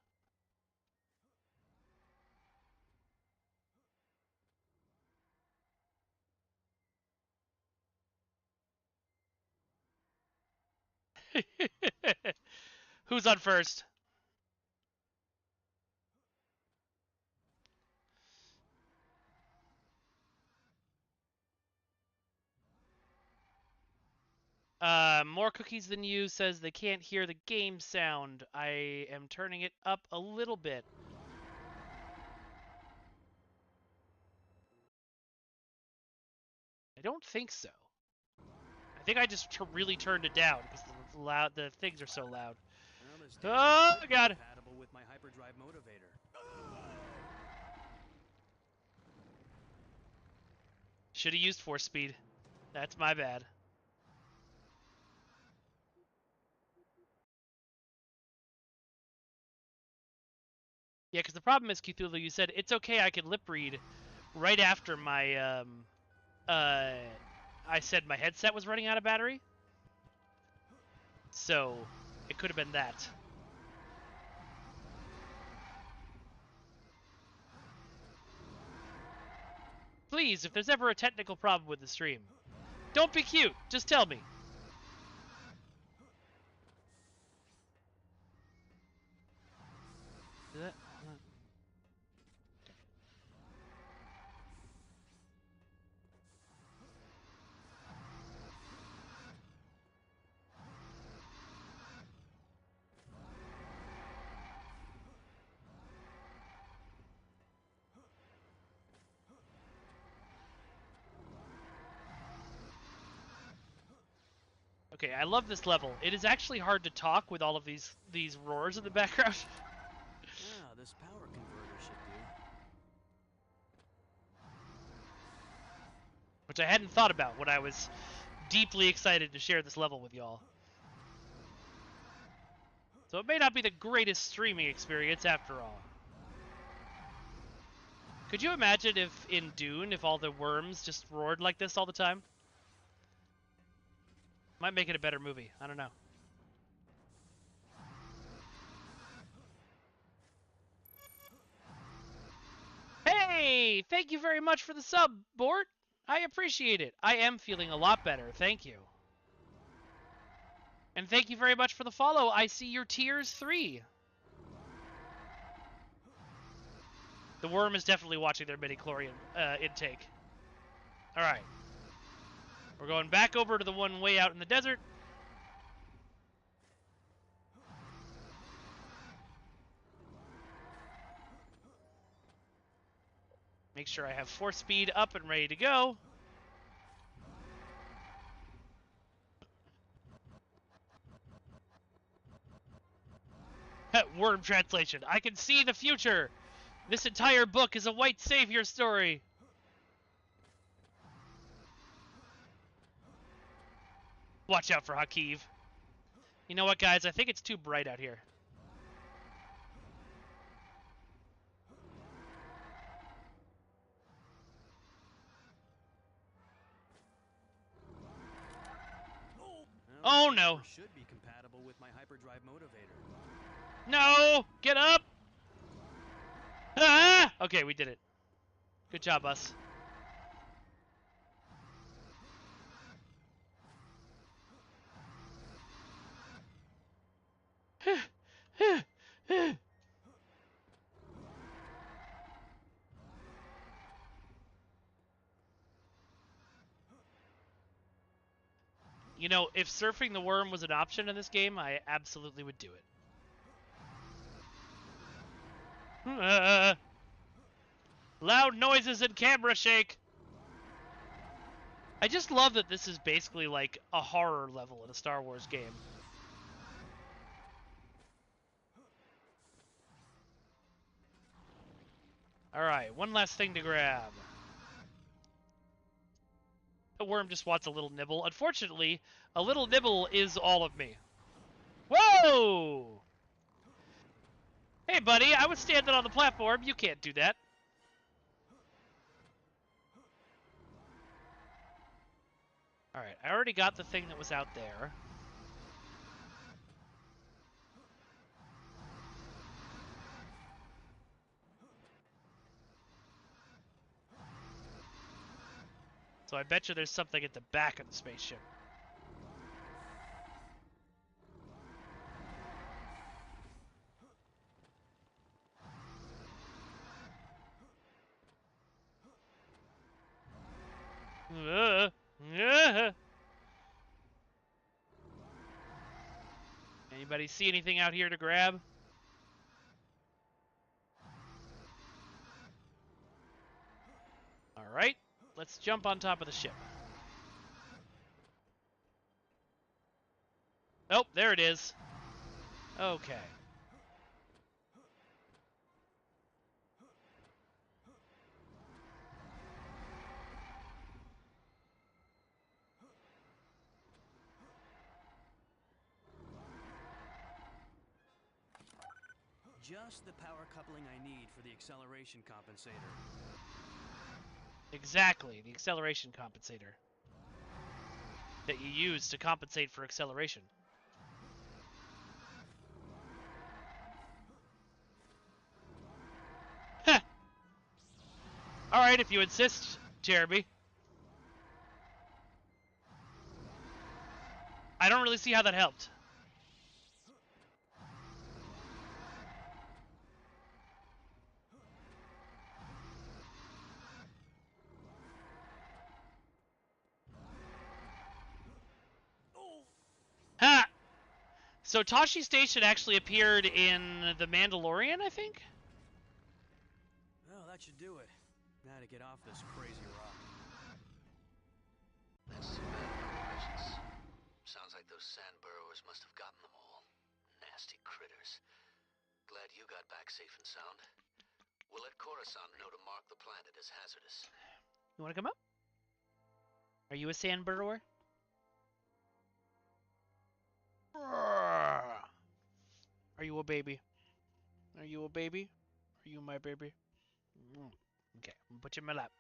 Who's on first? More cookies than you says they can't hear the game sound. I am turning it up a little bit. I don't think so. I think I just really turned it down because the things are so loud. Oh god! Compatible with my hyperdrive motivator. Should have used force speed. That's my bad. Yeah, because the problem is, Cthulhu, you said it's okay. I can lip read right after my I said my headset was running out of battery. So it could have been that. Please, if there's ever a technical problem with the stream, don't be cute. Just tell me. Okay, I love this level. It is actually hard to talk with all of these roars in the background. Yeah, this power converter should do. Which I hadn't thought about when I was deeply excited to share this level with y'all. So it may not be the greatest streaming experience after all. Could you imagine if in Dune, if all the worms just roared like this all the time? Might make it a better movie. I don't know. Hey! Thank you very much for the sub, Bort. I appreciate it. I am feeling a lot better. Thank you. And thank you very much for the follow. I see your tiers 3. The worm is definitely watching their midi-chlorian intake. Alright. We're going back over to the one way out in the desert. Make sure I have force speed up and ready to go. Worm translation. I can see the future. This entire book is a white savior story. Watch out for Hakiv. You know what, guys? I think it's too bright out here. Oh no! Should be compatible with my hyperdrive motivator. No! Get up! Ah! Okay, we did it. Good job, us. You know, if surfing the worm was an option in this game, I absolutely would do it. Loud noises and camera shake! I just love that this is basically like a horror level in a Star Wars game. Alright, one last thing to grab. The worm just wants a little nibble. Unfortunately, a little nibble is all of me. Whoa! Hey, buddy, I was standing on the platform. You can't do that. Alright, I already got the thing that was out there. So I bet you there's something at the back of the spaceship. Anybody see anything out here to grab? Alright, let's jump on top of the ship. Oh, there it is. Okay. Just the power coupling I need for the acceleration compensator. Exactly, the acceleration compensator. That you use to compensate for acceleration. Heh! Alright, if you insist, Jeremy. I don't really see how that helped. Ha! So Tashi Station actually appeared in The Mandalorian, I think? Well, that should do it. Now to get off this crazy rock. That's too bad, no Sounds like those sand burrowers must have gotten them all. Nasty critters. Glad you got back safe and sound. We'll let Coruscant know to mark the planet as hazardous. You want to come up? Are you a sand burrower? Are you a baby? Are you a baby? Are you my baby? Okay, I'm gonna put you in my lap.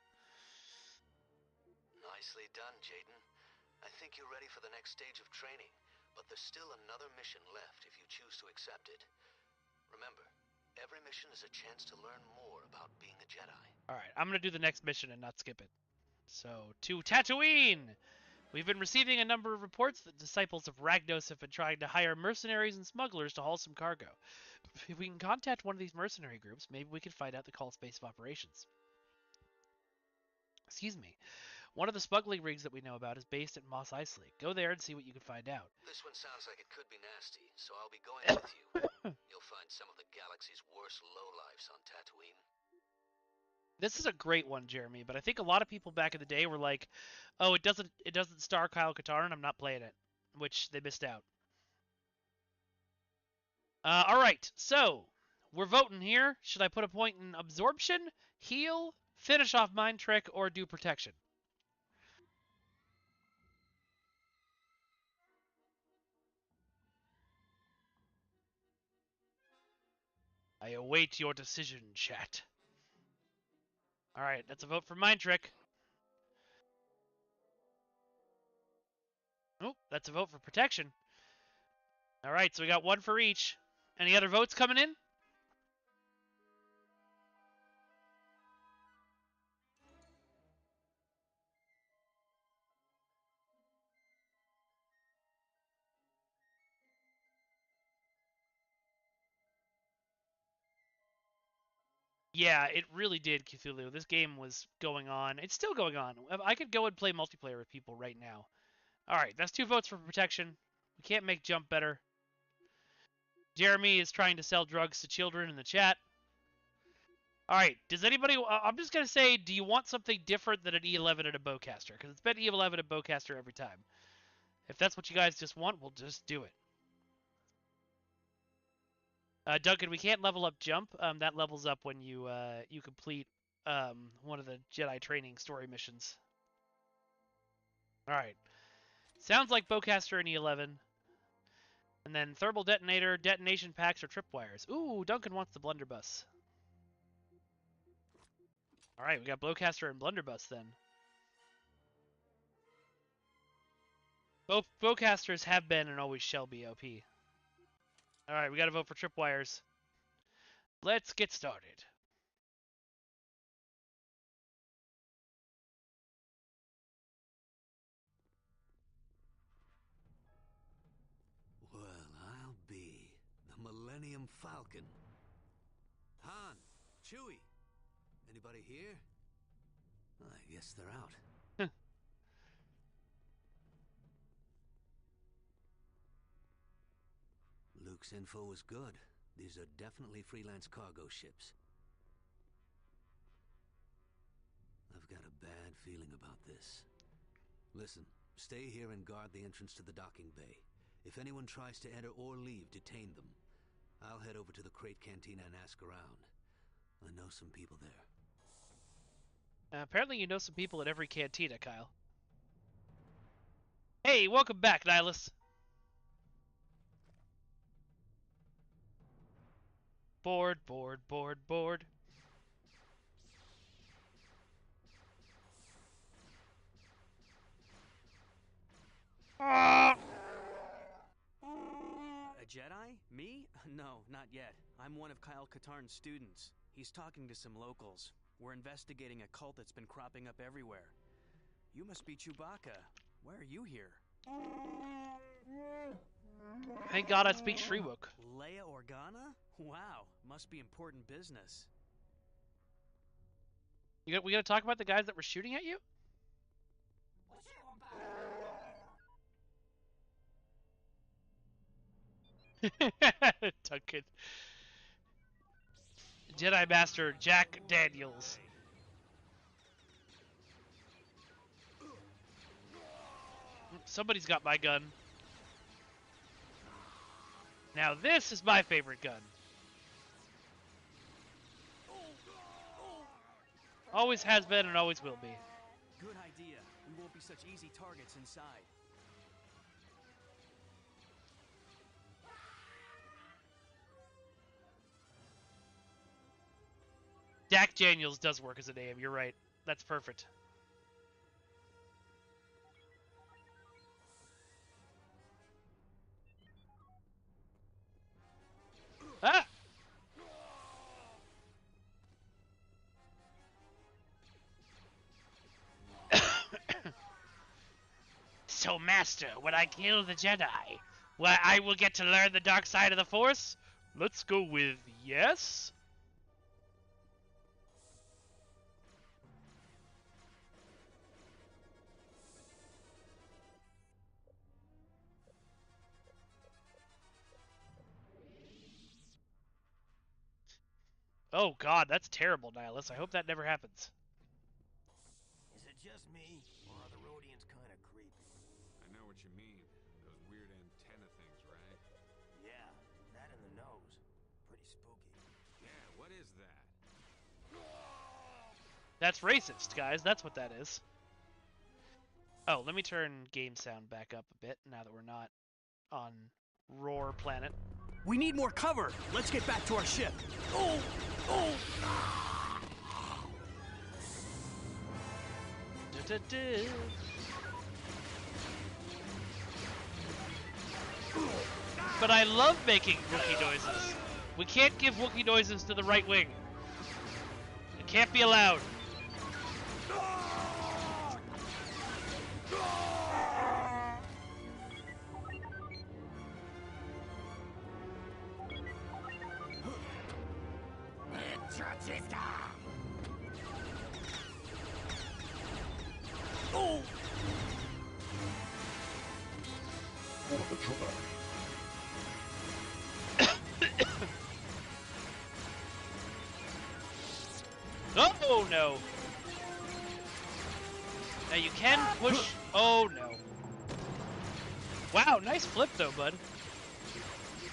Nicely done, Jaden. I think you're ready for the next stage of training, but there's still another mission left if you choose to accept it. Remember, every mission is a chance to learn more about being a Jedi. Alright, I'm gonna do the next mission and not skip it. So, to Tatooine! We've been receiving a number of reports that disciples of Ragnos have been trying to hire mercenaries and smugglers to haul some cargo. If we can contact one of these mercenary groups, maybe we can find out the call's base of operations. Excuse me. One of the smuggling rigs that we know about is based at Mos Eisley. Go there and see what you can find out. This one sounds like it could be nasty, so I'll be going with you. You'll find some of the galaxy's worst lowlifes on Tatooine. This is a great one, Jeremy, but I think a lot of people back in the day were like, "Oh, it doesn't star Kyle Katarn, I'm not playing it," which they missed out. All right, so we're voting here. Should I put a point in absorption, heal, finish off mind trick, or do protection? I await your decision, chat. All right, that's a vote for mind trick. Oh, that's a vote for protection. All right, so we got one for each. Any other votes coming in? Yeah, it really did, Cthulhu. This game was going on. It's still going on. I could go and play multiplayer with people right now. Alright, that's 2 votes for protection. We can't make jump better. Jeremy is trying to sell drugs to children in the chat. Alright, does anybody... I'm just going to say, do you want something different than an E11 and a bowcaster? Because it's been E11 and bowcaster every time. If that's what you guys just want, we'll just do it. Duncan, we can't level up jump. That levels up when you you complete one of the Jedi training story missions. Alright. Sounds like bowcaster and E11. And then thermal detonator, detonation packs, or tripwires. Ooh, Duncan wants the blunderbuss. Alright, we got bowcaster and blunderbuss then. Both bowcasters have been and always shall be OP. Alright, we gotta vote for tripwires. Let's get started. Well, I'll be the Millennium Falcon. Han, Chewie, anybody here? I guess they're out. Luke's info was good. These are definitely freelance cargo ships. I've got a bad feeling about this. Listen, stay here and guard the entrance to the docking bay. If anyone tries to enter or leave, detain them. I'll head over to the crate cantina and ask around. I know some people there. Apparently you know some people at every cantina, Kyle. Hey, welcome back, Nihilus. Board, board, board, board. A Jedi? Me? No, not yet. I'm one of Kyle Katarn's students. He's talking to some locals. We're investigating a cult that's been cropping up everywhere. You must be Chewbacca. Why are you here? Thank God I speak Shriwook. Leia Organa? Wow, must be important business. We gotta talk about the guys that were shooting at you? Duncan. Jedi Master Jack Daniels. Somebody's got my gun. Now this is my favorite gun. Always has been and always will be. Good idea. We won't be such easy targets inside. Jack Daniels does work as a name, you're right. That's perfect. Ah! So, Master, when I kill the Jedi, well, I will get to learn the dark side of the Force? Let's go with yes? Oh god, that's terrible, Nihilus. I hope that never happens. Is it just me, or are the Rhodians kind of creepy? I know what you mean. Those weird antenna things, right? Yeah, that in the nose. Pretty spooky. Yeah, what is that? That's racist, guys. That's what that is. Oh, let me turn game sound back up a bit now that we're not on Roar Planet. We need more cover. Let's get back to our ship. Oh! Oh! But I love making Wookiee noises. We can't give Wookiee noises to the right wing. It can't be allowed. Oh no! Now you can push. Oh no! Wow, nice flip though, bud.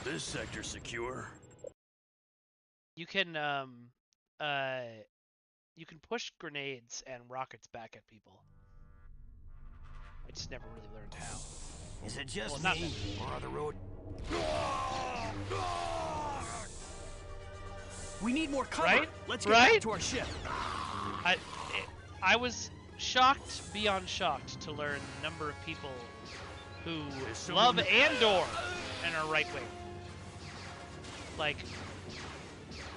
This sector's secure. You can push grenades and rockets back at people. I just never really learned how. Is it just Well, me, or are the road... We need more cover. Right? Let's get Right? back to our ship. I was shocked beyond shocked to learn the number of people who love Andor and are right wing. Like,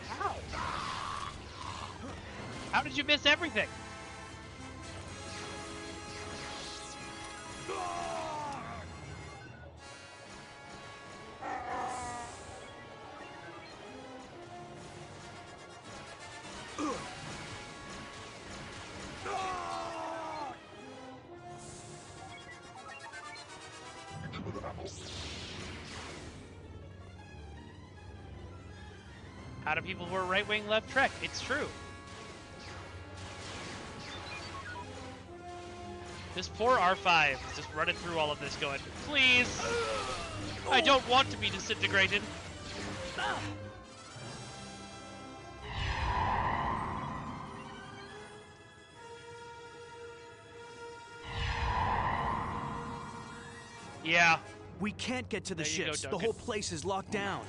how? How did you miss everything? How do people who are right wing left Trek? It's true. This poor R5 is just running through all of this going, please, I don't want to be disintegrated. Yeah. We can't get to the There you go, ships. The Duncan. whole place is locked down.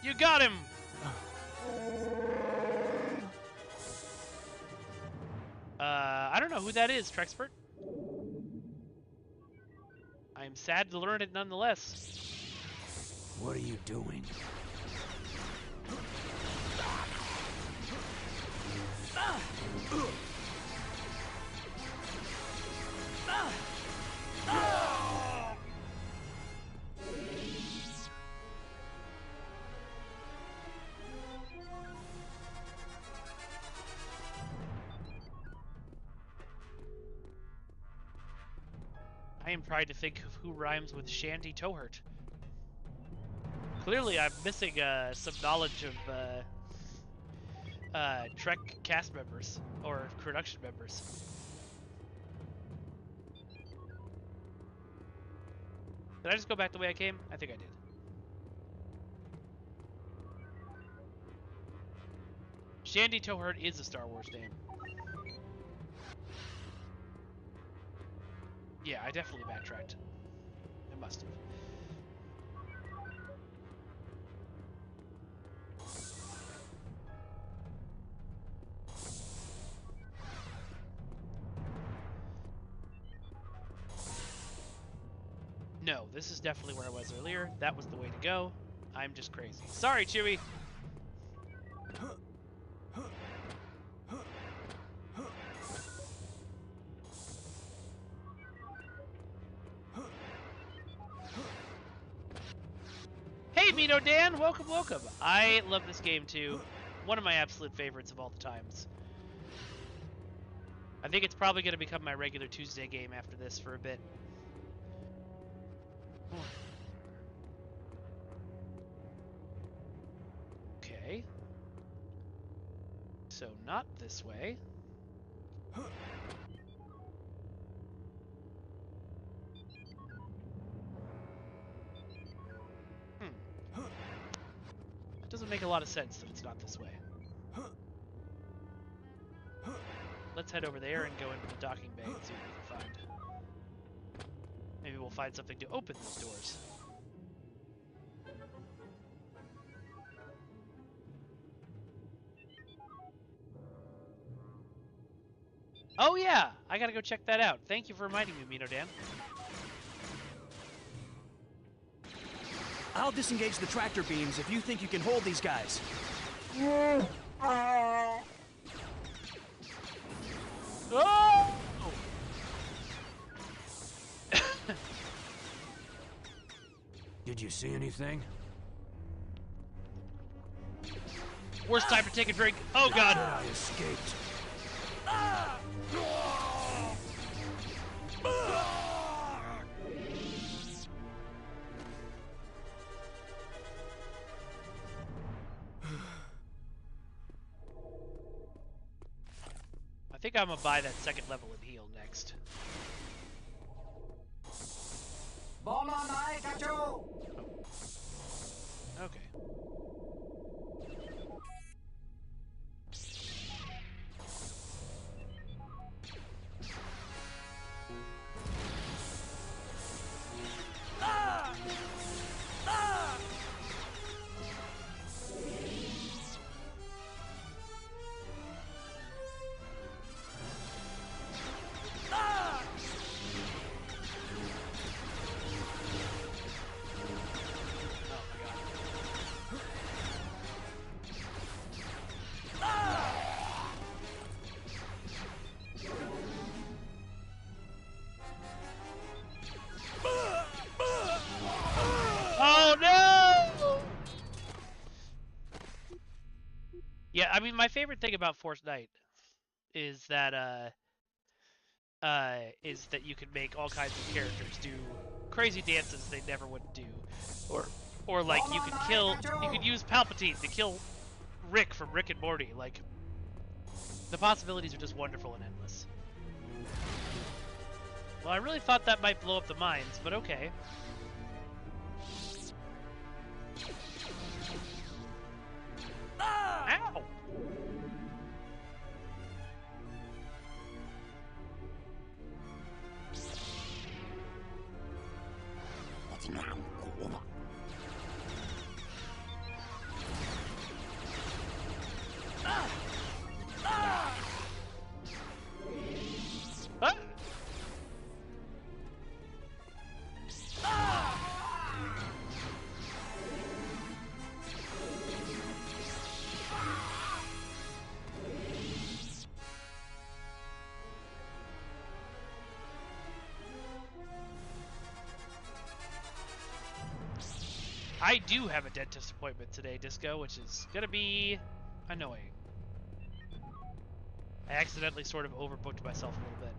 You got him! I don't know who that is, Trexpert. I'm sad to learn it nonetheless. What are you doing? I am trying to think of who rhymes with Shandy Tohert. Clearly, I'm missing some knowledge of Trek cast members or production members. Did I just go back the way I came? I think I did. Shandy Tohert is a Star Wars name. Yeah, I definitely backtracked. I must have. No, this is definitely where I was earlier. That was the way to go. I'm just crazy. Sorry, Chewie! Hey, Mino Dan! Welcome, welcome! I love this game too. One of my absolute favorites of all the times. I think it's probably going to become my regular Tuesday game after this for a bit. Okay. So not this way. That doesn't make a lot of sense that it's not this way. Let's head over there and go into the docking bay and see what we can find. Maybe we'll find something to open these doors. Oh yeah! I gotta go check that out. Thank you for reminding me, Mino Dan. I'll disengage the tractor beams if you think you can hold these guys. Oh! Did you see anything? Worst time to take a drink. Oh god. I escaped. I think I'm gonna buy that second level and heal next. Okay. Oh no! Yeah, I mean, my favorite thing about Force Knight is that you can make all kinds of characters do crazy dances they never would do, or like you could use Palpatine to kill Rick from Rick and Morty. Like, the possibilities are just wonderful and endless. Well, I really thought that might blow up the mines, but okay. Ow! I do have a dentist appointment today, Disco, which is gonna be annoying. I accidentally sort of overbooked myself a little bit.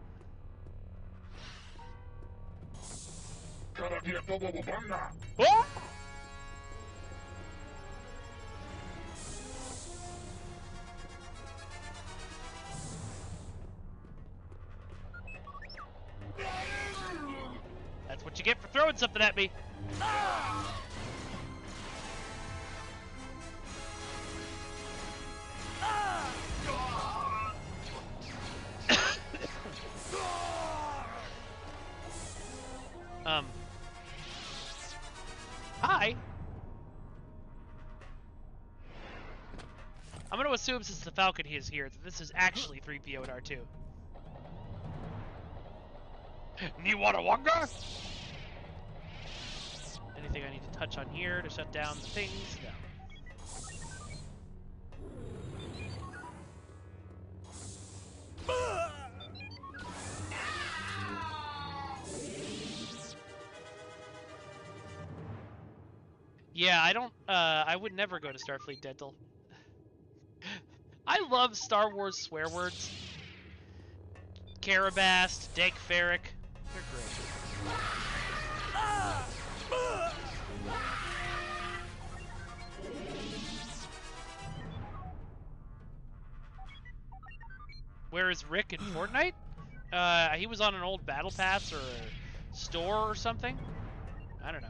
Oh! That's what you get for throwing something at me. Hi. I'm going to assume since the Falcon is here that this is actually 3PO and R2. Niwarawanga? Anything I need to touch on here to shut down the things? No. Yeah, I would never go to Starfleet Dental. I love Star Wars swear words. Carabast, Dank Ferric, they're great. Where is Rick in Fortnite? He was on an old battle pass or a store or something. I don't know.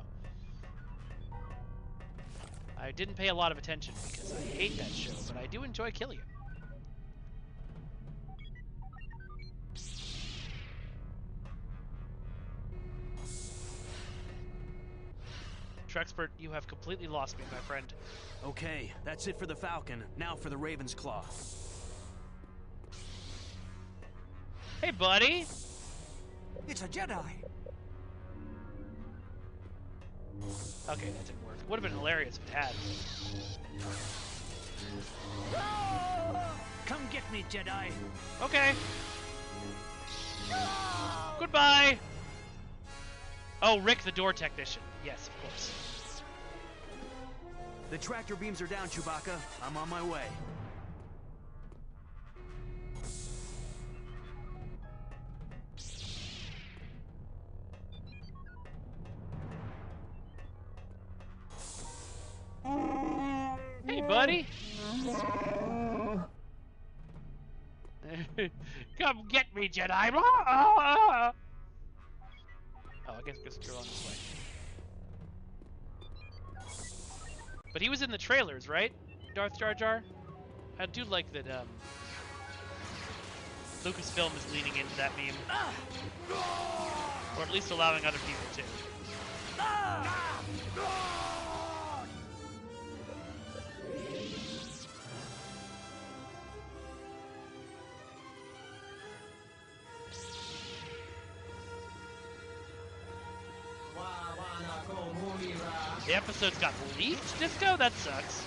I didn't pay a lot of attention because I hate that show, but I do enjoy killing him. Trexpert, you have completely lost me, my friend. Okay, that's it for the Falcon. Now for the Raven's Claw. Hey, buddy! It's a Jedi! Okay, that didn't work. Would have been hilarious if it had. Come get me, Jedi! Okay. Goodbye! Oh, Rick the door technician. Yes, of course. The tractor beams are down, Chewbacca. I'm on my way. Hey, buddy. Come get me, Jedi. Oh, I guess you're on this way. But he was in the trailers, right? Darth Jar Jar? I do like that Lucasfilm is leaning into that meme. Or at least allowing other people to. The episode's got leaked, Disco? That sucks.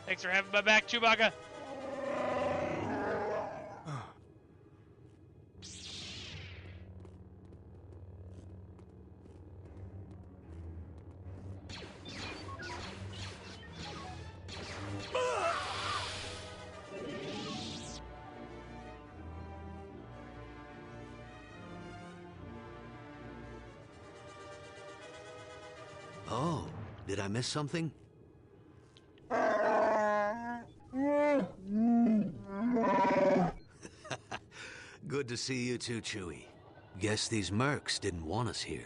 Thanks for having my back, Chewbacca. Oh, did I miss something? Good to see you too, Chewie. Guess these mercs didn't want us here.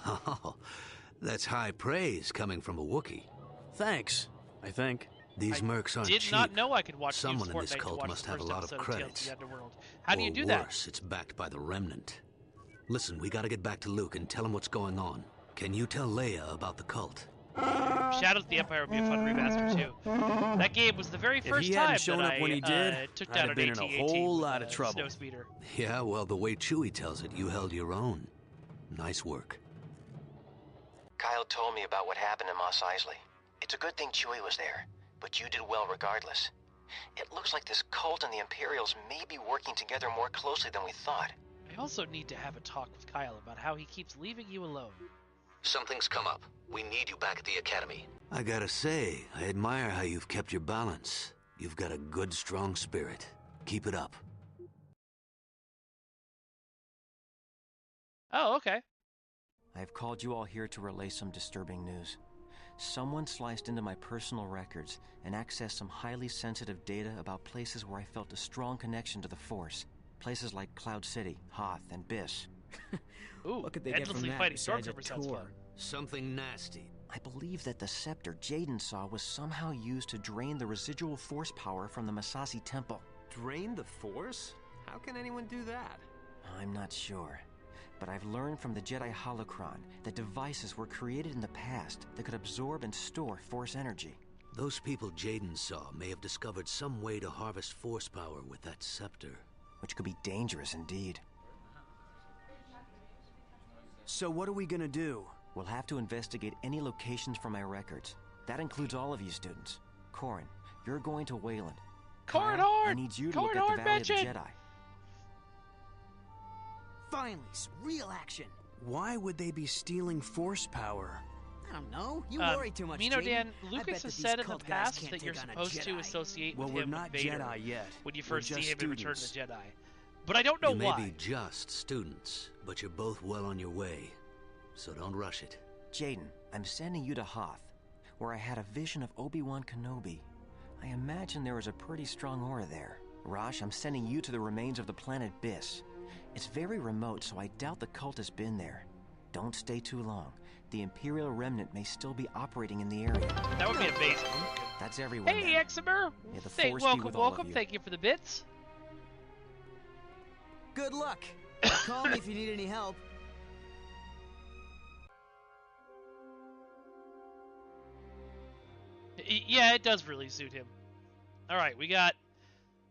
Oh, that's high praise coming from a Wookiee. Thanks, I think. These mercs aren't Did cheap. not know I could watch Someone in Fortnite this to cult watch must the have a first lot of episode Tales credits. the Underworld. How do you Or do that? worse, it's backed by the Remnant. Listen, we gotta get back to Luke and tell him what's going on. Can you tell Leia about the cult? Shadows of the Empire would be a fun remaster too. That game was the very If first he time hadn't shown that up when he did, took I'd down have an been in a AT-AT whole with lot a of trouble. snowspeeder. Yeah, well, the way Chewie tells it, you held your own. Nice work. Kyle told me about what happened in Mos Eisley. It's a good thing Chewie was there, but you did well regardless. It looks like this cult and the Imperials may be working together more closely than we thought. I also need to have a talk with Kyle about how he keeps leaving you alone. Something's come up. We need you back at the Academy. I gotta say, I admire how you've kept your balance. You've got a good, strong spirit. Keep it up. Oh, okay. I have called you all here to relay some disturbing news. Someone sliced into my personal records and accessed some highly sensitive data about places where I felt a strong connection to the Force. Places like Cloud City, Hoth, and Biss. Ooh, What could they get from endlessly that fighting besides a stormtroopers sounds tour? fun. Something nasty. I believe that the scepter Jaden saw was somehow used to drain the residual Force power from the Masasi Temple. Drain the Force? How can anyone do that? I'm not sure. But I've learned from the Jedi Holocron that devices were created in the past that could absorb and store Force energy. Those people Jaden saw may have discovered some way to harvest Force power with that scepter. Which could be dangerous indeed. So what are we gonna do? We'll have to investigate any locations from my records. That includes all of you students. Corrin, you're going to Wayland. Corrin Kyle, I Hard! need you to Corrin look at Hard the Valley mention! of the Jedi. Finally, some real action. Why would they be stealing Force power? I don't know. You worry too much, Mino Jaden. Dan, I bet Lucas that has these said in the cult guys past can't that you're take on a supposed to Jedi. associate Well, with we're him not with Vader Jedi yet. when you We're first see just him in Return of the students. Jedi. But I don't know You may why. be just students, but you're both well on your way. So don't rush it. Jaden, I'm sending you to Hoth, where I had a vision of Obi-Wan Kenobi. I imagine there is a pretty strong aura there. Rosh, I'm sending you to the remains of the planet Biss. It's very remote, so I doubt the cult has been there. Don't stay too long. The Imperial Remnant may still be operating in the area. That would be amazing. That's everyone. Hey, then. Eximer! May the Hey, Force be welcome, with all of welcome. you. Thank you for the bits. Good luck. Call me if you need any help. Yeah, it does really suit him. All right, we got.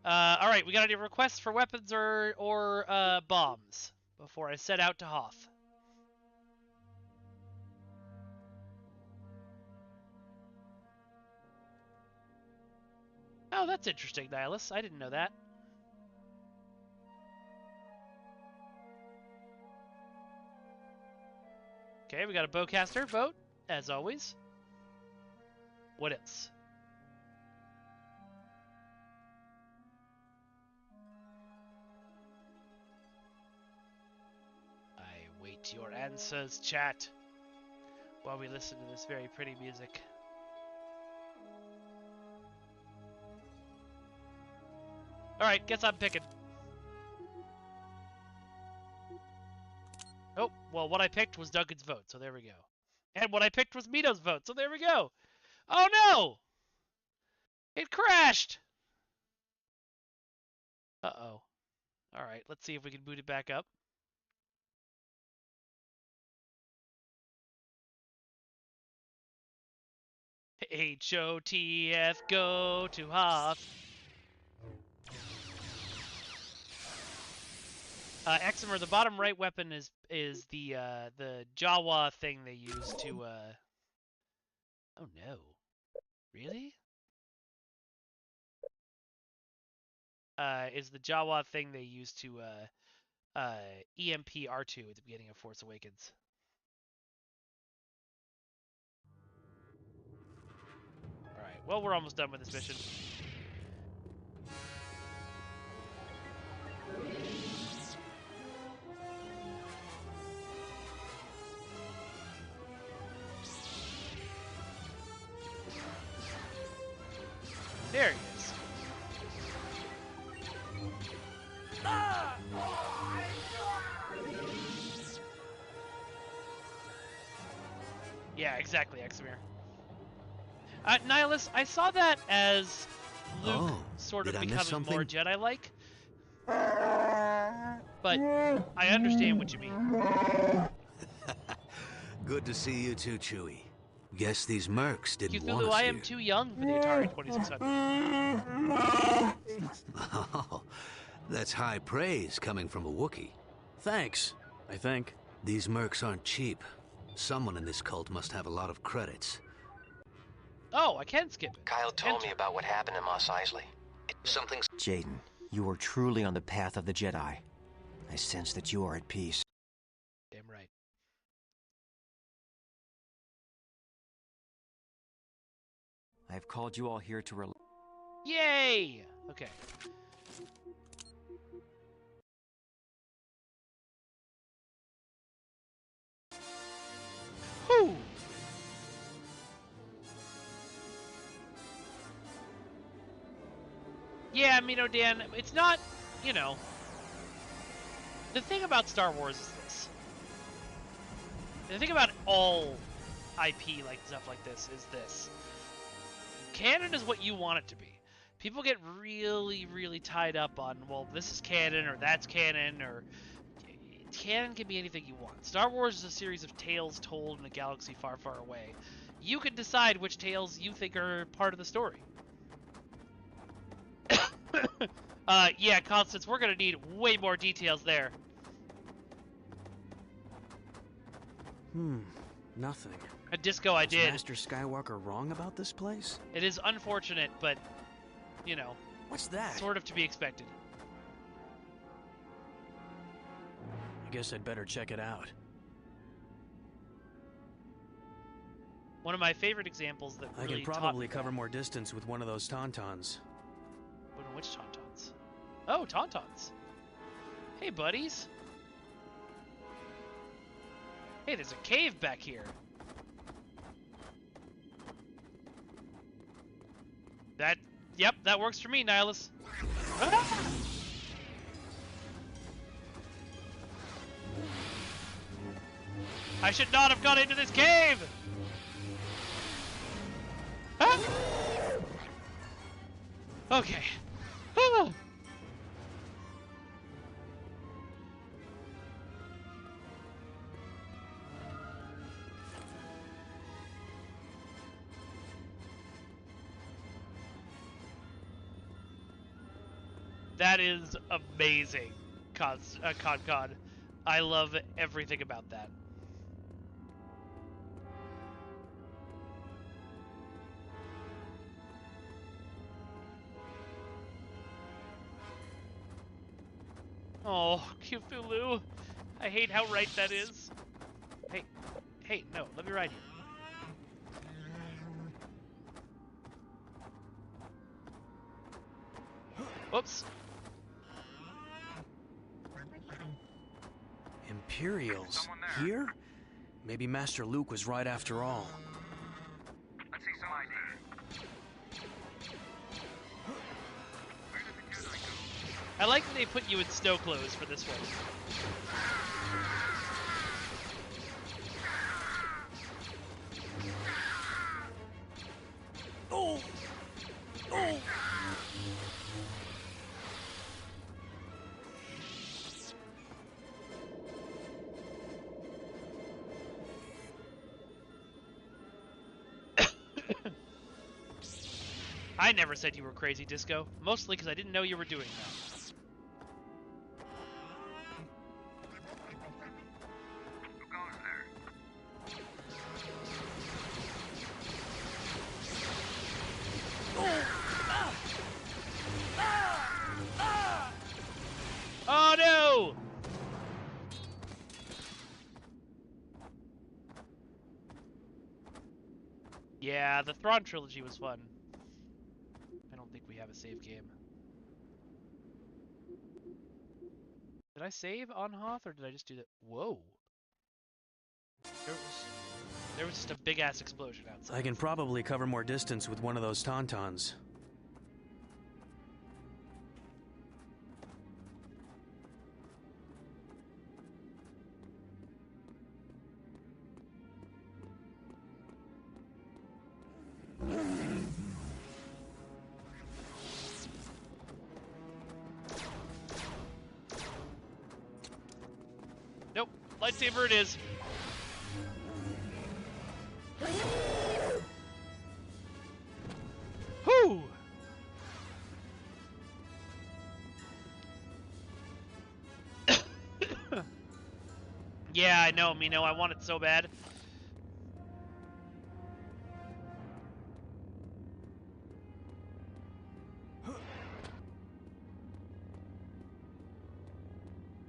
We got any requests for weapons or bombs before I set out to Hoth? Oh, that's interesting, Nihilus. I didn't know that. Okay, we got a bowcaster vote, as always. What else? I wait your answers, chat, while we listen to this very pretty music. Alright, guess I'm picking. Oh, well, what I picked was Duncan's vote, so there we go. And what I picked was Mito's vote, so there we go. Oh no! It crashed! Uh-oh. Alright, let's see if we can boot it back up. HOTF, go to Hoth. Eximer, the bottom right weapon is the Jawa thing they use to Oh no. Really? Is the Jawa thing they use to EMP R2 at the beginning of Force Awakens. Alright, well, we're almost done with this mission. There he is. Yeah, exactly, Examir. Nihilus, I saw that as Luke sort of becoming more Jedi-like. But I understand what you mean. Good to see you too, Chewie. Guess these mercs didn't want Cthulhu, us I am here. too young for the Atari 2600. Oh, that's high praise coming from a Wookiee. Thanks, I think. These mercs aren't cheap. Someone in this cult must have a lot of credits. Oh, I can skip it. Kyle told me about what happened in Mos Eisley. Something's... Jaden, you are truly on the path of the Jedi. I sense that you are at peace. Damn right. I have called you all here to Yay! Okay. Whew! Yeah, Dan, it's not, the thing about Star Wars is this. The thing about all IP, like stuff like this, is this. Canon is what you want it to be. People get really, really tied up on, well, this is canon, or that's canon, or... Canon can be anything you want. Star Wars is a series of tales told in a galaxy far, far away. You can decide which tales you think are part of the story. Yeah, Constance, we're gonna need way more details there. Nothing. A disco I did. Was Master Skywalker wrong about this place? It is unfortunate, but, What's that? sort of to be expected. I guess I'd better check it out. One of my favorite examples that really I can probably cover more distance with one of those tauntauns. Which tauntauns? Oh, tauntauns. Hey, buddies. Hey, there's a cave back here. Yep, that works for me, Nihilus. Ah! I should not have gone into this cave! Ah! Okay. Ah! That is amazing, Con. I love everything about that. Oh, Cthulhu. I hate how right that is. Hey, hey, no, let me ride you. Whoops. Imperials? Here? Maybe Master Luke was right after all. Let's see some ID. I like that they put you in snow clothes for this one. Oh! Oh! I never said you were crazy, Disco. Mostly because I didn't know you were doing that. Who goes there? Oh no! Yeah, the Thrawn trilogy was fun. I don't think we have a save game. Did I save on Hoth, or did I just do that? Whoa! There was just a big-ass explosion outside. I can probably cover more distance with one of those tauntauns. Nope, lightsaber it is. Whoo! Yeah, I know, Mino. I want it so bad.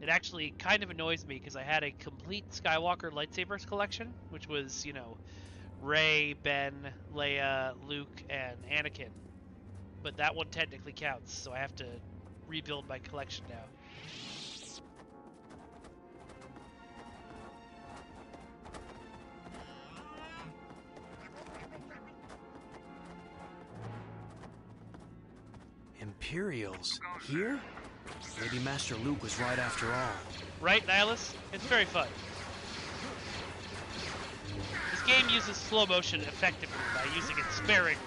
It actually kind of annoys me because I had a complete Skywalker lightsabers collection, which was, you know, Rey, Ben, Leia, Luke, and Anakin. But that one technically counts, so I have to rebuild my collection now. Imperials? Here? Maybe Master Luke was right after all. Right, Nihilus? It's very fun. This game uses slow motion effectively by using it sparingly.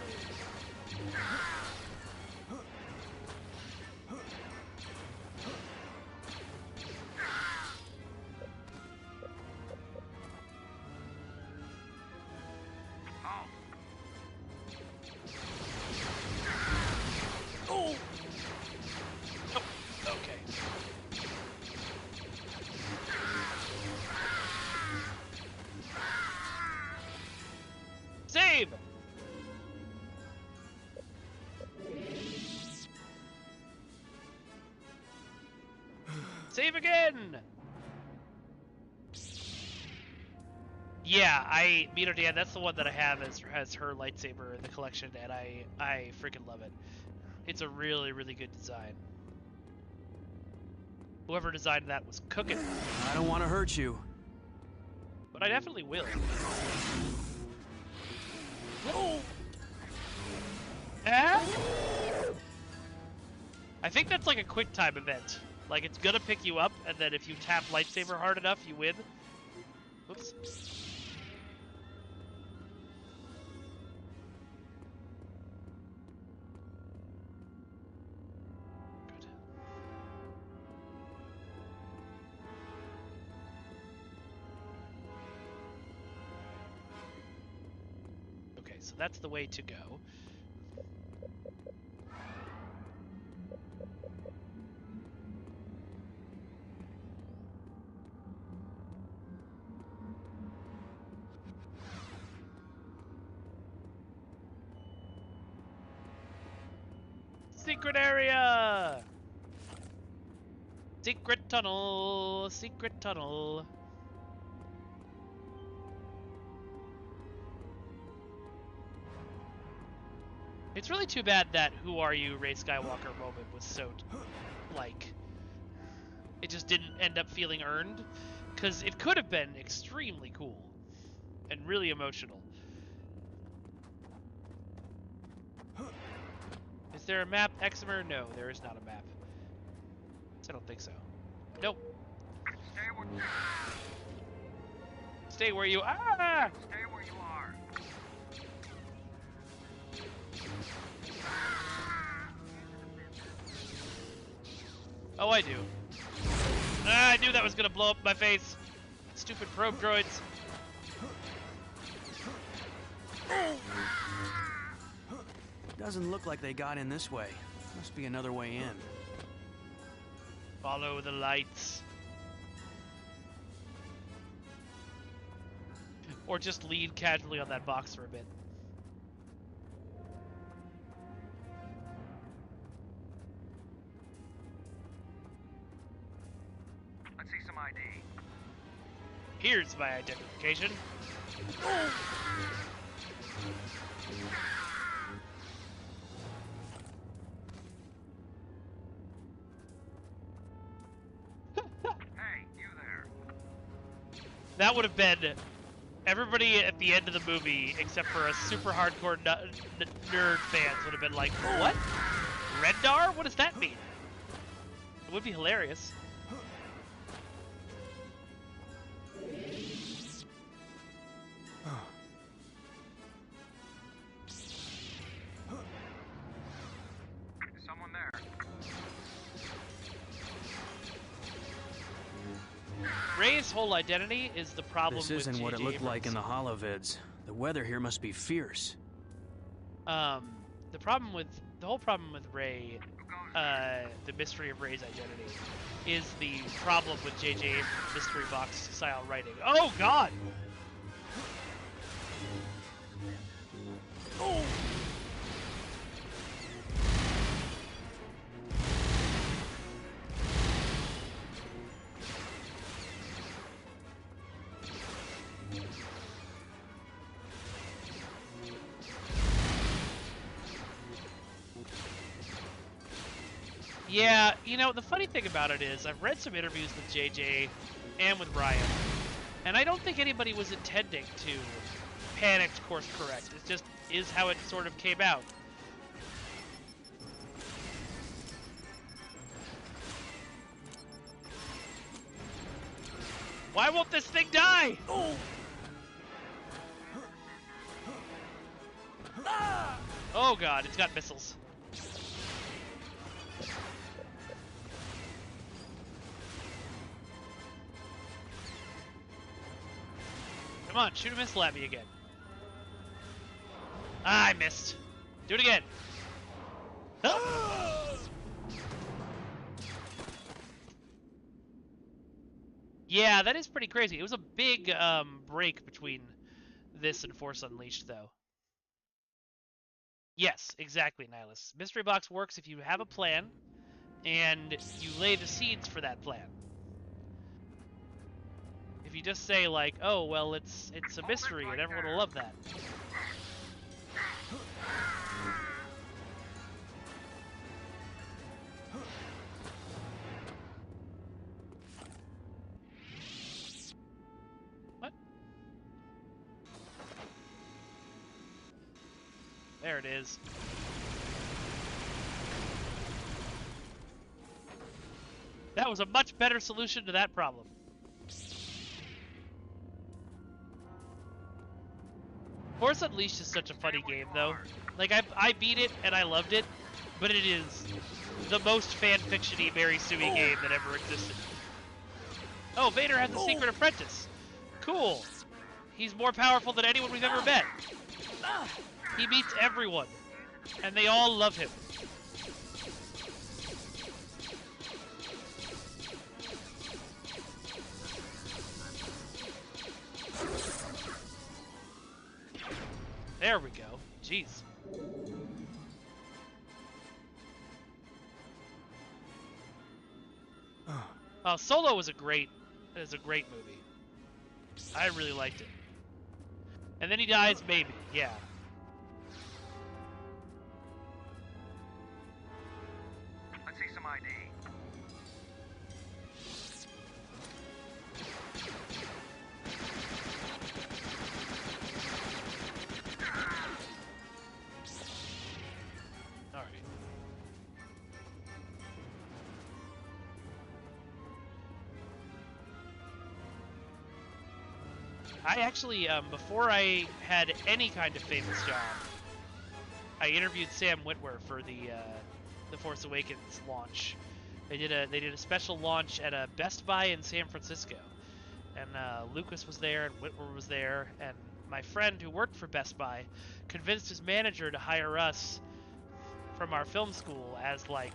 Save! Save again! Yeah, Mino Dan, that's the one that I have as her lightsaber in the collection, and I freaking love it. It's a really, really good design. Whoever designed that was cooking. I don't want to hurt you. But I definitely will. Oh! Ah? I think that's like a quick time event. Like, it's gonna pick you up, and then if you tap lightsaber hard enough, you win. Whoops. Good. Okay, so that's the way to go. Secret area! Secret tunnel. Secret tunnel. It's really too bad that "Who are you, Rey Skywalker" moment was so, like, it just didn't end up feeling earned, because it could have been extremely cool and really emotional. Is there a map, Exemer? No, there is not a map. I don't think so. Nope. Stay where you are. Stay where you are. Oh, I do. Ah, I knew that was gonna blow up my face. Stupid probe droids. Doesn't look like they got in this way. Must be another way in. Follow the lights. Or just lean casually on that box for a bit. Let's see some ID. Here's my identification. Hey, you there. That would have been everybody at the end of the movie, except for a super hardcore nerd fans, would have been like, "What? Rendar? What does that mean?" It would be hilarious. Is someone there? Rey's whole identity is the problem with This isn't what it J.J. looked like in the Abrams. holovids. The weather here must be fierce. The whole problem with Rey, the mystery of Rey's identity, is the problem with J.J. Abrams' mystery box style writing. Oh God! Oh! Yeah, you know, the funny thing about it is I've read some interviews with JJ and with Ryan, and I don't think anybody was intending to panicked course correct. It just is how it sort of came out. Why won't this thing die? Oh God, it's got missiles. Come on, shoot a missile at me again. Ah, I missed. Do it again. Yeah, that is pretty crazy. It was a big break between this and Force Unleashed, though. Yes, exactly, Nihilus. Mystery Box works if you have a plan, and you lay the seeds for that plan. If you just say, like, oh, well, it's a mystery, and everyone will love that. What? There it is. That was a much better solution to that problem. Force Unleashed is such a funny game, though. Like, I beat it, and I loved it, but it is the most fanfiction-y Mary Sue game that ever existed. Oh, Vader has a secret apprentice. Cool. He's more powerful than anyone we've ever met. He meets everyone, and they all love him. There we go. Jeez. Solo was a great movie. I really liked it. And then he dies, maybe, yeah. Let's see some ID. All right. I actually, before I had any kind of famous job, I interviewed Sam Witwer for the Force Awakens launch. They did a special launch at a Best Buy in San Francisco, and Lucas was there and Witwer was there, and my friend who worked for Best Buy convinced his manager to hire us from our film school as like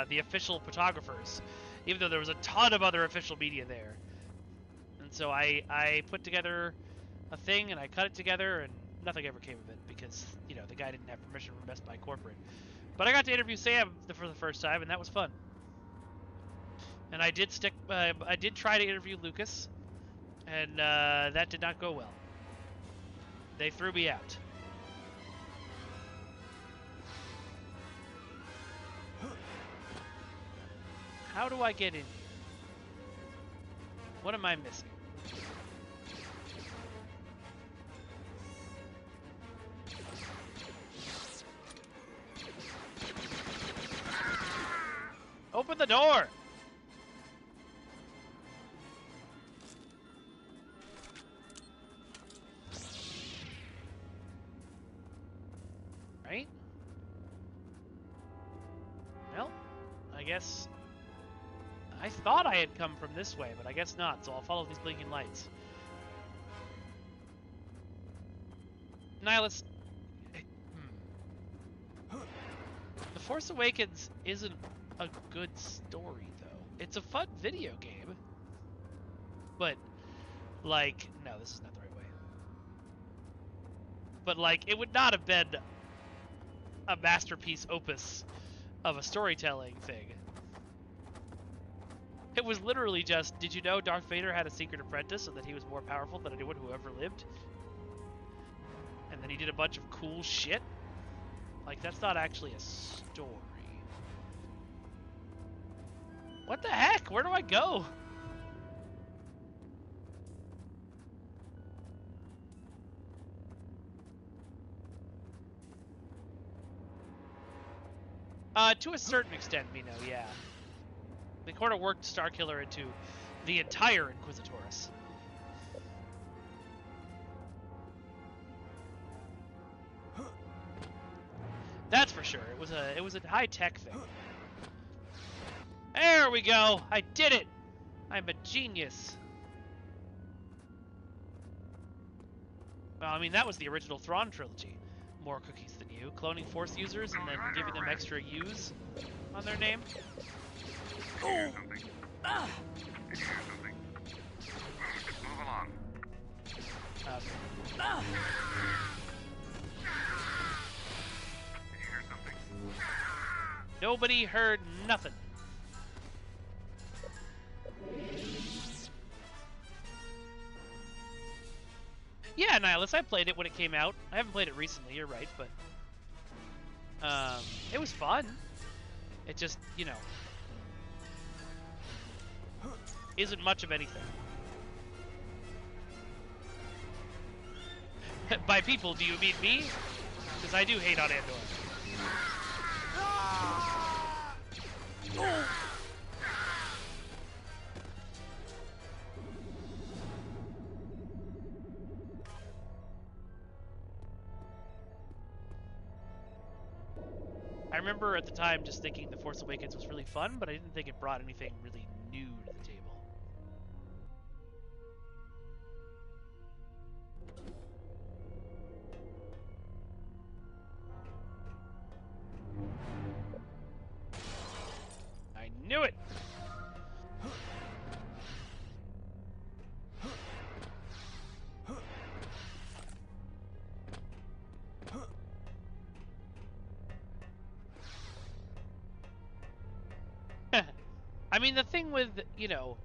the official photographers, even though there was a ton of other official media there. And so I put together a thing and I cut it together and nothing ever came of it because, you know, the guy didn't have permission from Best Buy corporate. But I got to interview Sam for the first time and that was fun. And I did try to interview Lucas and that did not go well. They threw me out. How do I get in here? What am I missing? Open the door! Right? Well, I guess I thought I had come from this way, but I guess not, so I'll follow these blinking lights. Nihilus... The Force Awakens isn't a good story, though. It's a fun video game. But, like... No, this is not the right way. But, like, it would not have been a masterpiece opus of a storytelling thing. It was literally just, did you know Darth Vader had a secret apprentice and that he was more powerful than anyone who ever lived? And then he did a bunch of cool shit? Like, that's not actually a story. What the heck? Where do I go? To a certain extent, Mino, yeah. They kind of worked Starkiller into the entire Inquisitors. That's for sure. It was a high-tech thing. There we go. I did it. I'm a genius. Well, I mean, that was the original Thrawn trilogy. More cookies than you. Cloning Force users and then giving them extra U's on their name. Did you hear something? Did you hear something? Move along. Did you hear something? Nobody heard nothing. Yeah, Nihilus, I played it when it came out. I haven't played it recently, you're right, but... it was fun. It just, you know... isn't much of anything. By people, do you mean me? Because I do hate on Andor. I remember at the time just thinking The Force Awakens was really fun, but I didn't think it brought anything really new to the table. I knew it! mean, the thing with, you know,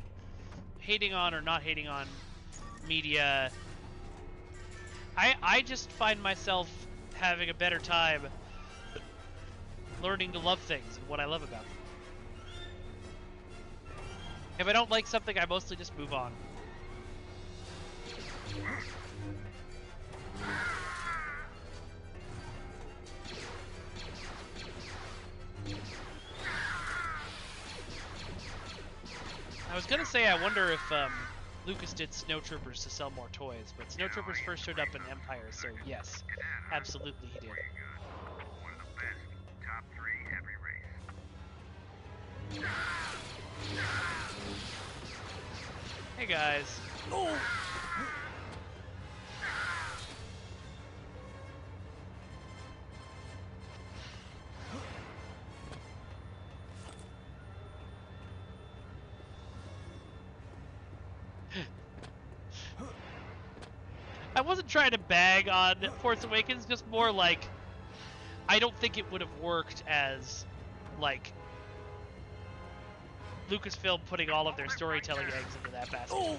hating on or not hating on media, I just find myself having a better time learning to love things and what I love about them. If I don't like something, I mostly just move on. I was gonna say, I wonder if Lucas did Snow Troopers to sell more toys, but Snow Troopers first showed up in Empire, so yes, absolutely he did. One of the best, top 3 every race. Hey guys. Oh. I wasn't trying to bag on Force Awakens, just more like, I don't think it would have worked as, like, Lucasfilm putting all of their storytelling eggs into that basket. Oh.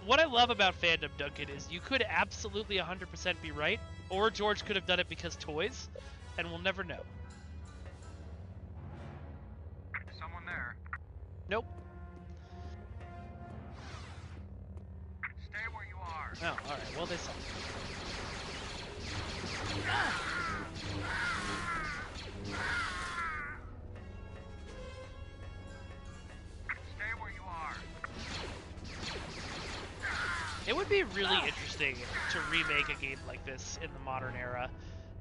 What I love about fandom, Duncan, is you could absolutely 100% be right, or George could have done it because toys, and we'll never know. Someone there. Nope. Stay where you are. Oh, alright. Well, they suck. Stay where you are. It would be really interesting to remake a game like this in the modern era.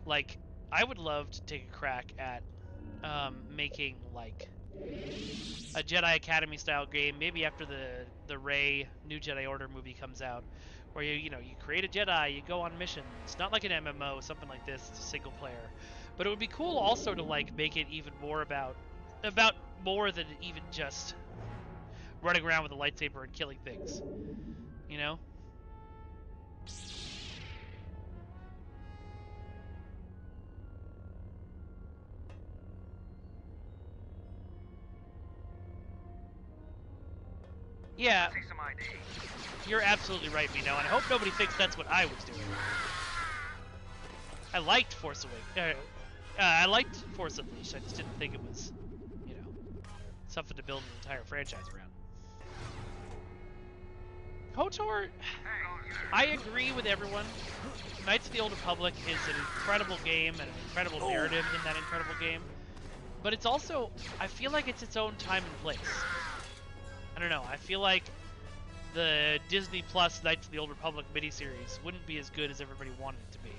Like, I would love to take a crack at making, like, a Jedi Academy style game, maybe after the Rey New Jedi Order movie comes out, where you create a Jedi, you go on missions, not like an MMO, something like this, it's a single player. But it would be cool also to, like, make it even more about more than even just running around with a lightsaber and killing things, you know? Yeah, you're absolutely right, Mino, and I hope nobody thinks that's what I was doing. I liked Force Awakens. I liked Force Unleashed. I just didn't think it was, you know, something to build an entire franchise around. KOTOR, I agree with everyone. Knights of the Old Republic is an incredible game and an incredible narrative in that incredible game. But it's also, I feel like it's its own time and place. I don't know, I feel like the Disney Plus Knights of the Old Republic miniseries wouldn't be as good as everybody wanted it to be.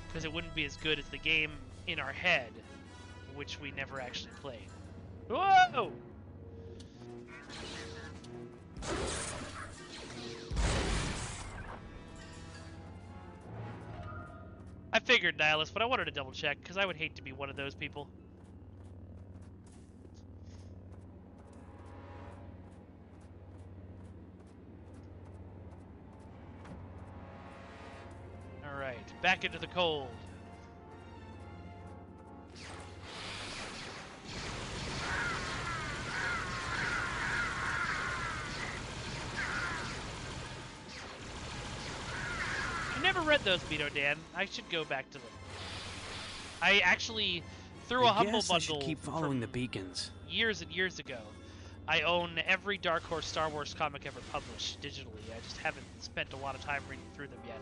Because it wouldn't be as good as the game in our head, which we never actually played. Whoa! I figured, Nihilus, but I wanted to double check, because I would hate to be one of those people. Alright, back into the cold. I never read those, Beto Dan. I should go back to them. I actually, through a Humble Bundle, keep following the beacons. Years and years ago, I own every Dark Horse Star Wars comic ever published digitally. I just haven't spent a lot of time reading through them yet.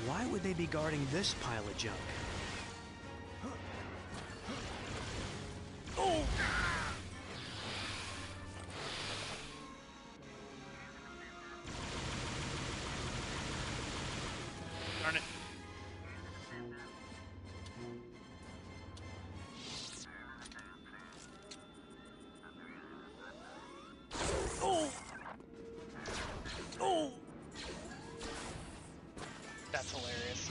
Why would they be guarding this pile of junk? Oh! Darn it. Oh! Oh! That's hilarious.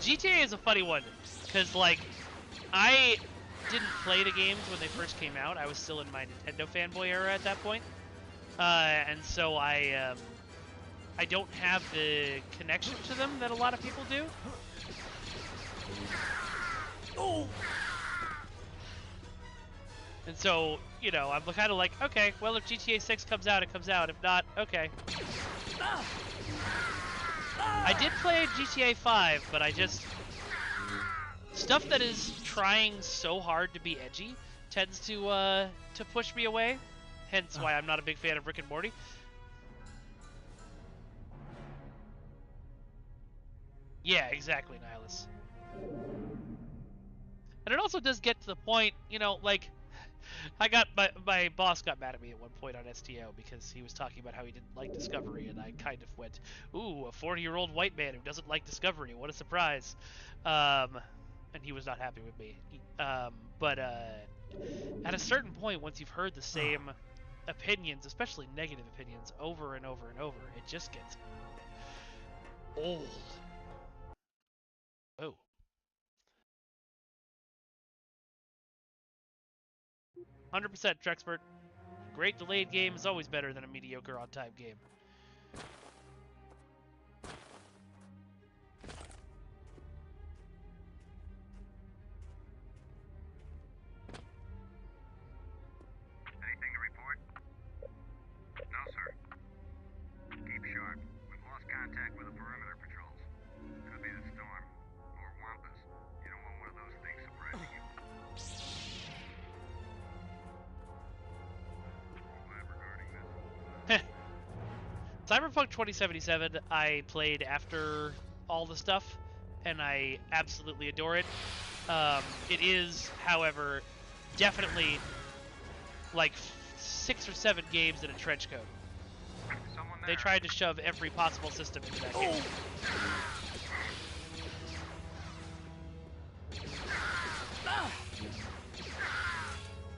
GTA is a funny one, because, like, I didn't play the games when they first came out. I was still in my Nintendo fanboy era at that point. And so I don't have the connection to them that a lot of people do. Oh! And so, you know, I'm kind of like, okay, well, if GTA 6 comes out, it comes out. If not, okay. I did play GTA 5, but I just... Stuff that is trying so hard to be edgy tends to push me away. Hence why I'm not a big fan of Rick and Morty. Yeah, exactly, Nihilus. And it also does get to the point, you know, like... I got my boss got mad at me at one point on STO because he was talking about how he didn't like Discovery, and I kind of went, "Ooh, a 40-year-old white man who doesn't like Discovery. What a surprise!" And he was not happy with me. But at a certain point, once you've heard the same opinions, especially negative opinions, over and over and over, it just gets old. Oh. 100% Trexpert. Great delayed game is always better than a mediocre on-time game. Anything to report? No, sir. Keep sharp. We've lost contact with the perimeter patrols. Could be the storm. Or Wampas. You don't want one of those things surprising you. Cyberpunk 2077 I played after all the stuff, and I absolutely adore it. It is, however, definitely like 6 or 7 games in a trench coat. They tried to shove every possible system into that game.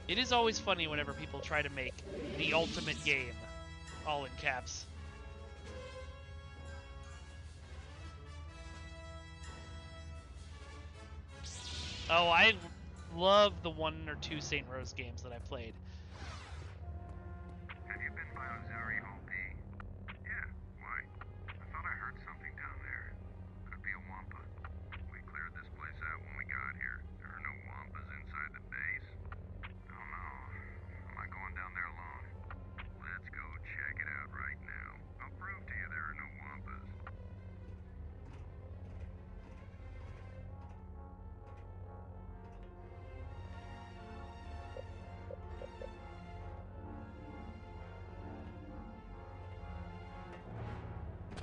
It is always funny whenever people try to make the ultimate game, all in caps. Oh, I love the 1 or 2 St. Rose games that I played. Have you been by Ozari Hall P? Yeah, why? I thought I heard something down there. Could be a Wampa. We cleared this place out when we got here. There are no Wampas inside the base. Oh no. I'm not going down there alone. Let's go check it out right now. I'll prove to you there are no Wampas.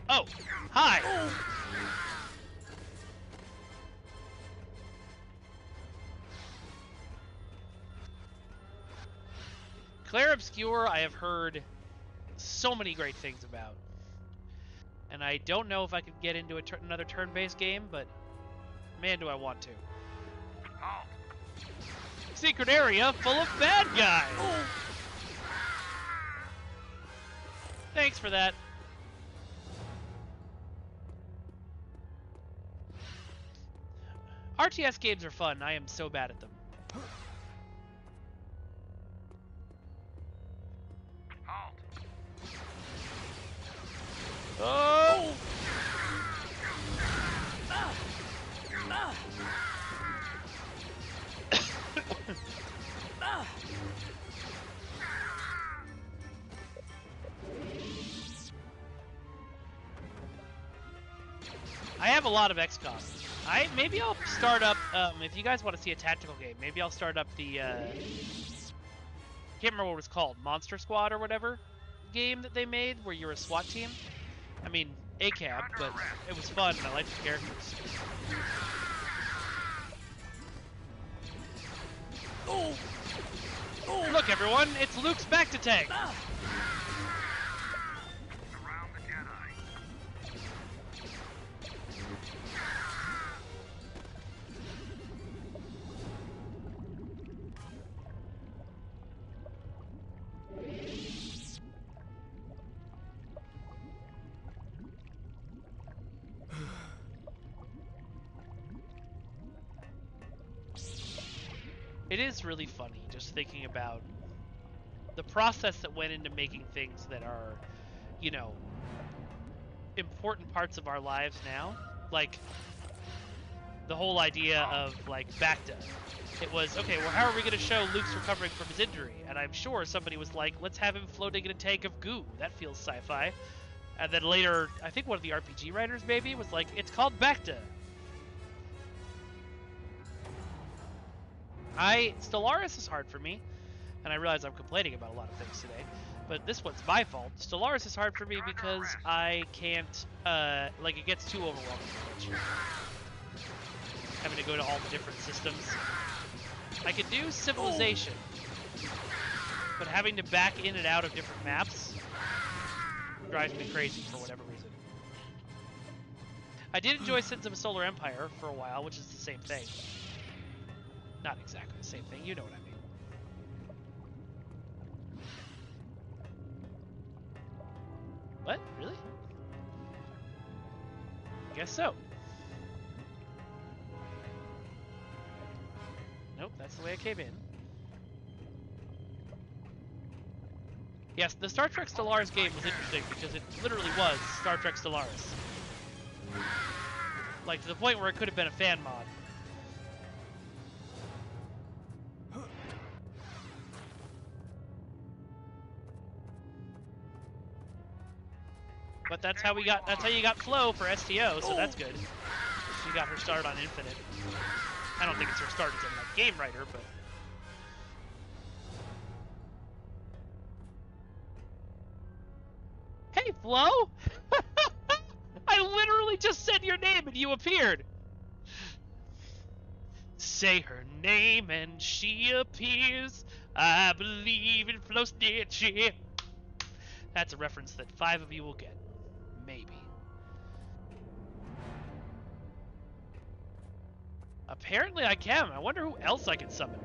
Oh, hi! Claire Obscure, I have heard so many great things about. And I don't know if I could get into another turn-based game, but man, do I want to. Halt! Secret area full of bad guys! Thanks for that. RTS games are fun. I am so bad at them. Halt! Oh! I have a lot of XCOM. Maybe I'll start up, if you guys want to see a tactical game, maybe I'll start up the, can't remember what it was called, Monster Squad or whatever game that they made where you're a SWAT team. I mean, ACAB, but it was fun and I liked the characters. Oh! Oh! Look everyone, it's Luke's back to tank! Surround the Jedi. It is really funny just thinking about the process that went into making things that are, you know, important parts of our lives now. Like, the whole idea of, like, Bacta. It was, okay, well, how are we going to show Luke's recovering from his injury? And I'm sure somebody was like, let's have him floating in a tank of goo. That feels sci-fi. And then later, I think one of the RPG writers maybe was like, it's called Bacta. Stellaris is hard for me, and I realize I'm complaining about a lot of things today, but this one's my fault. Stellaris is hard for me because I can't, like, it gets too overwhelming. Having to go to all the different systems. I could do Civilization, but having to back in and out of different maps drives me crazy for whatever reason. I did enjoy Sins of a Solar Empire for a while, which is the same thing. Not exactly the same thing, you know what I mean. What? Really? Guess so. Nope, that's the way I came in. Yes, the Star Trek Stellaris game was interesting because it literally was Star Trek Stellaris. Like, to the point where it could have been a fan mod. But that's how you got Flo for STO, so that's good. She got her start on Infinite. I don't think it's her start as a like, game writer, but... Hey, Flo! I literally just said your name and you appeared! Say her name and she appears. I believe in Flo Snitchy. That's a reference that 5 of you will get. Maybe. Apparently I can. I wonder who else I can summon.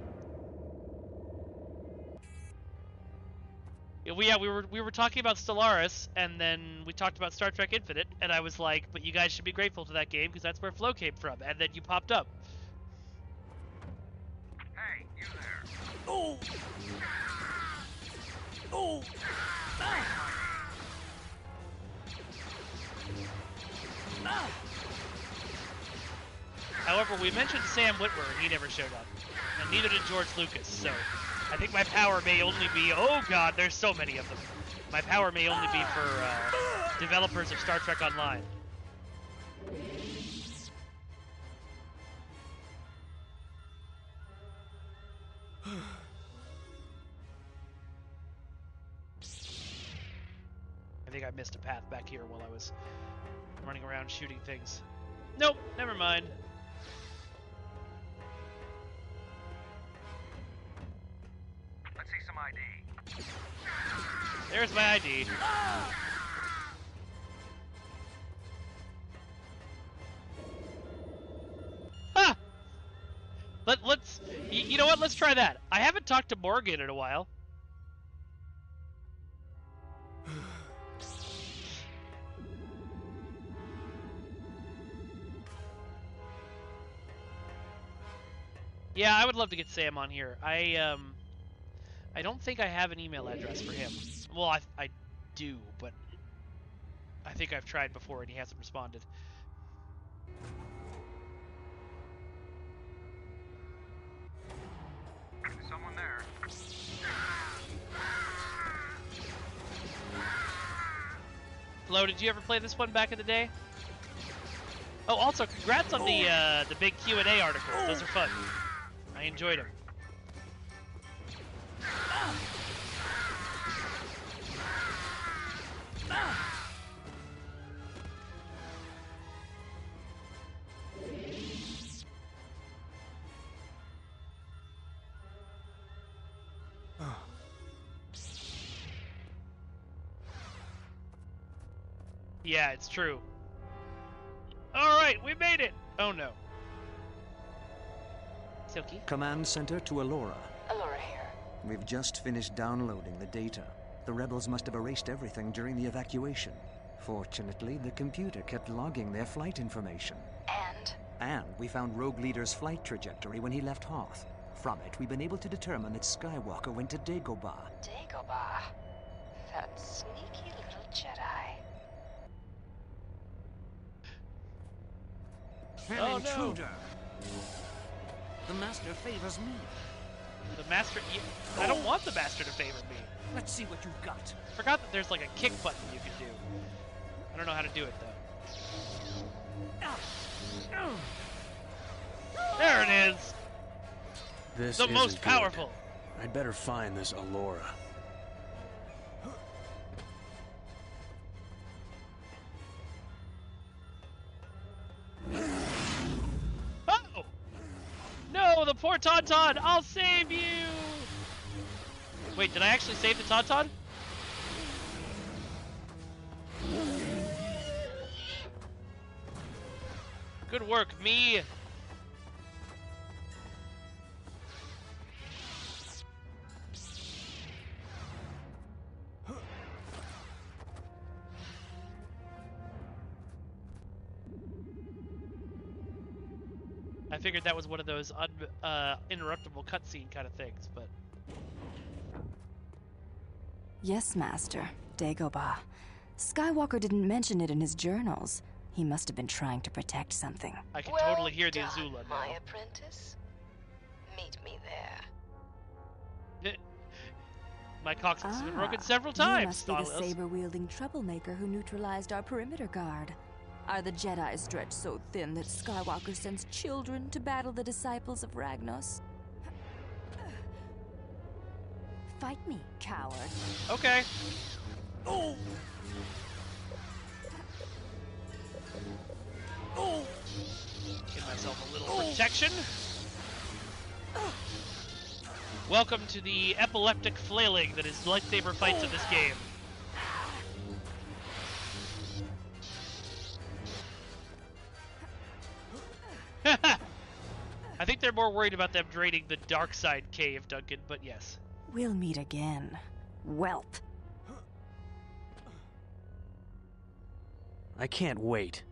Yeah, we were talking about Stellaris, and then we talked about Star Trek Infinite, and I was like, but you guys should be grateful to that game because that's where Flo came from, and then you popped up. Hey, you there. Oh! Oh! Ah! Ah! However, we mentioned Sam Witwer, and he never showed up. And neither did George Lucas, so I think my power may only be... Oh god, there's so many of them. My power may only be for developers of Star Trek Online. I think I missed a path back here while I was running around shooting things. Nope, never mind. Let's see some ID. There's my ID. Ha! Let's... You know what? Let's try that. I haven't talked to Morgan in a while. Yeah, I would love to get Sam on here. I don't think I have an email address for him. Well, I do, but I think I've tried before and he hasn't responded. Someone there. Flo, did you ever play this one back in the day? Oh, also, congrats on the big Q&A articles. Those are fun. I enjoyed them. Yeah, it's true. Alright, we made it! Oh no. Silky? Command center to Allura. Allura here. We've just finished downloading the data. The rebels must have erased everything during the evacuation. Fortunately, the computer kept logging their flight information. And? And we found Rogue Leader's flight trajectory when he left Hoth. From it, we've been able to determine that Skywalker went to Dagobah. Dagobah. That sneaky little Jedi. An Oh, no. intruder. The Master favors me. The Master... I don't want the Master to favor me. Let's see what you've got. Forgot that there's like a kick button you can do. I don't know how to do it, though. There it is! This The isn't most good. powerful! I'd better find this Alora. Oh! No, the poor Tauntaun! I'll save you! Wait, did I actually save the Tauntaun? Good work, me! I figured that was one of those interruptible cutscene kind of things, but... Yes, Master. Dagobah. Skywalker didn't mention it in his journals. He must have been trying to protect something. I can totally hear the Azula now. My apprentice. Meet me there. My coccyx has been broken several times. You must be the saber-wielding troublemaker who neutralized our perimeter guard. Are the Jedi stretched so thin that Skywalker sends children to battle the disciples of Ragnos? Fight me, coward. Okay. Oh! Oh! Give myself a little protection. Welcome to the epileptic flailing that is lightsaber fights in this game. I think they're more worried about them draining the dark side cave, Duncan, but yes. We'll meet again, whelp. I can't wait.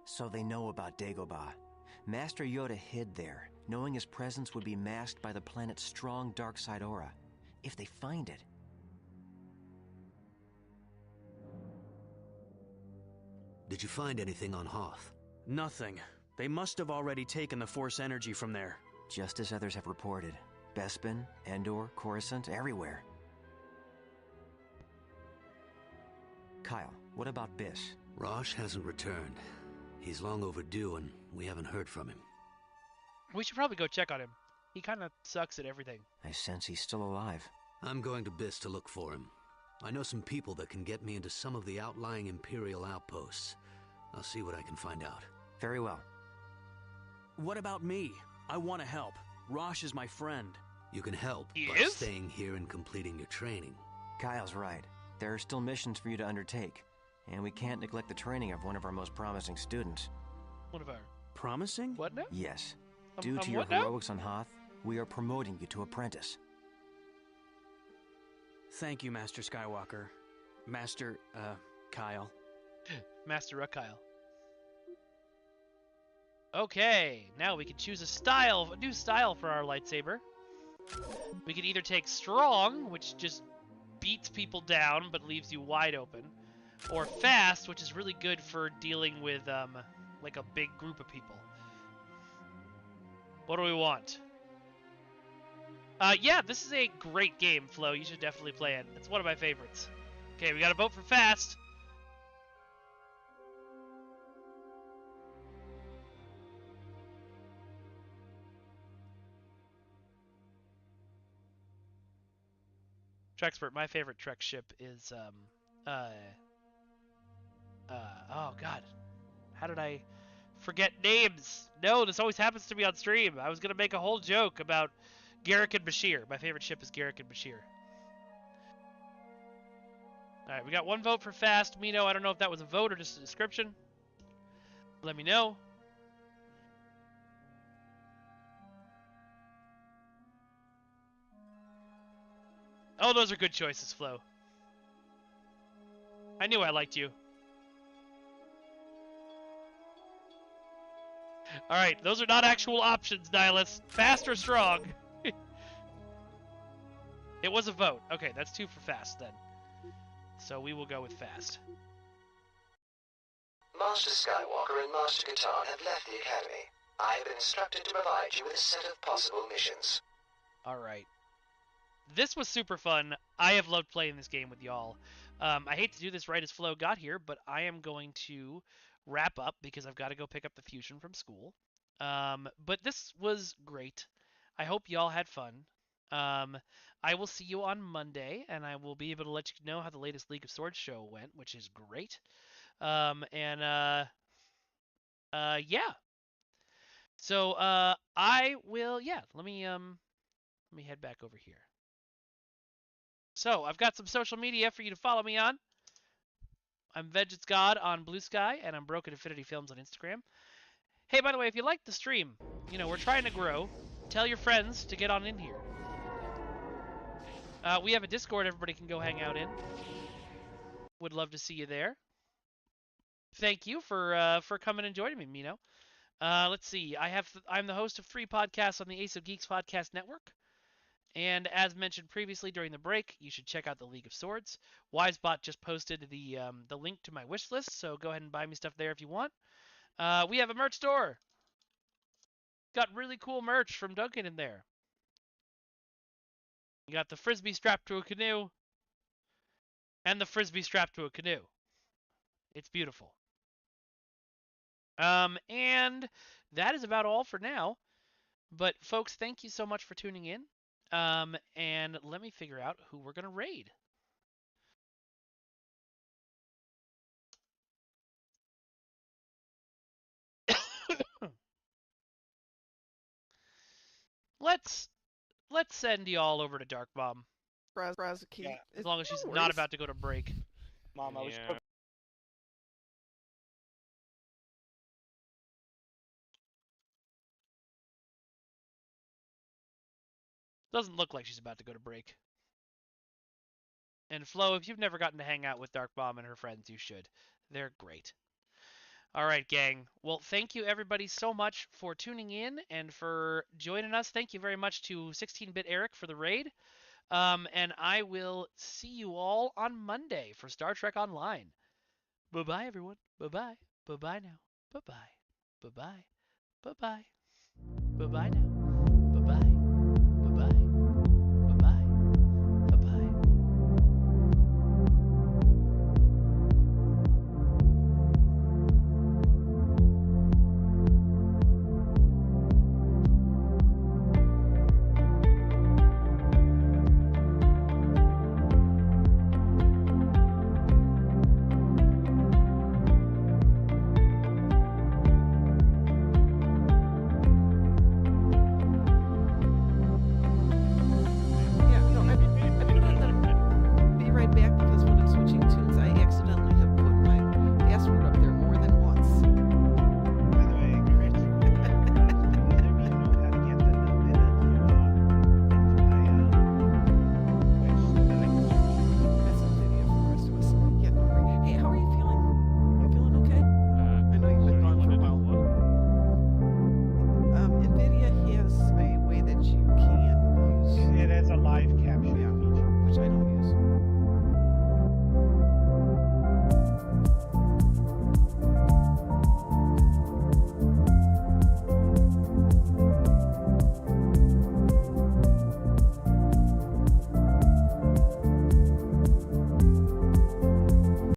So they know about Dagobah. Master Yoda hid there, knowing his presence would be masked by the planet's strong dark side aura. If they find it... Did you find anything on Hoth? Nothing. They must have already taken the Force energy from there. Just as others have reported. Bespin, Endor, Coruscant, everywhere. Kyle, what about Biss? Rosh hasn't returned. He's long overdue and we haven't heard from him. We should probably go check on him. He kind of sucks at everything. I sense he's still alive. I'm going to Biss to look for him. I know some people that can get me into some of the outlying Imperial outposts. I'll see what I can find out. Very well. What about me? I want to help. Rosh is my friend. You can help by staying here and completing your training. Kyle's right. There are still missions for you to undertake. And we can't neglect the training of one of our most promising students. One of our... Promising? What now? Yes. Due to your what now? heroics on Hoth, we are promoting you to apprentice. Thank you, Master Skywalker. Master, Kyle. Master Kyle. Okay, now we can choose a new style for our lightsaber. We can either take strong, which just beats people down but leaves you wide open, or fast, which is really good for dealing with like a big group of people. What do we want? Yeah, this is a great game, Flo. You should definitely play it. It's one of my favorites. Okay, we got to vote for fast. Trexpert, my favorite Trek ship is, oh god. How did I forget names? No, this always happens to me on stream. I was gonna make a whole joke about Garrick and Bashir. My favorite ship is Garrick and Bashir. Alright, we got one vote for fast. Mino, I don't know if that was a vote or just a description. Let me know. Oh, those are good choices, Flo. I knew I liked you. All right, those are not actual options, Nihilus. Fast or strong? It was a vote. Okay, that's 2 for fast then. So we will go with fast. Master Skywalker and Master Katarn have left the Academy. I have been instructed to provide you with a set of possible missions. All right. This was super fun. I have loved playing this game with y'all. I hate to do this right as Flo got here, but I am going to wrap up because I've got to go pick up the Fusion from school. But this was great. I hope y'all had fun. I will see you on Monday, and I will be able to let you know how the latest League of Swords show went, which is great. Yeah. So I will. Yeah. Let me head back over here. So I've got some social media for you to follow me on. I'm Vengeance God on Blue Sky, and I'm Broken Infinity Films on Instagram. Hey, by the way, if you like the stream, you know, we're trying to grow. Tell your friends to get on in here. We have a Discord everybody can go hang out in. Would love to see you there. Thank you for coming and joining me, Mino. Let's see. I'm the host of 3 podcasts on the Ace of Geeks Podcast Network. And as mentioned previously during the break, you should check out the League of Swords. Wisebot just posted the link to my wish list, so go ahead and buy me stuff there if you want. We have a merch store. Got really cool merch from Duncan in there. You got the frisbee strapped to a canoe, and the frisbee strapped to a canoe. It's beautiful. And that is about all for now. But folks, thank you so much for tuning in. And let me figure out who we're gonna raid. Let's send y'all over to Dark Bomb. Yeah, As long as she's not about to go to break. Mom, I was Doesn't look like she's about to go to break. And Flo, if you've never gotten to hang out with Dark Bomb and her friends, you should. They're great. All right, gang. Well, thank you everybody so much for tuning in and for joining us. Thank you very much to 16-Bit Eric for the raid. And I will see you all on Monday for Star Trek Online. Bye-bye, everyone. Bye-bye. Bye-bye now. Bye-bye. Bye-bye. Bye-bye. Bye-bye now.